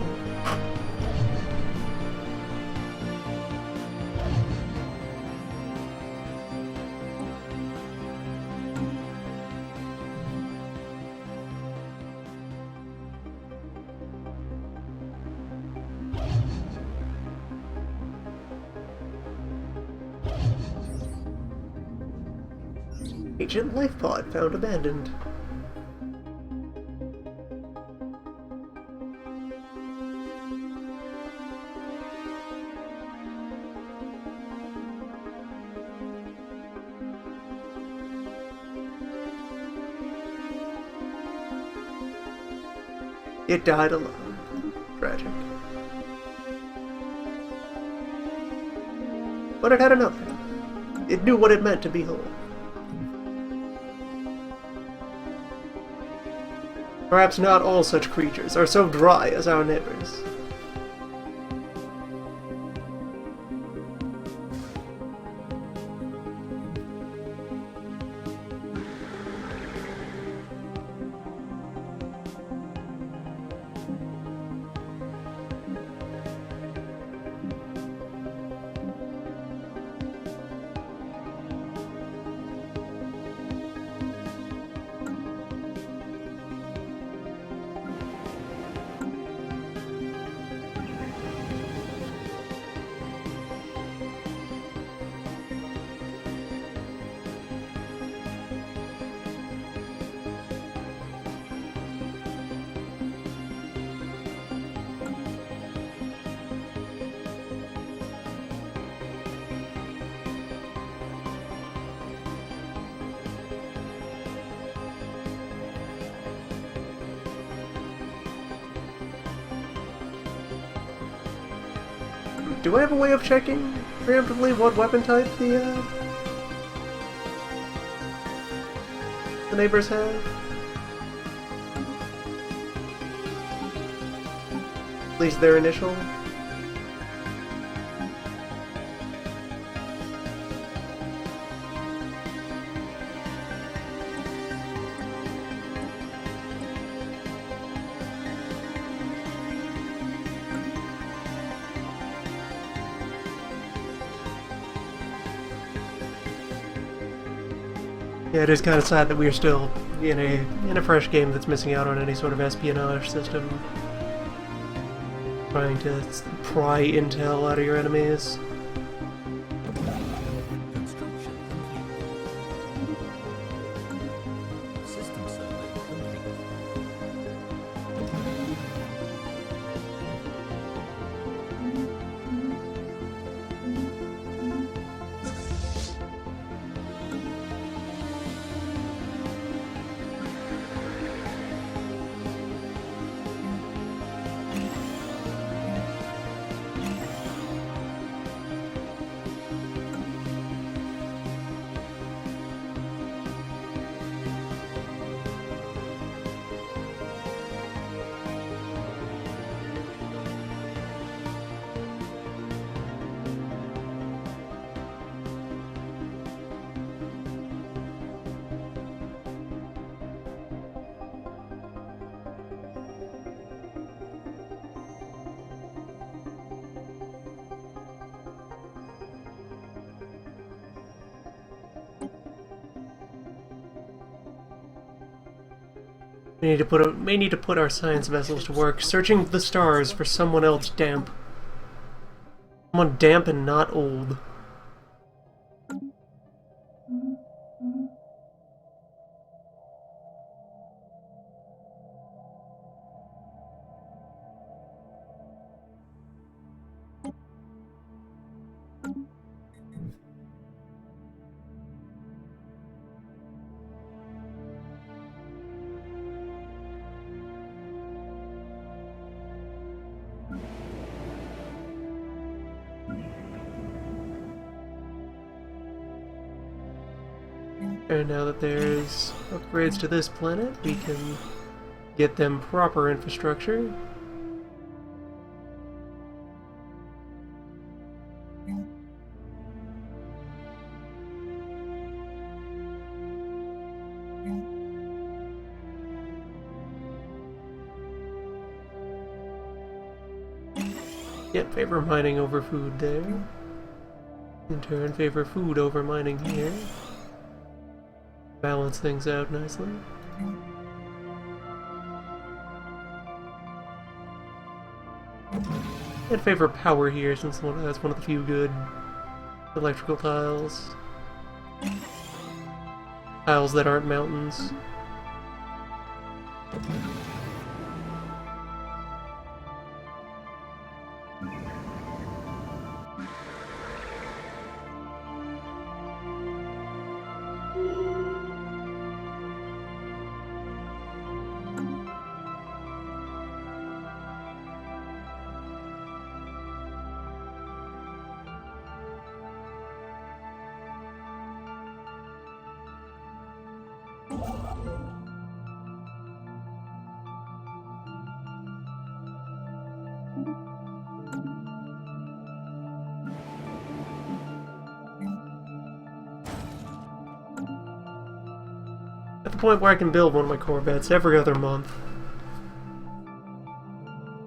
Ancient life pod found abandoned. It died alone. Tragic. But it had another. It knew what it meant to be whole. Perhaps not all such creatures are so dry as our neighbors. Do I have a way of checking preemptively what weapon type the neighbors have? At least their initial? Yeah, it is kind of sad that we are still in a fresh game that's missing out on any sort of espionage system. Trying to pry intel out of your enemies. Construction complete. System survey complete. We may need to put our science vessels to work, searching the stars for someone else damp. Someone damp and not old. And now that there's upgrades to this planet, we can get them proper infrastructure. Yep, favor mining over food there. In turn, favor food over mining here. Balance things out nicely. And favor power here, since that's one of the few good electrical tiles. Tiles that aren't mountains. At the point where I can build one of my Corvettes every other month.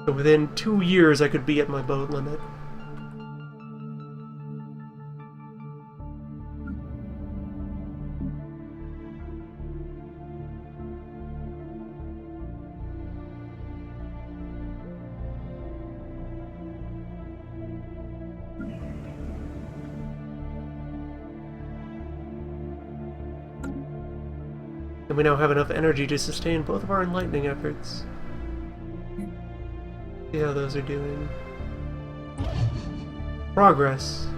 So within 2 years I could be at my boat limit. And we now have enough energy to sustain both of our enlightening efforts. See how those are doing. Progress.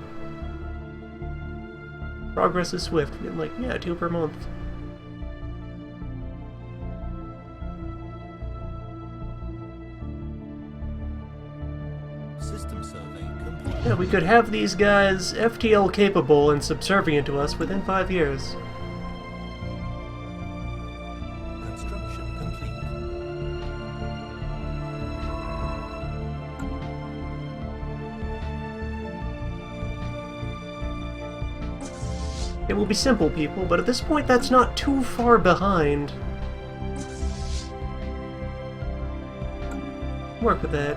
Progress is swift. I'm like, yeah, 2 per month. System survey complete. Yeah, we could have these guys FTL capable and subservient to us within 5 years. Construction complete. It will be simple, people, but at this point that's not too far behind. Work with that.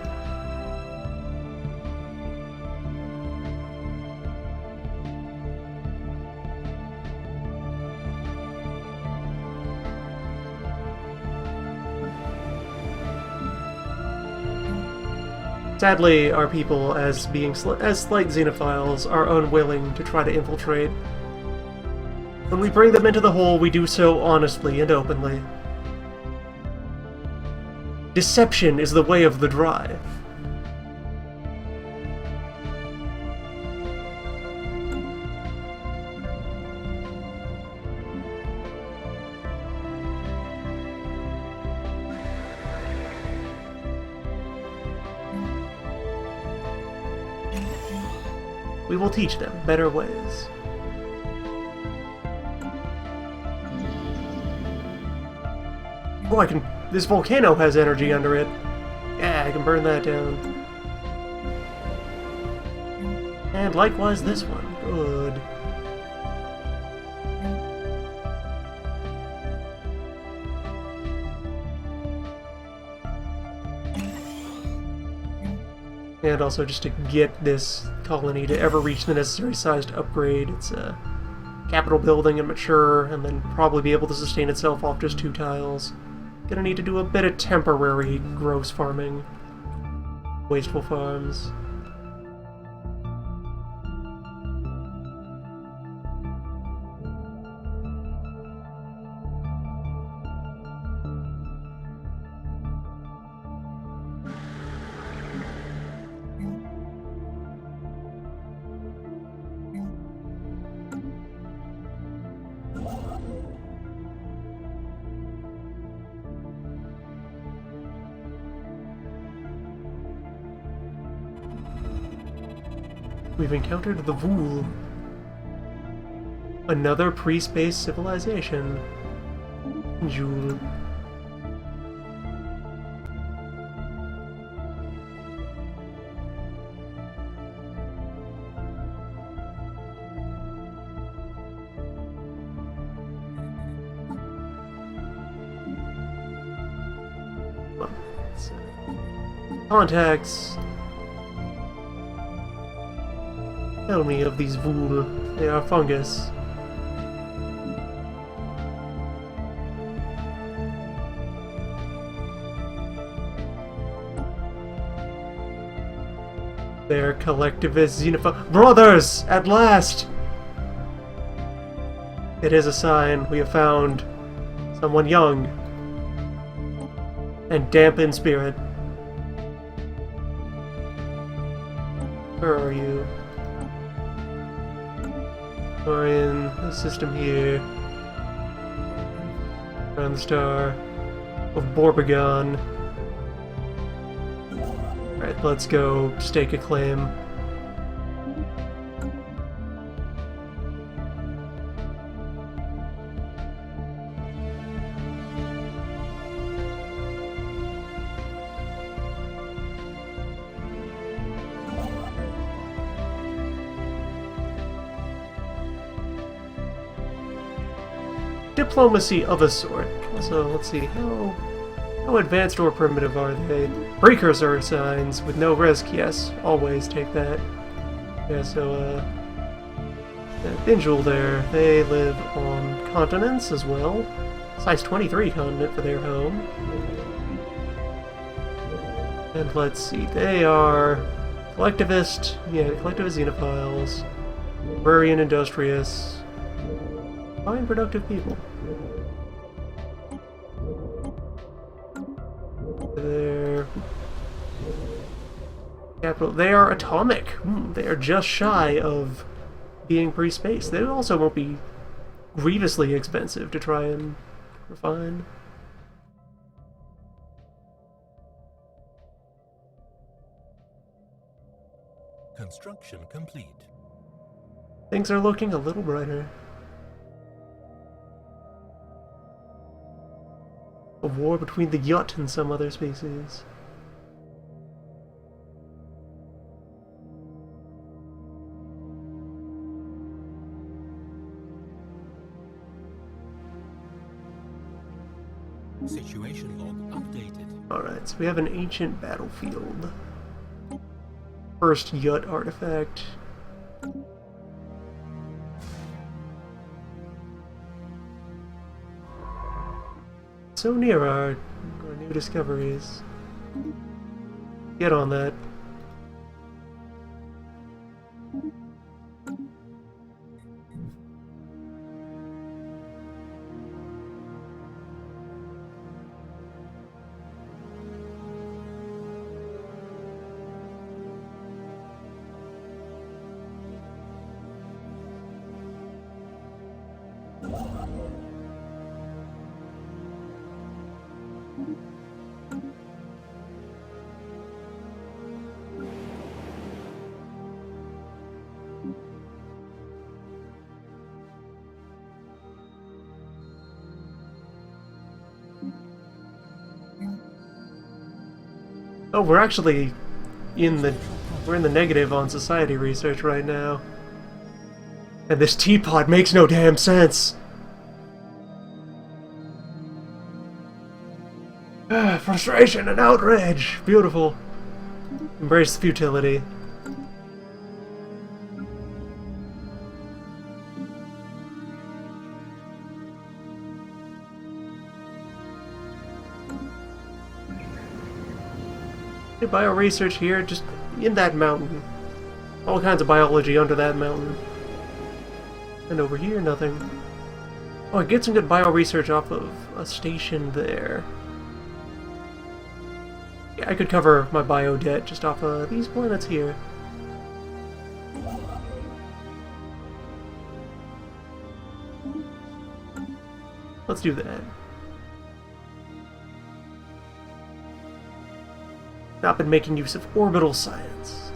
Sadly, our people, as being as slight xenophiles, are unwilling to try to infiltrate. When we bring them into the hole, we do so honestly and openly. Deception is the way of the drive. We will teach them better ways. Oh, I can... This volcano has energy under it. Yeah, I can burn that down. And likewise this one. Good. And also just to get this colony to ever reach the necessary size to upgrade its capital building and mature, and then probably be able to sustain itself off just 2 tiles. Gonna need to do a bit of temporary gross farming. Wasteful farms. We've encountered the Vool. Another pre-space civilization. Joule. Contacts. Tell me of these Vool. They are fungus. They're collectivist xenophobe brothers! At last! It is a sign we have found someone young and damp in spirit. Where are you? We're in the system here. Around the star of Borbagon. Alright, let's go stake a claim. diplomacy of a sort. So let's see, how advanced or primitive are they? Precursor signs with no risk, yes, always take that. Yeah, so Binjul there, they live on continents as well. Size 23 continent for their home. And let's see, they are collectivist xenophiles, agrarian industrious, fine productive people. Their capital, they are atomic. They are just shy of being pre-space. They also won't be grievously expensive to try and refine. Construction complete. Things are looking a little brighter. A war between the Yut and some other species. Situation log updated. Alright, so we have an ancient battlefield. First Yut artifact. So near our new discoveries. Get on that. Oh, we're actually we're in the negative on society research right now. And this teapot makes no damn sense. Frustration and outrage. Beautiful. Embrace the futility. Bioresearch here, just in that mountain. All kinds of biology under that mountain. And over here, nothing. Oh, I get some good bioresearch off of a station there. Yeah, I could cover my bio debt just off of these planets here. Let's do that. Not been making use of orbital science.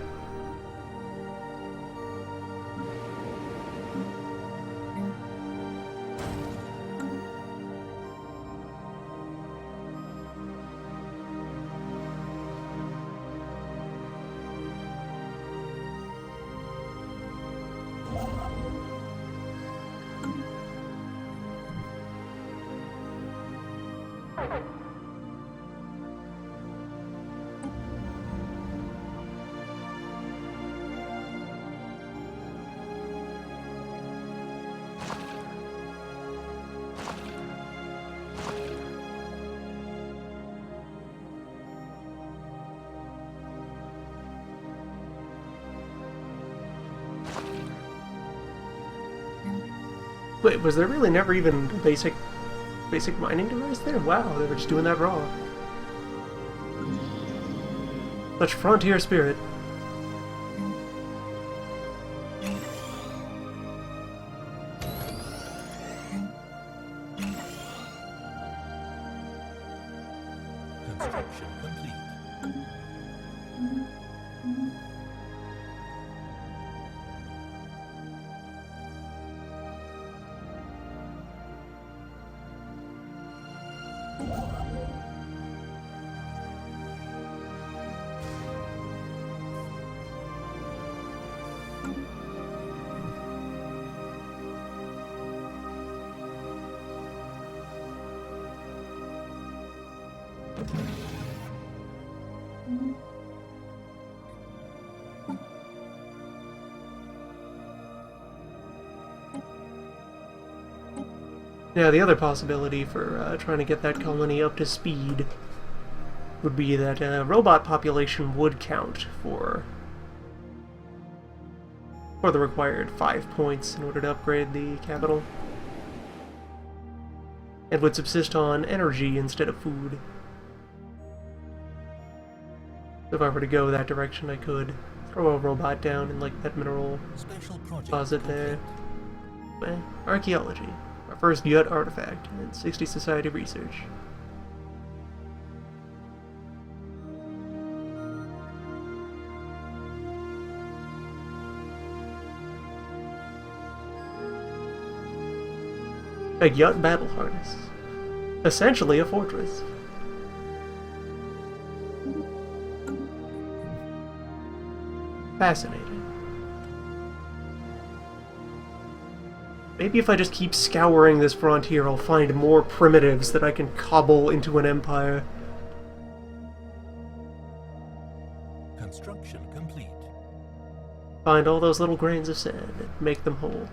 Wait, was there really never even a basic mining device there? Wow, they were just doing that raw. Such frontier spirit. Construction complete. Yeah, the other possibility for trying to get that colony up to speed would be that robot population would count for the required 5 points in order to upgrade the capital. It would subsist on energy instead of food. So if I were to go that direction, I could throw a robot down in like that mineral deposit there. Archaeology. Our first Yut artifact and 60 Society research. A Yut battle harness. Essentially a fortress. Fascinating. Maybe if I just keep scouring this frontier, I'll find more primitives that I can cobble into an empire. Construction complete. Find all those little grains of sand and make them whole.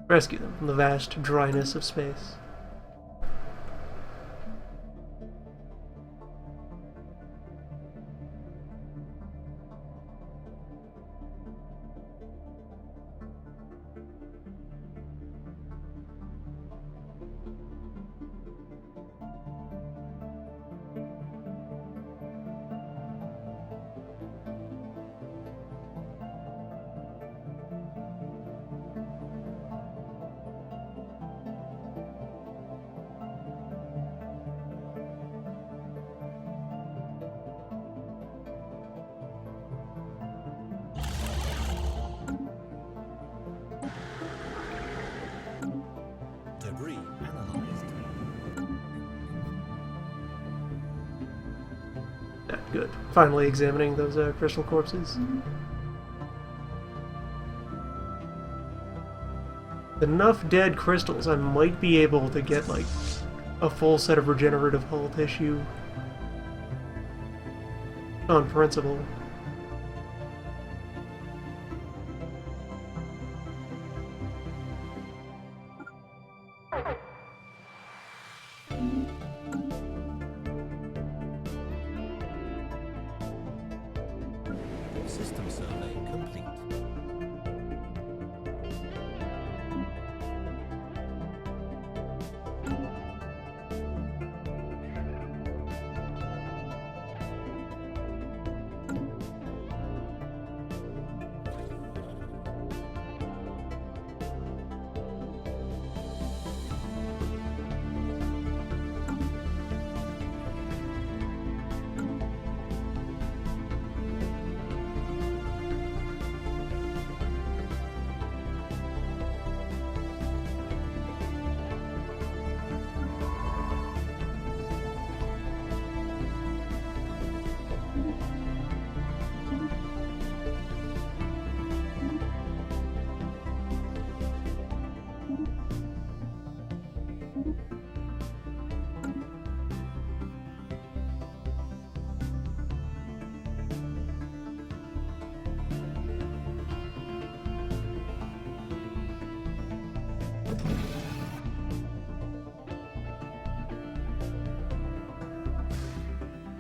Rescue them from the vast dryness of space. Debris analyzed. Yeah, good. Finally examining those crystal corpses. Enough dead crystals, I might be able to get, like, a full set of regenerative hull tissue. On principle. System survey complete.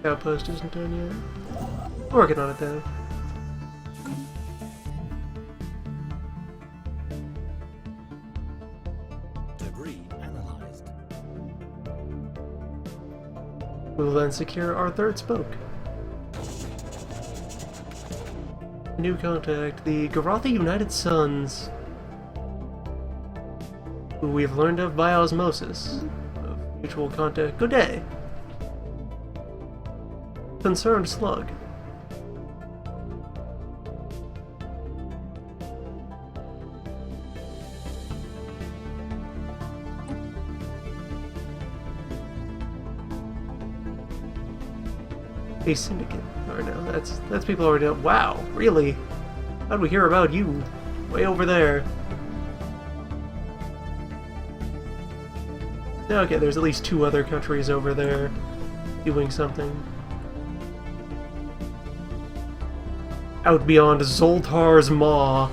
Outpost isn't done yet. Working on it though. Debris analyzed. We will then secure our third spoke. New contact, the Garotha United Sons, who we have learned of by osmosis, of mutual contact. Good day. Concerned slug. a syndicate. Or no, that's people already know. Wow, really? How'd we hear about you? Way over there. Okay, there's at least 2 other countries over there doing something. Out beyond Zoltar's Maw.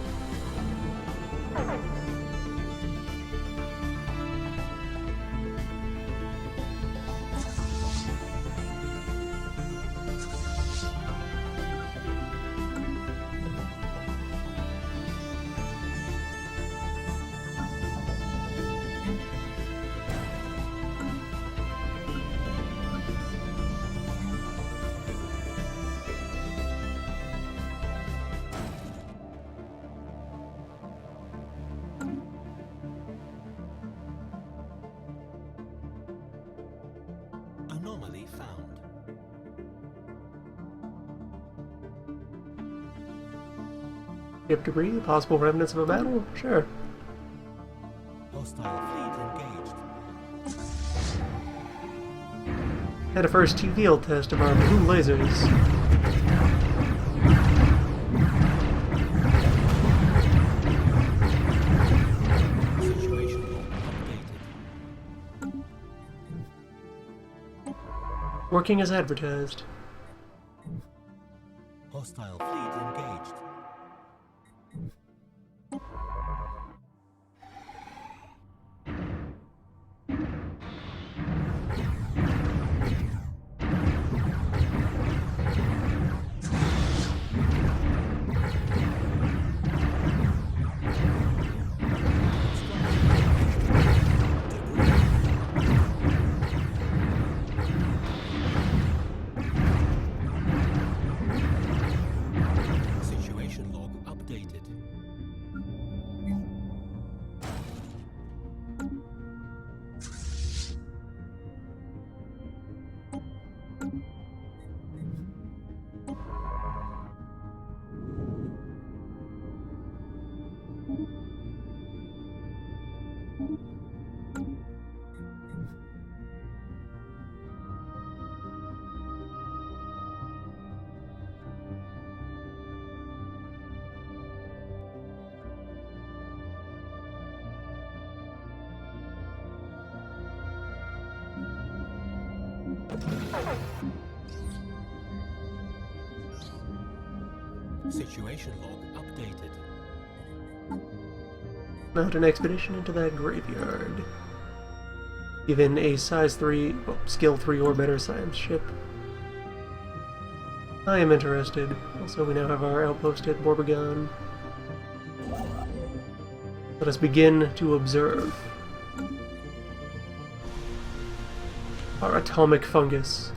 Anomaly found. Ship debris, possible remnants of a battle? Sure. Hostile fleet engaged. Had a first field test of our blue lasers. Situation updated. Working as advertised. Hostile fleet engaged. Situation log updated. Situation log updated. Mount an expedition into that graveyard. Given a size 3, well, skill 3 or better science ship. I am interested. Also, we now have our outpost at Borbagon. Let us begin to observe. Our atomic fungus.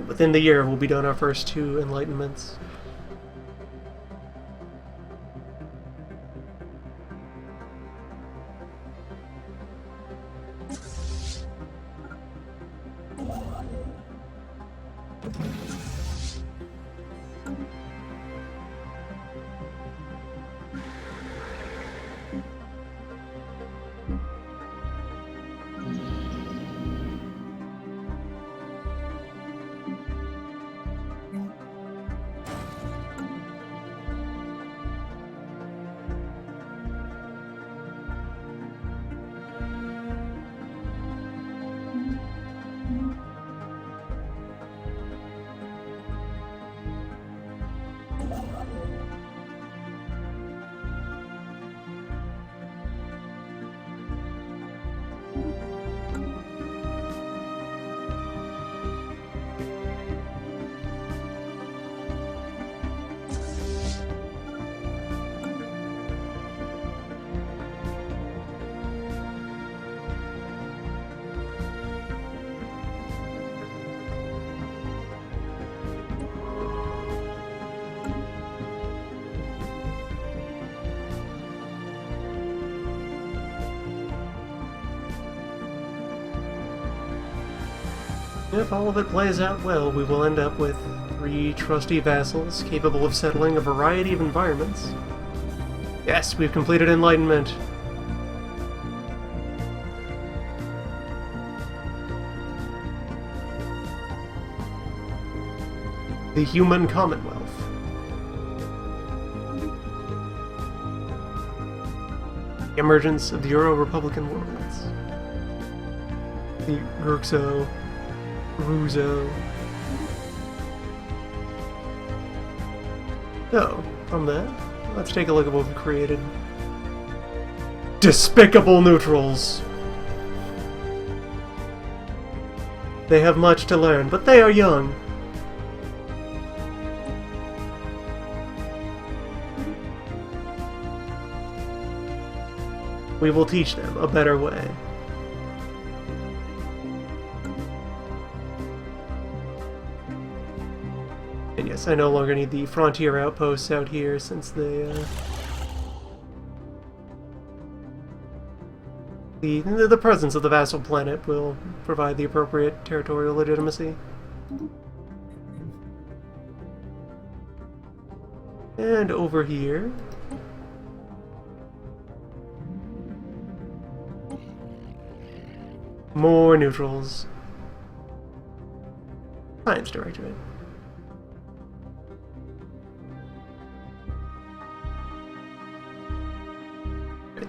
Within the year, we'll be done our first 2 enlightenments. If all of it plays out well, we will end up with 3 trusty vassals capable of settling a variety of environments. Yes, we've completed enlightenment. The Human Commonwealth. The emergence of the Euro-Republican worlds. The Ruxo, Ruzo. So, from that, let's take a look at what we've created. Despicable neutrals! They have much to learn, but they are young. We will teach them a better way. And yes, I no longer need the frontier outposts out here since they, the presence of the vassal planet will provide the appropriate territorial legitimacy. And over here... more neutrals. Science Directorate.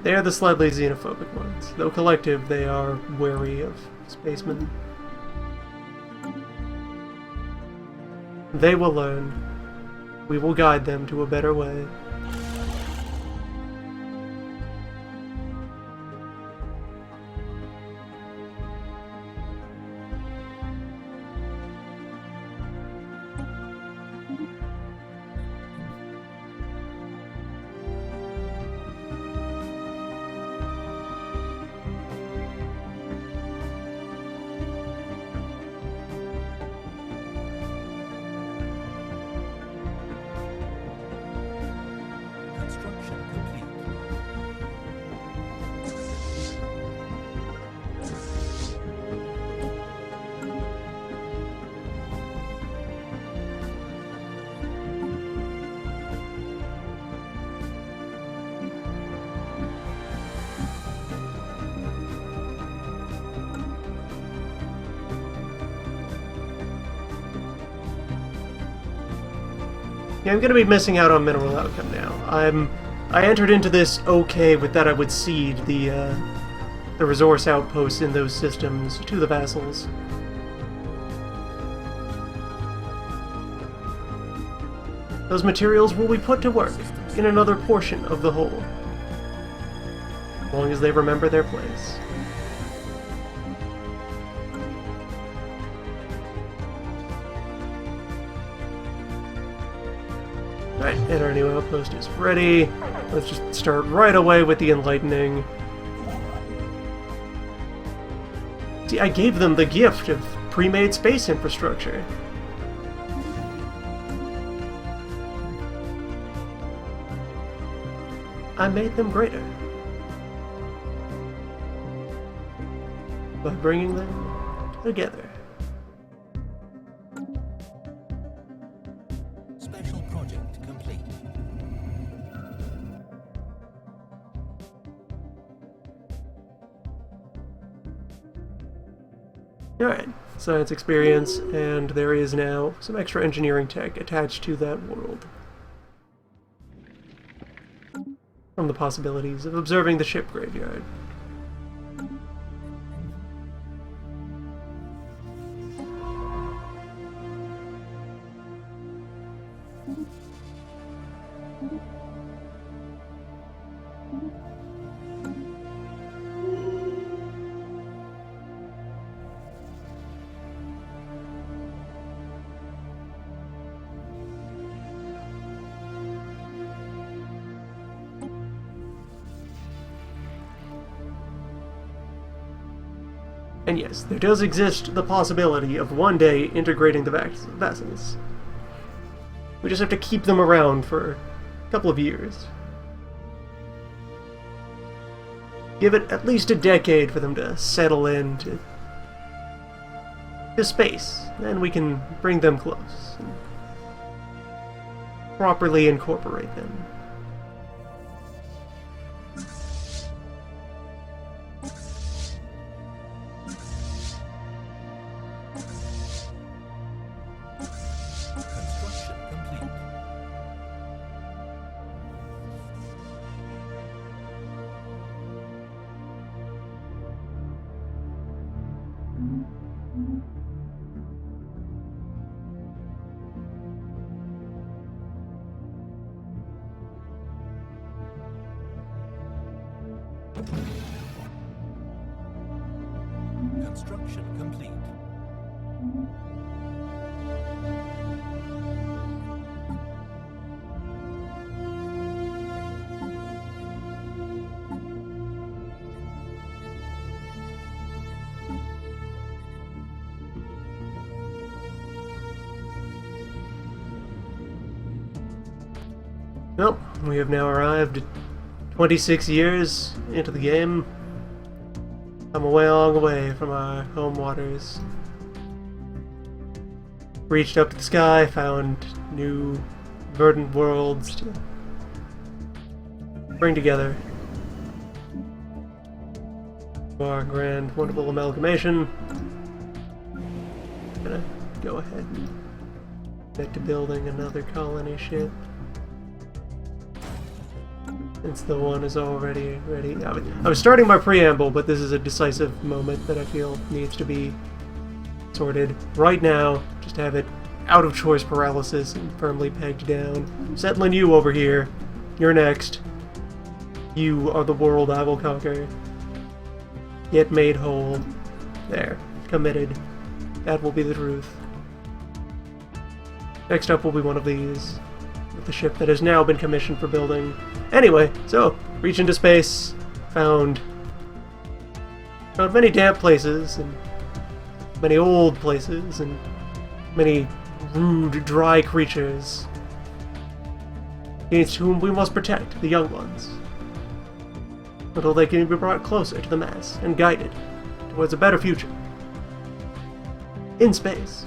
They are the slightly xenophobic ones. Though collective, they are wary of spacemen. They will learn. We will guide them to a better way. Construction complete. Yeah, I'm gonna be missing out on mineral outcome now. I entered into this okay with that I would cede the resource outposts in those systems to the vassals. Those materials will be put to work in another portion of the whole, as long as they remember their place. Alright, and our new outpost is ready. Let's just start right away with the enlightening. See, I gave them the gift of pre-made space infrastructure. I made them greater by bringing them together. Special project complete. Alright, science experience, and there is now some extra engineering tech attached to that world. From the possibilities of observing the ship graveyard. And yes, there does exist the possibility of one day integrating the vassals. We just have to keep them around for a couple of years. Give it at least a decade for them to settle in, to to space. Then we can bring them close and properly incorporate them. Construction complete. Construction complete. Well, we have now arrived 26 years into the game. I'm a way long way from our home waters. Reached up to the sky, found new verdant worlds to bring together for our grand, wonderful amalgamation. Gonna go ahead and get to building another colony ship. Since the one is already ready. I was starting my preamble, but this is a decisive moment that I feel needs to be sorted right now. Just have it out of choice paralysis and firmly pegged down. Settling you over here. You're next. You are the world I will conquer. Get made whole. There. Committed. That will be the truth. Next up will be one of these. With the ship that has now been commissioned for building. Anyway, so, reach into space, found many damp places, and many old places, and many rude, dry creatures, against whom we must protect the young ones, until they can be brought closer to the mass and guided towards a better future. In space.